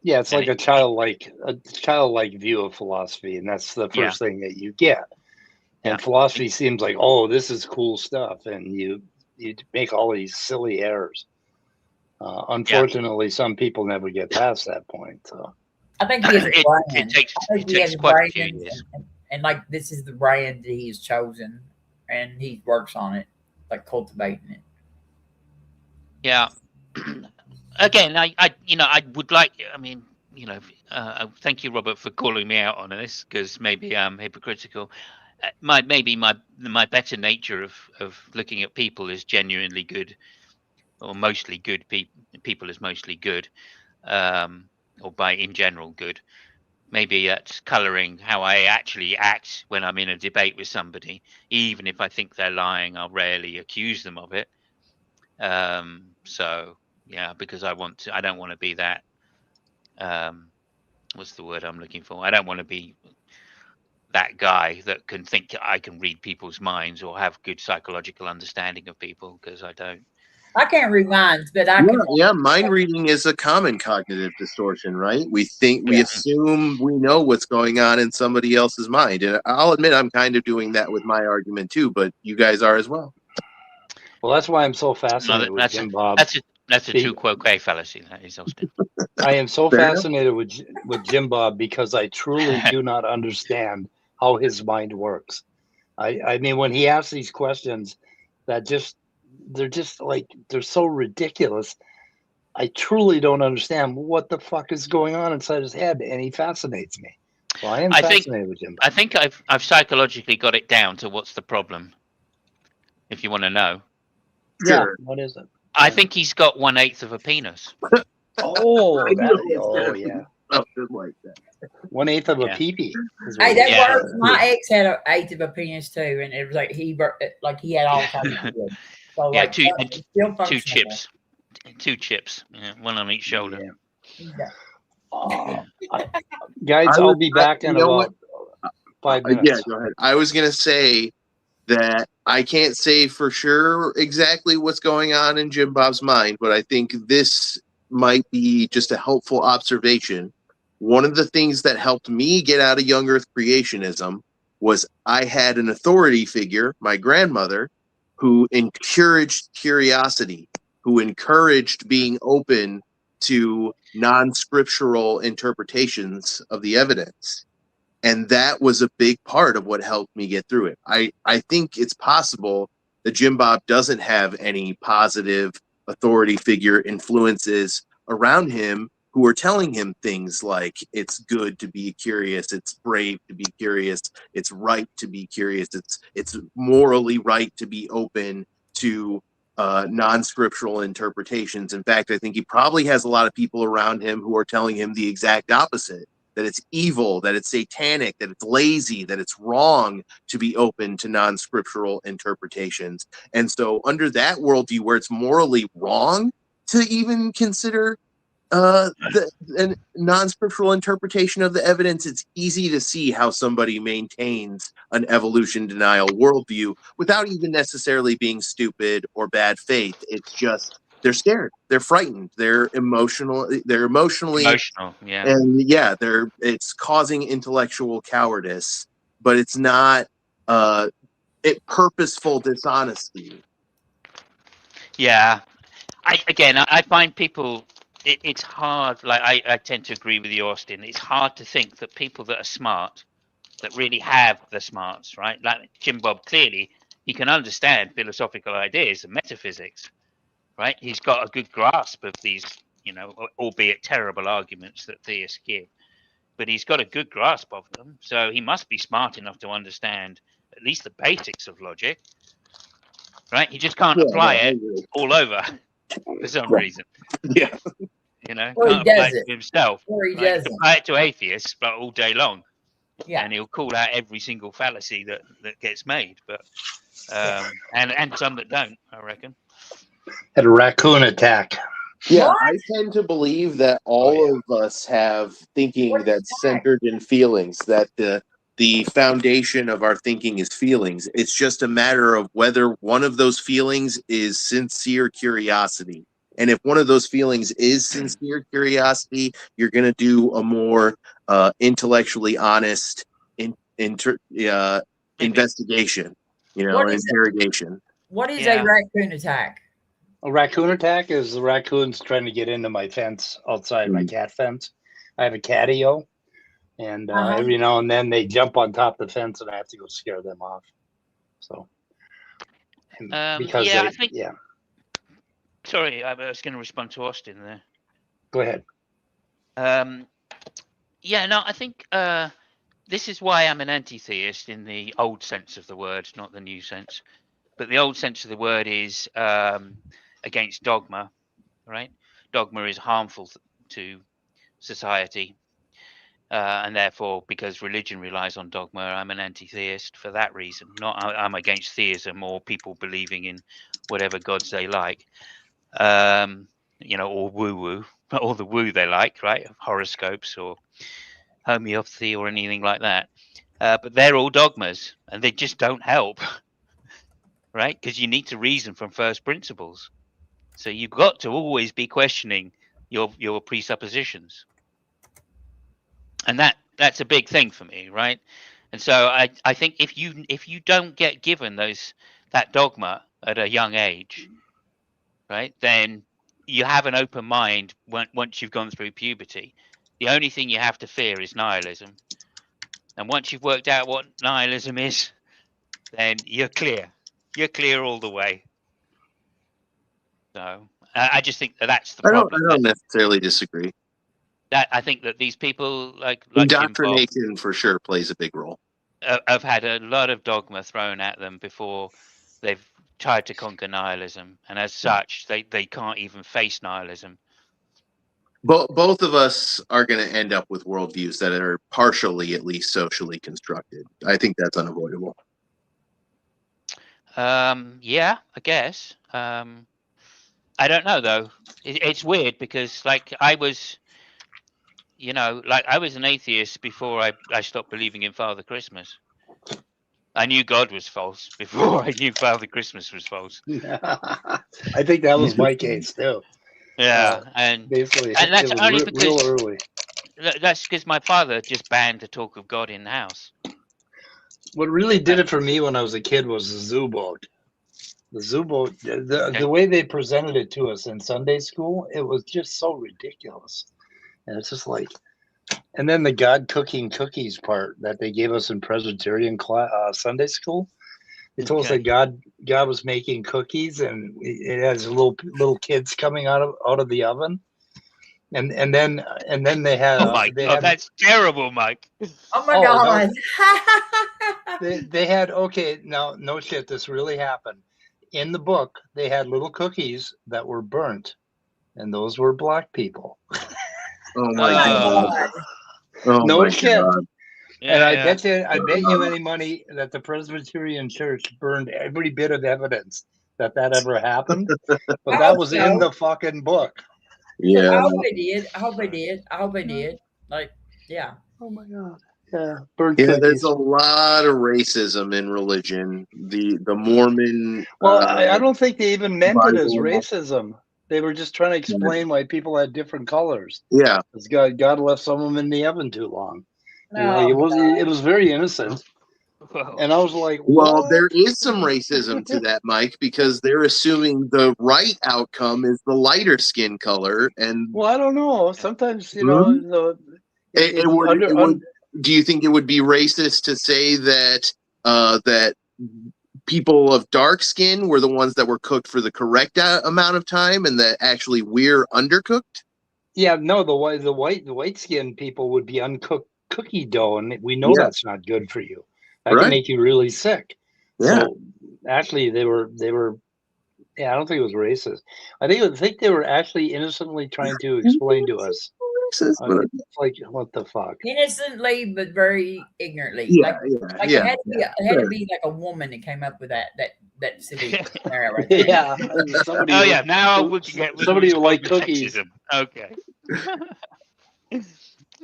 Yeah, it's like a childlike view of philosophy, and that's the first thing that you get. And philosophy seems like, oh, this is cool stuff, and you make all these silly errors. Unfortunately, some people never get past that point. So I think he has a brand. It takes quite a few years. And like this is the brand that he's chosen, and he works on it, like cultivating it. Yeah. Again, I would like. I mean, thank you, Robert, for calling me out on this, because maybe I'm hypocritical. My better nature of looking at people as genuinely good, or mostly good people as mostly good, or by in general good. Maybe it's colouring how I actually act when I'm in a debate with somebody. Even if I think they're lying, I'll rarely accuse them of it. So yeah, because I don't want to be that. What's the word I'm looking for? I don't want to be that guy that can think I can read people's minds or have good psychological understanding of people, because I don't. I can't read minds, but I can. Yeah, mind reading is a common cognitive distortion, right? We assume we know what's going on in somebody else's mind. And I'll admit I'm kind of doing that with my argument too, but you guys are as well. Well, that's why I'm so fascinated with Jim Bob. That's a true quoque fallacy, that is, Austin. I am so fascinated with Jim Bob because I truly do not understand how his mind works. I mean, when he asks these questions that they're so ridiculous. I truly don't understand what the fuck is going on inside his head, and he fascinates me. Well, I am fascinated with Jim Bob. I think I've psychologically got it down to what's the problem, if you want to know. Yeah, what is it? I think he's got 1/8 of a penis. Oh yeah. Something like that. 1/8 of a peepee. Hey, that works. My ex had 1/8 of a penis too, and it was like he had all kinds of kids. So yeah, like, two chips. 2 chips, one on each shoulder. Yeah. Guys, I'll be back in about 5 minutes. Yeah, go ahead. I was gonna say that I can't say for sure exactly what's going on in Jim Bob's mind, but I think this might be just a helpful observation. One of the things that helped me get out of young earth creationism was I had an authority figure, my grandmother, who encouraged curiosity, who encouraged being open to non-scriptural interpretations of the evidence. And that was a big part of what helped me get through it. I think it's possible that Jim Bob doesn't have any positive authority figure influences around him who are telling him things like it's good to be curious, it's brave to be curious, it's right to be curious, it's morally right to be open to non-scriptural interpretations. In fact, I think he probably has a lot of people around him who are telling him the exact opposite, that it's evil, that it's satanic, that it's lazy, that it's wrong to be open to non-scriptural interpretations. And so under that worldview where it's morally wrong to even consider the non-scriptural interpretation of the evidence, it's easy to see how somebody maintains an evolution denial worldview without even necessarily being stupid or bad faith. It's just they're scared, they're frightened, they're emotionally yeah, and it's causing intellectual cowardice, but it's not purposeful dishonesty. Yeah, I find people. It's hard. Like I tend to agree with you, Austin. It's hard to think that people that are smart, that really have the smarts, right? Like Jim Bob, clearly he can understand philosophical ideas and metaphysics, right? He's got a good grasp of these, albeit terrible arguments that theists give. But he's got a good grasp of them, so he must be smart enough to understand at least the basics of logic, right? He just can't apply it all over for some reason. Yeah. Or can't apply it to himself. Or he Right? He doesn't. can apply it to atheists, but all day long. Yeah. And he'll call out every single fallacy that gets made, but and some that don't, I reckon. Had a raccoon attack. Yeah, I tend to believe that all of us have thinking that's centered in feelings, that the foundation of our thinking is feelings. It's just a matter of whether one of those feelings is sincere curiosity. And if one of those feelings is sincere curiosity, you're going to do a more intellectually honest investigation, interrogation. What is a raccoon attack? A raccoon attack is the raccoons trying to get into my fence outside my cat fence. I have a catio, and every now and then they jump on top of the fence, and I have to go scare them off. So, because I think. Yeah. Sorry, I was going to respond to Austin there. Go ahead. I think this is why I'm an anti-theist in the old sense of the word, not the new sense. But the old sense of the word is against dogma, right? Dogma is harmful to society. And therefore, because religion relies on dogma, I'm an anti-theist for that reason. I'm against theism or people believing in whatever gods they like. Or woo-woo, or the woo they like, right? Horoscopes or homeopathy or anything like that. But they're all dogmas, and they just don't help, right? Because you need to reason from first principles. So you've got to always be questioning your presuppositions. And that's a big thing for me, right? And so I think if you don't get given that dogma at a young age, right, then you have an open mind once you've gone through puberty. The only thing you have to fear is nihilism. And once you've worked out what nihilism is, then you're clear. You're clear all the way. So I just think that's the problem. I don't necessarily disagree. I think that these people like indoctrination for sure plays a big role. Have had a lot of dogma thrown at them before they've tried to conquer nihilism, and as such, they can't even face nihilism. Both of us are going to end up with worldviews that are partially, at least, socially constructed. I think that's unavoidable. Yeah, I guess. I don't know though. It's weird because, like, I was an atheist before I stopped believing in Father Christmas. I knew God was false before I knew Father Christmas was false. I think that was my case too. Yeah, and basically, and that's it was only because real early. That's because my father just banned the talk of God in the house. What really did it for me when I was a kid was the zoo boat. The zoo boat, the way they presented it to us in Sunday school, it was just so ridiculous. And it's just like, and then the God cooking cookies part that they gave us in Presbyterian Sunday school. They told us that God was making cookies, and it has little kids coming out of the oven, and then they had. Oh my God, that's terrible, Mike. Oh my God. No, they had now no shit. This really happened. In the book, they had little cookies that were burnt, and those were black people. Oh my God! Oh no shit. God. Yeah, and I bet you any money that the Presbyterian Church burned every bit of evidence that ever happened. But that was in the fucking book. Yeah. I hope they did. Like, yeah. Oh my God. Yeah. There's a lot of racism in religion. The Mormon. Well, I don't think they even meant it as racism. They were just trying to explain why people had different colors. Yeah. Because God left some of them in the oven too long. It was very innocent. And I was like, well, there is some racism to that, Mike, because they're assuming the right outcome is the lighter skin color. And well, I don't know. Sometimes, do you think it would be racist to say that that people of dark skin were the ones that were cooked for the correct amount of time, and that actually we're undercooked? Yeah, no, the white skinned people would be uncooked cookie dough, and we know that's not good for you. That can make you really sick. Yeah. So actually, they were. Yeah, I don't think it was racist. I think they were actually innocently trying to explain to us. It's like, what the fuck? Innocently, but very ignorantly. Yeah, it had to be like a woman that came up with that silly scenario right there. Yeah. Now we can get somebody who liked cookies. Sexism. Okay.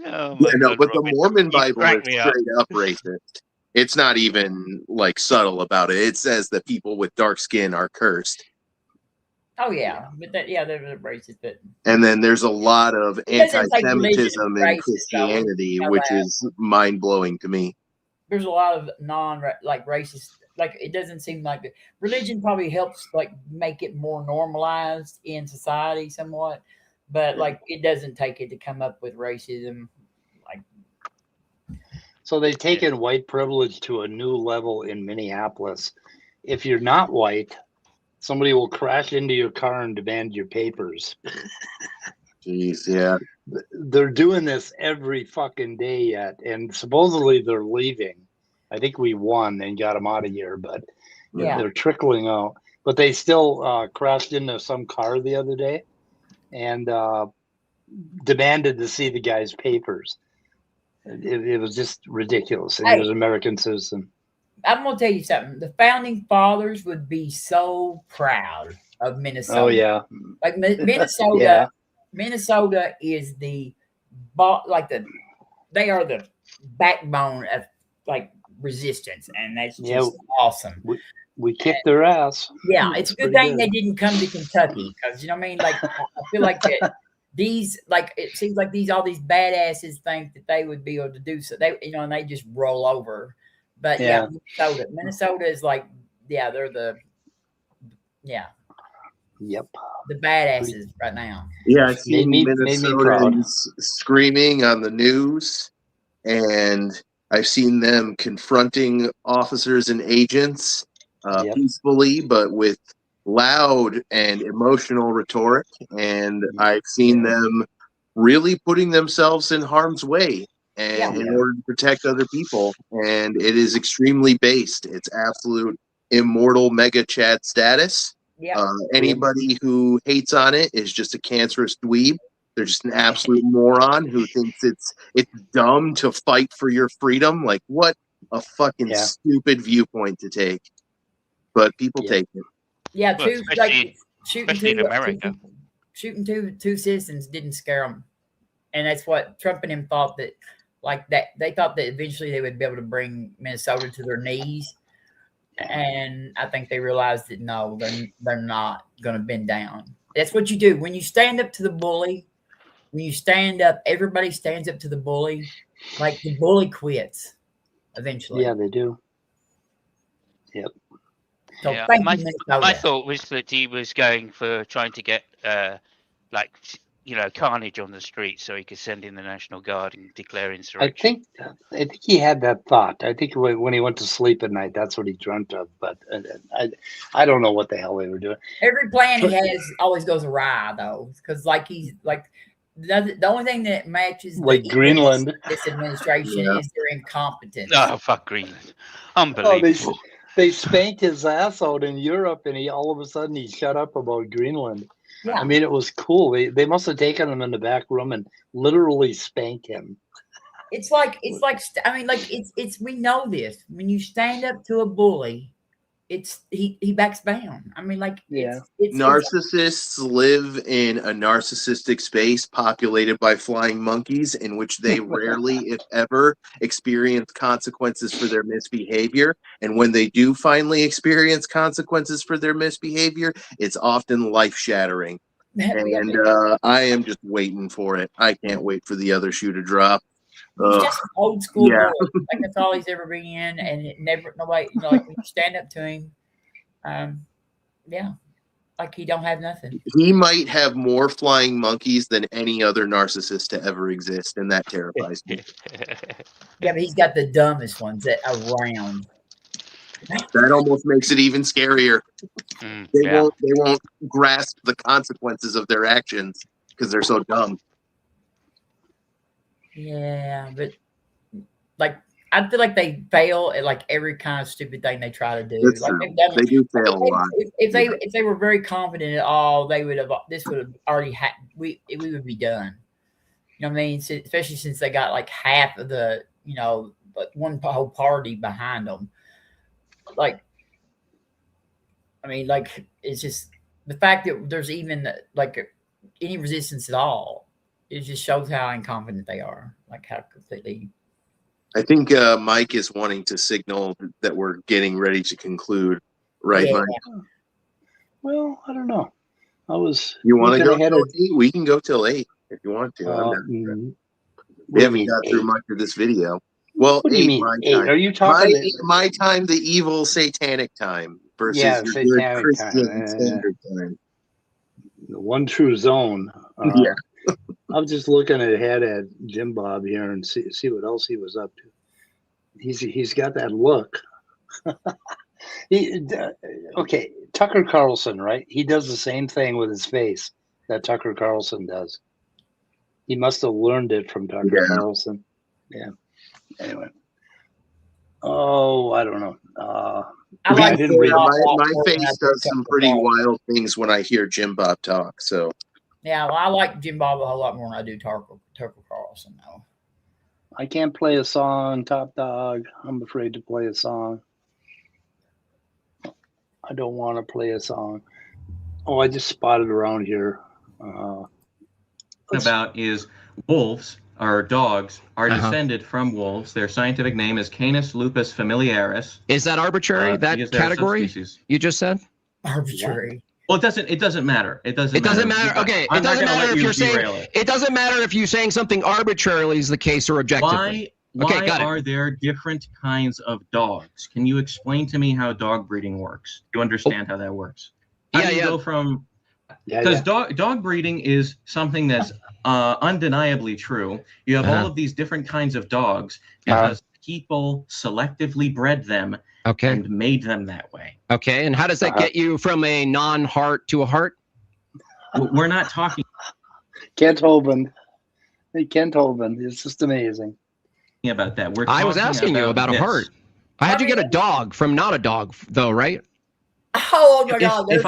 Oh my God, but Robin, the Mormon Bible is straight up racist. It's not even like subtle about it. It says that people with dark skin are cursed. Oh yeah, but they're racist. But and then there's a lot of anti-Semitism in Christianity, which is mind blowing to me. There's a lot of racist. Like it doesn't seem like it. Religion probably helps make it more normalized in society somewhat, but it doesn't take it to come up with racism. So they've taken white privilege to a new level in Minneapolis. If you're not white, somebody will crash into your car and demand your papers. Jeez, yeah. They're doing this every fucking day yet, and supposedly they're leaving. I think we won and got them out of here, but they're trickling out. But they still crashed into some car the other day and demanded to see the guy's papers. It was just ridiculous. And he was an American citizen. I'm going to tell you something. The founding fathers would be so proud of Minnesota. Oh, yeah. Like Minnesota, Minnesota is they are the backbone of resistance. And that's just awesome. We kicked their ass. Yeah. It's a good thing they didn't come to Kentucky. Because, you know what I mean? I feel like that. It seems like all these badasses think that they would be able to do so. And they just roll over. But Minnesota is they're the the badasses right now. Yeah, I've seen Minnesotans screaming on the news, and I've seen them confronting officers and agents peacefully, but with loud and emotional rhetoric. And I've seen them really putting themselves in harm's way in order to protect other people. And it is extremely based. It's absolute immortal mega chat status. Anybody who hates on it is just a cancerous dweeb. They're just an absolute moron who thinks it's dumb to fight for your freedom. Like, what a fucking stupid viewpoint to take. But people take it. Yeah, shooting two citizens didn't scare them, and that's what Trump and him thought that they thought that eventually they would be able to bring Minnesota to their knees, and I think they realized that no, they're not going to bend down. That's what you do when you stand up to the bully. When you stand up, everybody stands up to the bully. The bully quits eventually. Yeah, they do. Yep. So my thought was that he was going for trying to get carnage on the street so he could send in the National Guard and declare insurrection. I think he had that thought. I think when he went to sleep at night, that's what he dreamt of. But I don't know what the hell they were doing. Every plan he has always goes awry, though, because he's the only thing that matches Greenland. This administration is their incompetence. Oh, fuck Greenland! Unbelievable. They spanked his ass out in Europe, and all of a sudden he shut up about Greenland. Yeah. I mean, it was cool. They must have taken him in the back room and literally spanked him. It's we know this. When you stand up to a bully, he backs down. I mean, narcissists live in a narcissistic space populated by flying monkeys, in which they rarely, if ever, experience consequences for their misbehavior. And when they do finally experience consequences for their misbehavior, it's often life-shattering. And I am just waiting for it. I can't wait for the other shoe to drop. He's just an old school boy. That's all he's ever been in, and nobody, when you stand up to him, he don't have nothing. He might have more flying monkeys than any other narcissist to ever exist, and that terrifies me. Yeah, but he's got the dumbest ones around. That almost makes it even scarier. They won't grasp the consequences of their actions because they're so dumb. Yeah, but like I feel like they fail at like every kind of stupid thing they try to do. That's Like true. They do fail a lot. If they were very confident at all, they would have. This would have already had. We would be done. You know what I mean? So, especially since they got like half of the one whole party behind them. Like, I mean, like it's just the fact that there's even like any resistance at all. It just shows how incompetent they are. Like how completely. I think Mike is wanting to signal that we're getting ready to conclude, right, Yeah. Mike? Well, I don't know. You want to go till 8? We can go till 8 if you want to. We haven't got through much of this video. Well, what do you mean? My 8? time. Are you talking my time, the evil satanic time versus your satanic good Christian time. standard time. The one true zone. Yeah. I'm just looking ahead at Jim Bob here and see what else he was up to. He's got that look. Okay, Tucker Carlson, right? He does the same thing with his face that Tucker Carlson does. He must have learned it from Tucker Carlson. Yeah. Anyway. Oh, I don't know. My face does some pretty wild things when I hear Jim Bob talk. So. Yeah, well, I like Jim Bob a whole lot more than I do Tucker Carlson, though. I can't play a song, Top Dog. I'm afraid to play a song. I don't want to play a song. Oh, I just spotted around here. About is wolves, or dogs, are descended from wolves. Their scientific name is Canis lupus familiaris. Is that arbitrary? That category you just said? Arbitrary. Well, it doesn't matter. It doesn't matter. Okay, it doesn't matter if you're saying it doesn't matter if you're saying something arbitrarily is the case or objectively. Why are there different kinds of dogs? Can you explain to me how dog breeding works? Do you understand how that works? How do you go from because dog breeding is something that's undeniably true. You have all of these different kinds of dogs because people selectively bred them and made them that way. Okay, and how does that get you from a non-heart to a heart? We're not talking. Kent Hovind. Hey, Kent Hovind. It's just amazing. About that. I was asking you about a heart. How'd you get a dog from not a dog, though, right? Oh my God! Isn't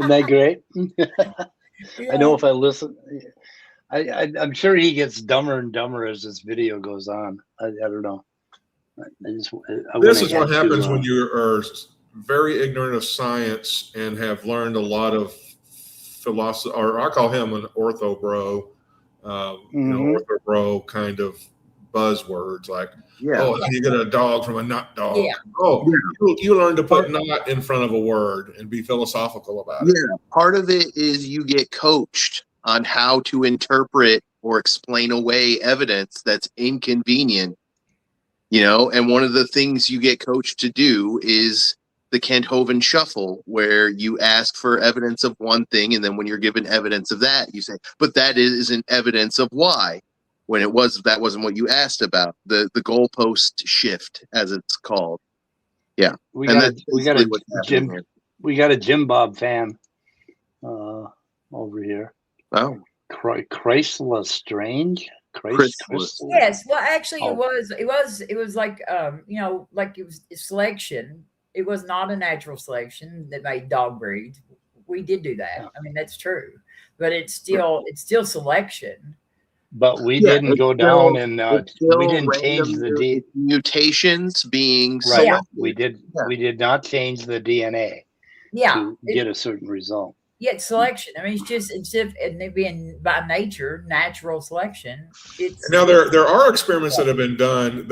that great? I know if I listen, I'm sure he gets dumber and dumber as this video goes on. I don't know. This is what happens when you are very ignorant of science and have learned a lot of philosophy, or I call him an ortho bro. Ortho bro kind of buzzwords like, you get a dog from a nut dog. Yeah. Oh, you learn to put not in front of a word and be philosophical about it. Yeah, part of it is you get coached on how to interpret or explain away evidence that's inconvenient. And one of the things you get coached to do is the Kent Hovind shuffle, where you ask for evidence of one thing, and then when you're given evidence of that, you say, but that isn't evidence of why, when that wasn't what you asked about. The goalpost shift, as it's called. Yeah. We got a Jim Bob fan over here. Oh. Chrysler Strange? Yes. Well, actually, it was like like it was selection. It was not a natural selection that made dog breeds. We did do that. I mean, that's true, but it's still selection. But we didn't go down and we didn't change the mutations being right. Yeah. We did not change the DNA. To get a certain result. Yeah, it's selection. I mean, it's just instead of it being by nature natural selection. Now there are experiments that have been done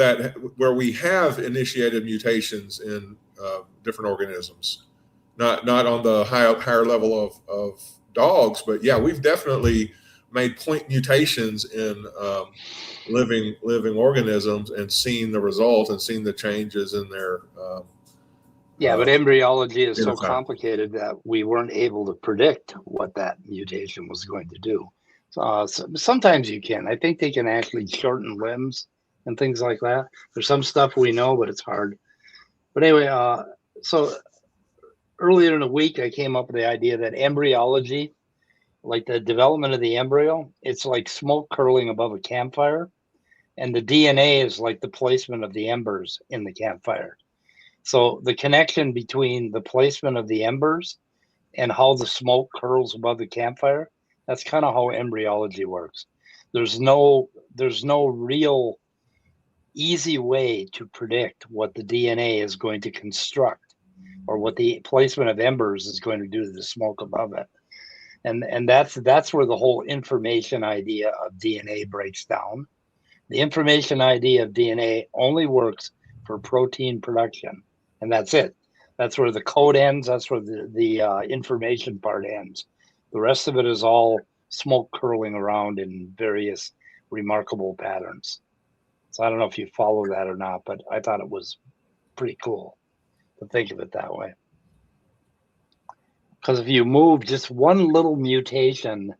where we have initiated mutations in different organisms, not on the higher level of dogs, but we've definitely made point mutations in living organisms and seen the result and seen the changes in their. But embryology is so complicated that we weren't able to predict what that mutation was going to do. So sometimes you can. I think they can actually shorten limbs and things like that. There's some stuff we know, but it's hard. But anyway, so earlier in the week, I came up with the idea that embryology like the development of the embryo, it's like smoke curling above a campfire, and the DNA is like the placement of the embers in the campfire. So the connection between the placement of the embers and how the smoke curls above the campfire, that's kind of how embryology works. There's no real easy way to predict what the DNA is going to construct or what the placement of embers is going to do to the smoke above it. And that's where the whole information idea of DNA breaks down. The information idea of DNA only works for protein production, and that's it. That's where the code ends. That's where the information part ends. The rest of it is all smoke curling around in various remarkable patterns. So I don't know if you follow that or not, but I thought it was pretty cool to think of it that way. Because if you move just one little mutation,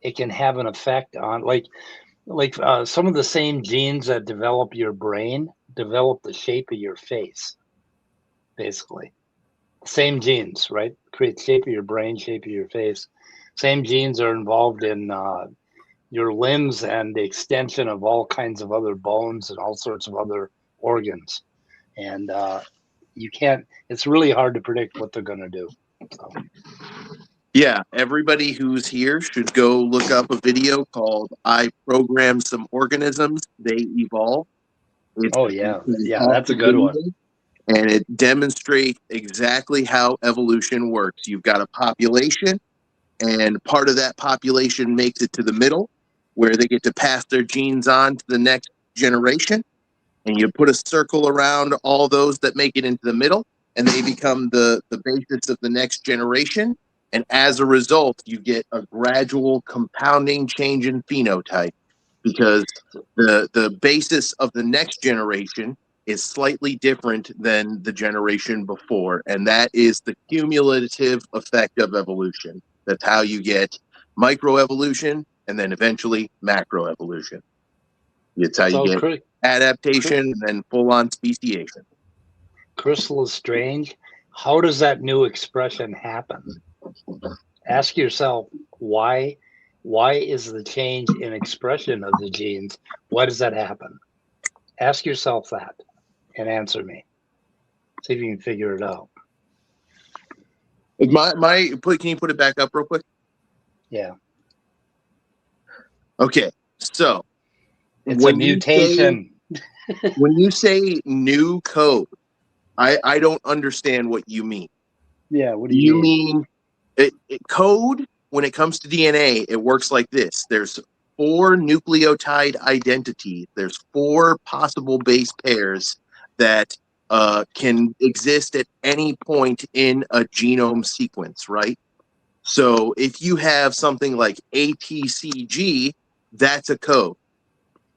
it can have an effect on, like some of the same genes that develop your brain develop the shape of your face, basically. Same genes, right? Create shape of your brain, shape of your face. Same genes are involved in your limbs and the extension of all kinds of other bones and all sorts of other organs. And you can't, it's really hard to predict what they're going to do. So. Yeah, everybody who's here should go look up a video called I Programmed Some Organisms, They Evolve. Yeah, that's a good one. And it demonstrates exactly how evolution works. You've got a population, and part of that population makes it to the middle, where they get to pass their genes on to the next generation. And you put a circle around all those that make it into the middle, and they become the basis of the next generation. And as a result, you get a gradual compounding change in phenotype, because the basis of the next generation is slightly different than the generation before. And that is the cumulative effect of evolution. That's how you get microevolution and then eventually macroevolution. It's how you get adaptation and then full-on speciation. Crystal is strange. How does that new expression happen? Ask yourself, why is the change in expression of the genes? Why does that happen? Ask yourself that and answer me. See if you can figure it out. Can you put it back up real quick? Yeah. Okay, so it's a mutation. When you say new code, I don't understand what you mean. Yeah, what do you mean? Code, when it comes to DNA, it works like this. There's 4 nucleotide identities. There's 4 possible base pairs that can exist at any point in a genome sequence, right? So if you have something like ATCG, that's a code.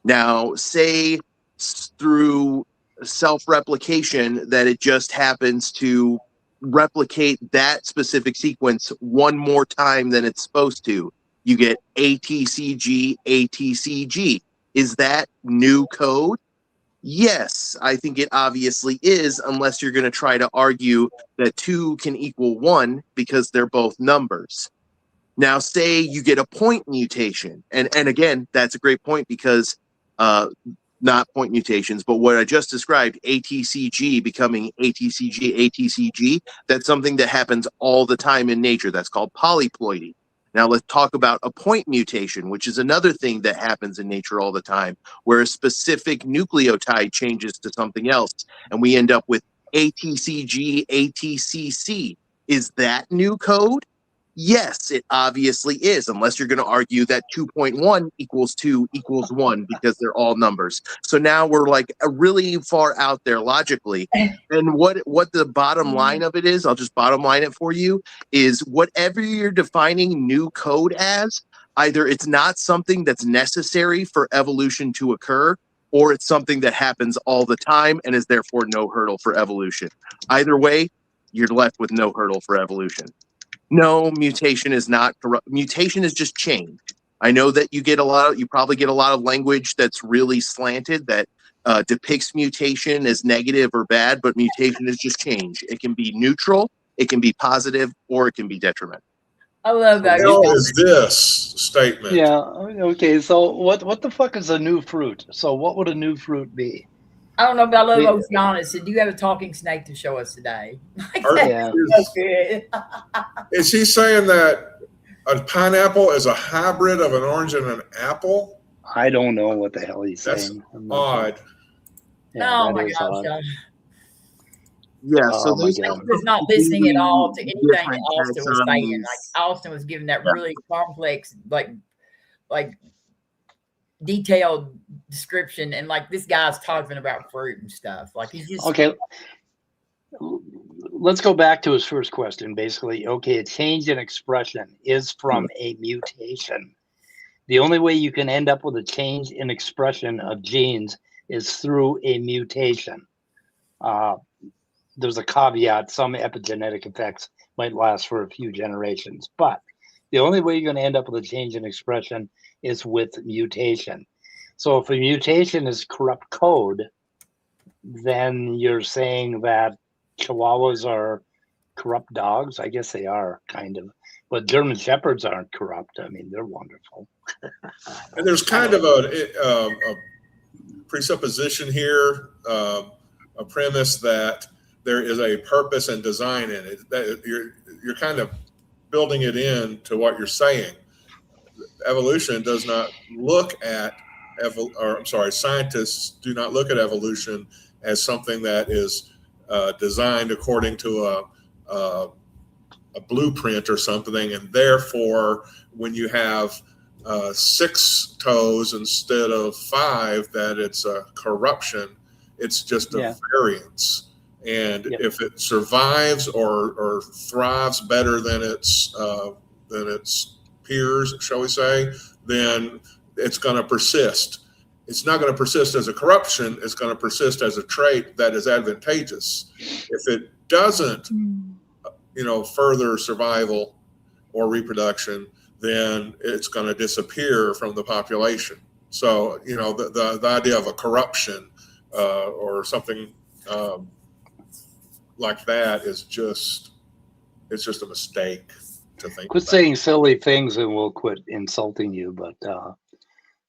Now, say through self-replication that it just happens to replicate that specific sequence one more time than it's supposed to, you get ATCG, ATCG. Is that new code? Yes, I think it obviously is, unless you're going to try to argue that 2 can equal 1 because they're both numbers. Now, say you get a point mutation, and again, that's a great point, because not point mutations, but what I just described, ATCG becoming ATCG, ATCG, that's something that happens all the time in nature. That's called polyploidy. Now let's talk about a point mutation, which is another thing that happens in nature all the time, where a specific nucleotide changes to something else, and we end up with ATCG, ATCC. Is that new code? Yes, it obviously is, unless you're going to argue that 2.1 equals 2 equals 1 because they're all numbers. So now we're like really far out there logically. And what the bottom line of it is, I'll just bottom line it for you, is whatever you're defining new code as, either it's not something that's necessary for evolution to occur, or it's something that happens all the time and is therefore no hurdle for evolution. Either way, you're left with no hurdle for evolution. No, mutation is not corrupt. Mutation is just change. I know that you probably get a lot of language that's really slanted that depicts mutation as negative or bad, but mutation is just change. It can be neutral, it can be positive, or it can be detrimental. I love that. What is this statement? Yeah. Okay. So what the fuck is a new fruit? So what would a new fruit be? I don't know, but I love Oceanus. And do you have a talking snake to show us today? Yeah. So good. Is he saying that a pineapple is a hybrid of an orange and an apple? I don't know what the hell he's saying. That's odd. Sure. Yeah, oh my gosh, odd. Yeah, so I was not listening at all to anything that Austin was saying. Like Austin was giving that really complex, like detailed description, and like this guy's talking about fruit and stuff. Like he's just okay. Let's go back to his first question. Basically, okay, a change in expression is from a mutation. The only way you can end up with a change in expression of genes is through a mutation. There's a caveat, some epigenetic effects might last for a few generations, but the only way you're going to end up with a change in expression is with mutation. So if a mutation is corrupt code, then you're saying that Chihuahuas are corrupt dogs. I guess they are, kind of. But German Shepherds aren't corrupt. I mean, they're wonderful. And there's kind of a presupposition here, a premise that there is a purpose and design in it. That you're kind of building it in to what you're saying. Evolution does not look at scientists do not look at evolution as something that is designed according to a blueprint or something, and therefore, when you have 6 toes instead of 5, that it's a corruption. It's just a variance. And if it survives or thrives better than its peers, shall we say, then it's going to persist. It's not going to persist as a corruption. It's going to persist as a trait that is advantageous. If it doesn't, further survival or reproduction, then it's going to disappear from the population. So, the idea of a corruption or something like that is just a mistake to think. Quit saying silly things and we'll quit insulting you. But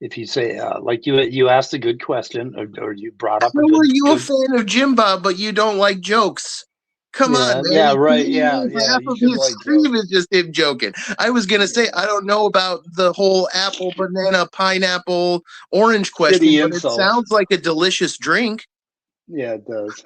if you say, like you asked a good question or you brought up. How are you a fan of Jim Bob, but you don't like jokes? Come on, man. Yeah, right. Yeah. Half of his stream is just him joking. I was going to say, I don't know about the whole apple, banana, pineapple, orange question, but it sounds like a delicious drink. Yeah, it does.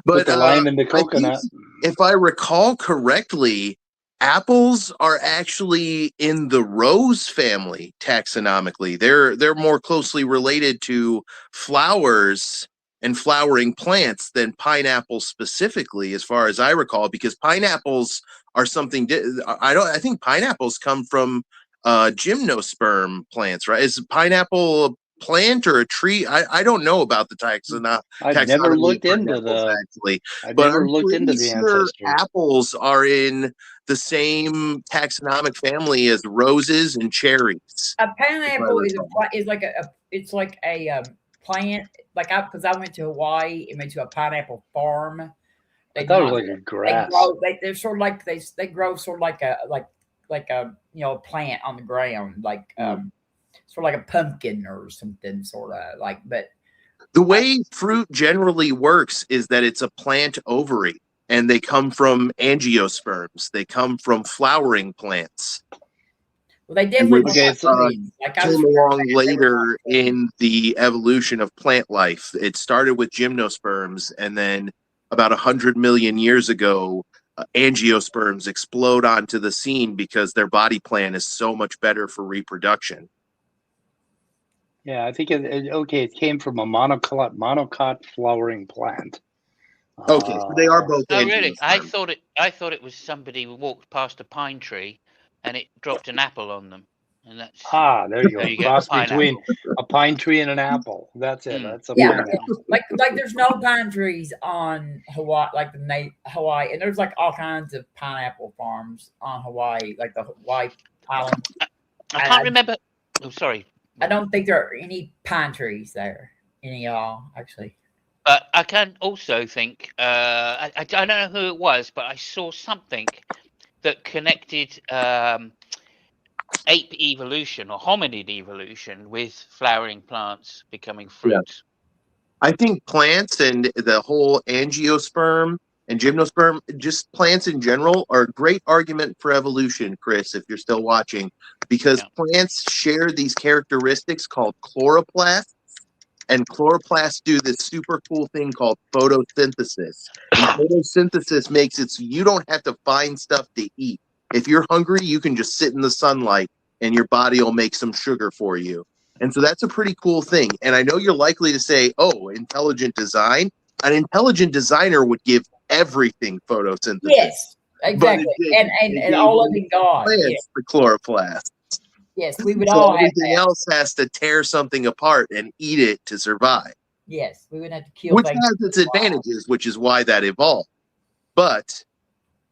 But the lime and the coconut. If I recall correctly, apples are actually in the rose family taxonomically. They're more closely related to flowers and flowering plants than pineapples specifically, as far as I recall, because pineapples are something. I think pineapples come from gymnosperm plants, right? Is pineapple a plant or a tree? I don't know about the taxonomy. I've never looked into the ancestry. Apples are in the same taxonomic family as roses and cherries. A pineapple is like a plant. Because I went to Hawaii and went to a pineapple farm. I thought it was like a grass. They're sort of like they grow sort of like a plant on the ground, like sort of like a pumpkin or something, sort of like. But the way fruit generally works is that it's a plant ovary, and they come from angiosperms. They come from flowering plants. Well, they definitely came along later in the evolution of plant life. It started with gymnosperms, and then about 100 million years ago, angiosperms explode onto the scene because their body plan is so much better for reproduction. Yeah, I think it came from a monocot flowering plant. Okay, so they are both. Oh, really? I thought it was somebody who walked past a pine tree and it dropped an apple on them. And that's there you go. Cross between a pine tree and an apple. That's it. That's a pineapple. Like there's no pine trees on Hawaii, Hawaii, and there's like all kinds of pineapple farms on Hawaii, like the Hawaii Island. I can't remember. Oh, sorry. I don't think there are any pine trees there. Any y'all actually. But I can also think I don't know who it was, but I saw something that connected ape evolution or hominid evolution with flowering plants becoming fruit. Yeah. I think plants and the whole angiosperm and gymnosperm, just plants in general, are a great argument for evolution, Chris, if you're still watching, because plants share these characteristics called chloroplasts, and chloroplasts do this super cool thing called photosynthesis. And photosynthesis makes it so you don't have to find stuff to eat. If you're hungry, you can just sit in the sunlight and your body will make some sugar for you. And so that's a pretty cool thing. And I know you're likely to say, oh, intelligent design. An intelligent designer would give everything photosynthesis. Yes, exactly. And all of it gone. Plants, the chloroplast. Yes, we would So all have everything that. else has to tear something apart and eat it to survive. Yes, we would have to kill Which things. has its advantages, which is why that evolved. But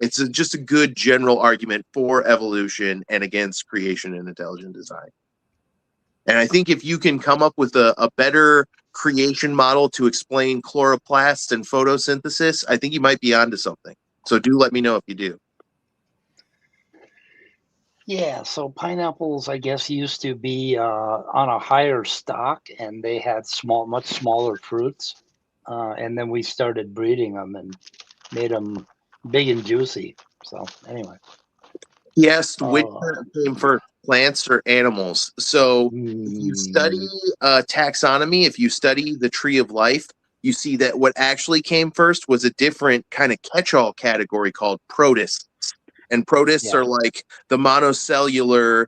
it's just a good general argument for evolution and against creation and intelligent design. And I think if you can come up with a better creation model to explain chloroplasts and photosynthesis, I think you might be onto something. So do let me know if you do. Yeah, so pineapples, I guess, used to be on a higher stock, and they had much smaller fruits. And then we started breeding them and made them big and juicy. So anyway. Yes, which came first, plants or animals? So if you study taxonomy, if you study the tree of life, you see that what actually came first was a different kind of catch-all category called protists. And protists are like the monocellular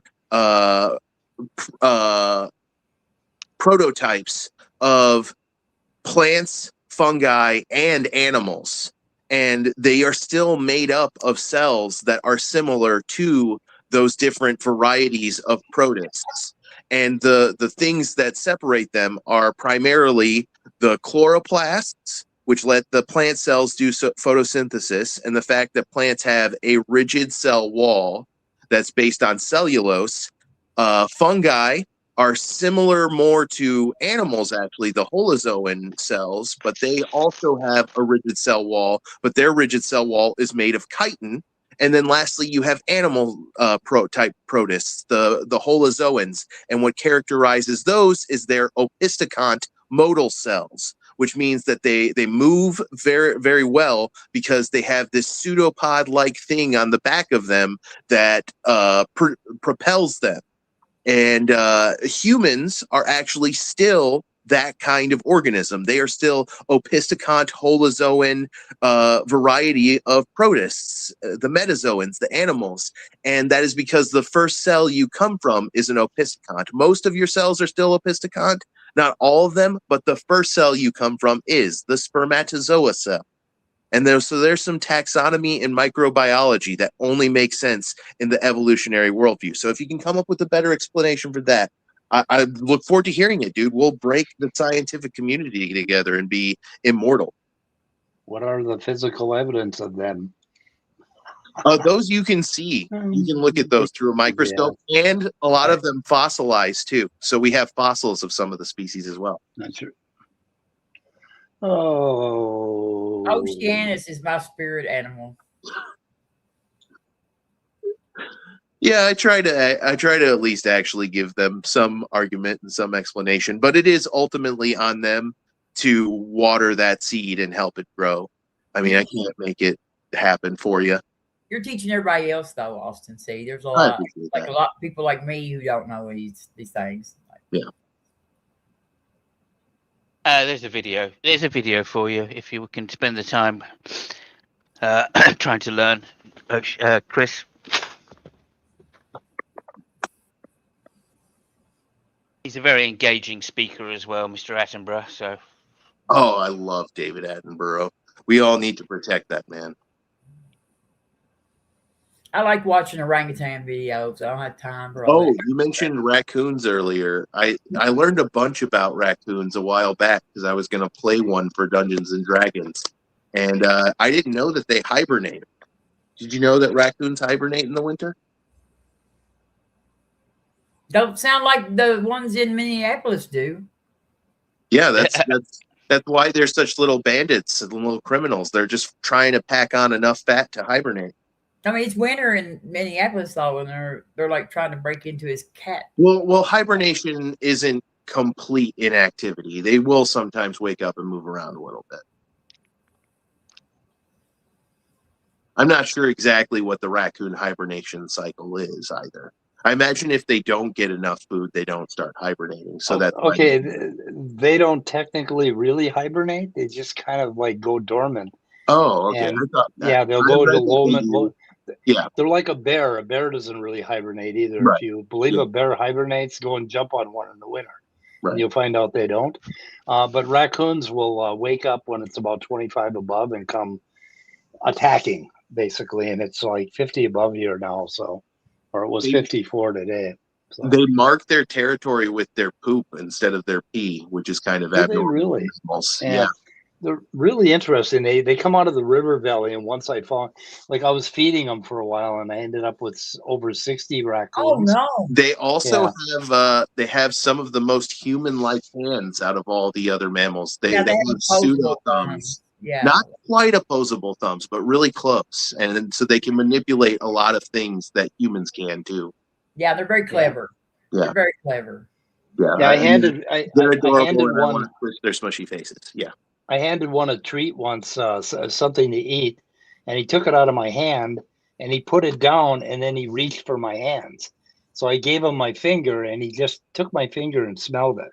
prototypes of plants, fungi, and animals. And they are still made up of cells that are similar to those different varieties of protists. And the things that separate them are primarily the chloroplasts, which let the plant cells do photosynthesis, and the fact that plants have a rigid cell wall that's based on cellulose. Fungi are similar more to animals, actually, the holozoan cells, but they also have a rigid cell wall, but their rigid cell wall is made of chitin. And then lastly, you have animal type protists, the holozoans. And what characterizes those is their opisthecont modal cells, which means that they move very, very well because they have this pseudopod-like thing on the back of them that propels them. And humans are actually still that kind of organism. They are still opisthecont holozoan variety of protists, the metazoans, the animals. And that is because the first cell you come from is an opisthecont. Most of your cells are still opisthecont, not all of them, but the first cell you come from is the spermatozoa cell. And there's some taxonomy and microbiology that only makes sense in the evolutionary worldview. So if you can come up with a better explanation for that, I look forward to hearing it, dude. We'll break the scientific community together and be immortal. What are the physical evidence of them? Those you can see. You can look at those through a microscope, and a lot of them fossilized too. So we have fossils of some of the species as well. That's true. Oh. Oceanus is my spirit animal. Yeah, I try to at least actually give them some argument and some explanation, but it is ultimately on them to water that seed and help it grow. I mean, I can't make it happen for you. You're teaching everybody else, though, Austin. See, there's a lot of people like me who don't know these things. Yeah. There's a video. There's a video for you if you can spend the time trying to learn, Chris. He's a very engaging speaker as well, Mr. Attenborough. So. Oh, I love David Attenborough. We all need to protect that man. I like watching orangutan videos. I don't have time for all that. You mentioned raccoons earlier. I learned a bunch about raccoons a while back because I was going to play one for Dungeons and Dragons. And I didn't know that they hibernate. Did you know that raccoons hibernate in the winter? Don't sound like the ones in Minneapolis do. Yeah, that's why they're such little bandits and little criminals. They're just trying to pack on enough fat to hibernate. I mean, it's winter in Minneapolis though, and they're like trying to break into his cat. Well, hibernation isn't complete inactivity. They will sometimes wake up and move around a little bit. I'm not sure exactly what the raccoon hibernation cycle is either. I imagine if they don't get enough food, they don't start hibernating. So that's okay. They don't technically really hibernate. They just kind of like go dormant. Oh, okay. And, yeah, they'll go to dormant. Yeah, they're like a bear. A bear doesn't really hibernate either. Right. If you believe a bear hibernates, go and jump on one in the winter. Right. And you'll find out they don't. But raccoons will wake up when it's about 25 above and come attacking, basically. And it's like 50 above here now, so, or it was 54 today. So. They mark their territory with their poop instead of their pee, which is kind of abnormal. Really? Yeah. They're really interesting. They come out of the river valley, and once I found, like, I was feeding them for a while, and I ended up with over 60 raccoons. Oh no! They also have some of the most human-like hands out of all the other mammals. They have pseudo thumbs. Yeah. Not quite opposable thumbs, but really close, and so they can manipulate a lot of things that humans can too. Yeah, they're very clever. Yeah, they're very clever. Yeah, I handed one their smushy faces. Yeah. I handed one a treat once, something to eat, and he took it out of my hand and he put it down and then he reached for my hands. So I gave him my finger and he just took my finger and smelled it.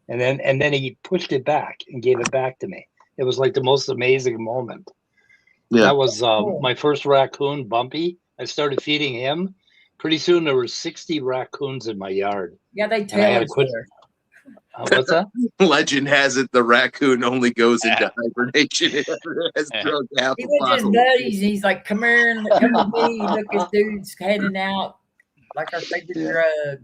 And then he pushed it back and gave it back to me. It was like the most amazing moment. Yeah. That was my first raccoon, Bumpy. I started feeding him. Pretty soon there were 60 raccoons in my yard. Yeah, they tell us there. What's that? Legend has it the raccoon only goes into hibernation. He was his buddies. He's like, "Come here, come with me. Look, this dude's heading out like our favorite drug."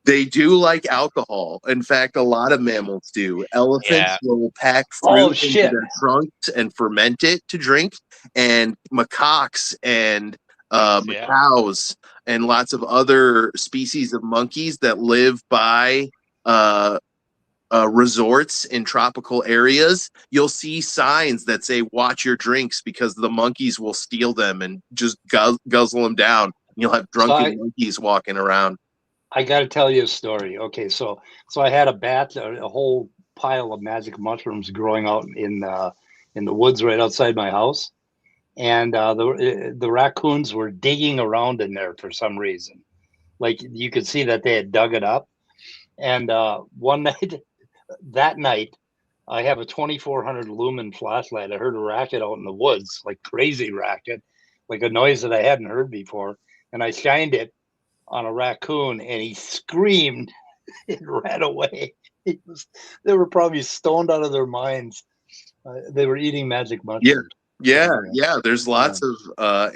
They do like alcohol. In fact, a lot of mammals do. Elephants will pack fruit into their trunks and ferment it to drink, and macaques and macaws and lots of other species of monkeys that live by resorts in tropical areas, you'll see signs that say "watch your drinks" because the monkeys will steal them and just guzzle them down. You'll have drunken monkeys walking around. I got to tell you a story. Okay, so I had a whole pile of magic mushrooms growing out in the woods right outside my house, and the raccoons were digging around in there for some reason. Like, you could see that they had dug it up. And that night, I have a 2400 lumen flashlight. I heard a racket out in the woods, like crazy racket, like a noise that I hadn't heard before. And I shined it on a raccoon, and he screamed and ran away. They were probably stoned out of their minds. They were eating magic mushrooms. Yeah. There's lots of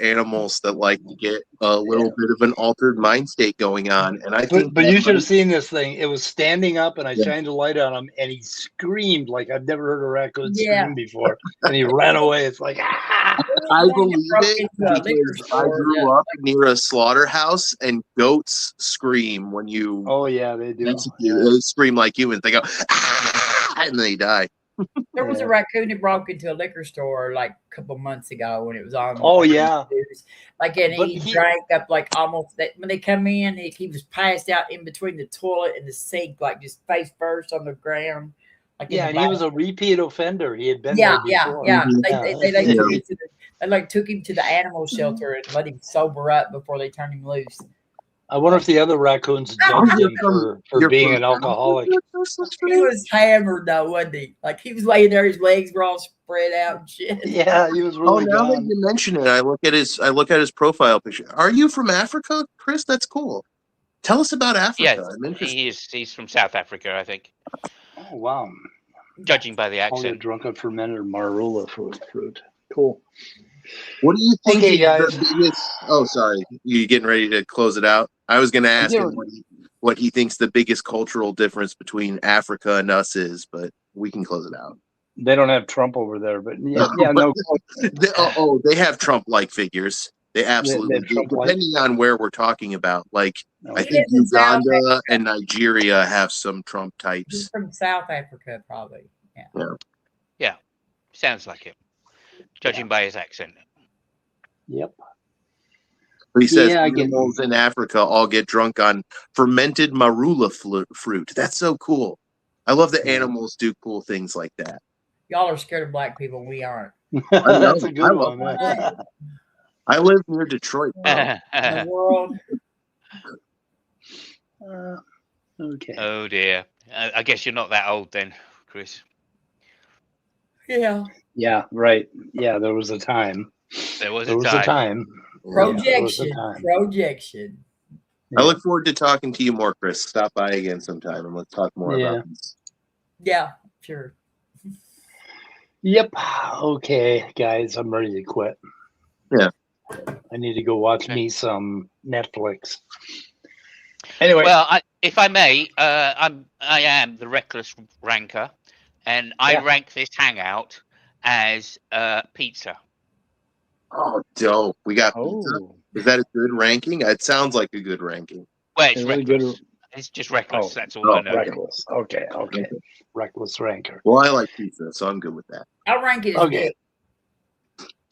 animals that like to get a little bit of an altered mind state going on, and I think. But you should have seen this thing. It was standing up, and I shined a light on him, and he screamed like I've never heard a raccoon scream before, and he ran away. It's like, ah! I believe it because I grew up near a slaughterhouse, and goats scream when you. Oh yeah, they do. They scream like humans. They go, ah! And they die. There was a raccoon that broke into a liquor store like a couple months ago when it was on. Oh yeah, news. Like, and he drank up like almost that when they come in, he was passed out in between the toilet and the sink, like just face first on the ground. Like, and he was a repeat offender. He had been there before. They took him to the animal shelter and let him sober up before they turned him loose. I wonder if the other raccoons judged him for being an alcoholic. He was hammered though, wasn't he? Like, he was laying there, his legs were all spread out and shit. Yeah, he was really now that you mention it, I look at his profile picture. Are you from Africa, Chris? That's cool. Tell us about Africa. Yeah, he's from South Africa, I think. Oh wow. Judging by the accent. Drunken fermented marula fruit. Cool. What do you think the biggest... Oh, sorry. You getting ready to close it out? I was going to ask him what he thinks the biggest cultural difference between Africa and us is, but we can close it out. They don't have Trump over there, but no. They have Trump-like figures. They absolutely do, depending on where we're talking about. Like, I think Uganda and Nigeria have some Trump types. He's from South Africa, probably. Yeah. Sounds like it. Judging by his accent. Yep. He says animals in Africa all get drunk on fermented marula fruit. That's so cool. I love that animals do cool things like that. Y'all are scared of black people. We aren't. That's a good one. I live near Detroit. In the world. Okay. Oh dear. I guess you're not that old then, Chris. Yeah. Yeah. Right. Yeah. There was a time. There was a time. Projection. Yeah, Projection. I look forward to talking to you more, Chris. Stop by again sometime and let's talk more about this. Yeah, sure. Yep. Okay, guys, I'm ready to quit. Yeah. I need to go watch me some Netflix. Anyway. Well, if I may, I am the reckless ranker, and I rank this hangout as pizza. Oh, dope. We got pizza. Is that a good ranking? It sounds like a good ranking. Well, it's reckless. It's just reckless. That's all I know. Reckless. Okay. Reckless ranker. Well, I like pizza, so I'm good with that. I'll rank it as okay.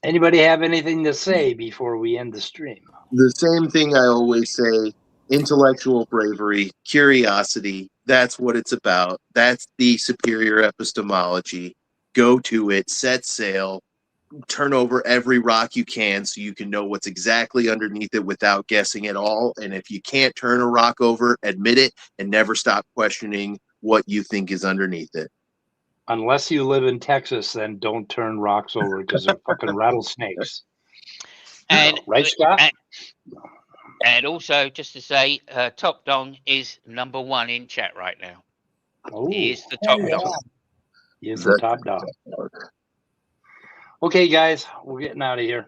Anybody have anything to say before we end the stream? The same thing I always say. Intellectual bravery, curiosity. That's what it's about. That's the superior epistemology. Go to it. Set sail. Turn over every rock you can so you can know what's exactly underneath it without guessing at all. And if you can't turn a rock over, admit it and never stop questioning what you think is underneath it. Unless you live in Texas, then don't turn rocks over because they're fucking rattlesnakes. And right, Scott? And also, just to say, Top Dong is #1 in chat right now. Oh, he is the top dog. He is the top dog. Okay, guys, we're getting out of here.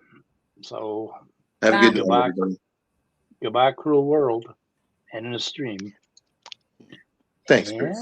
So have a good night, everybody. Goodbye, cruel world, and in a stream. Thanks, Chris.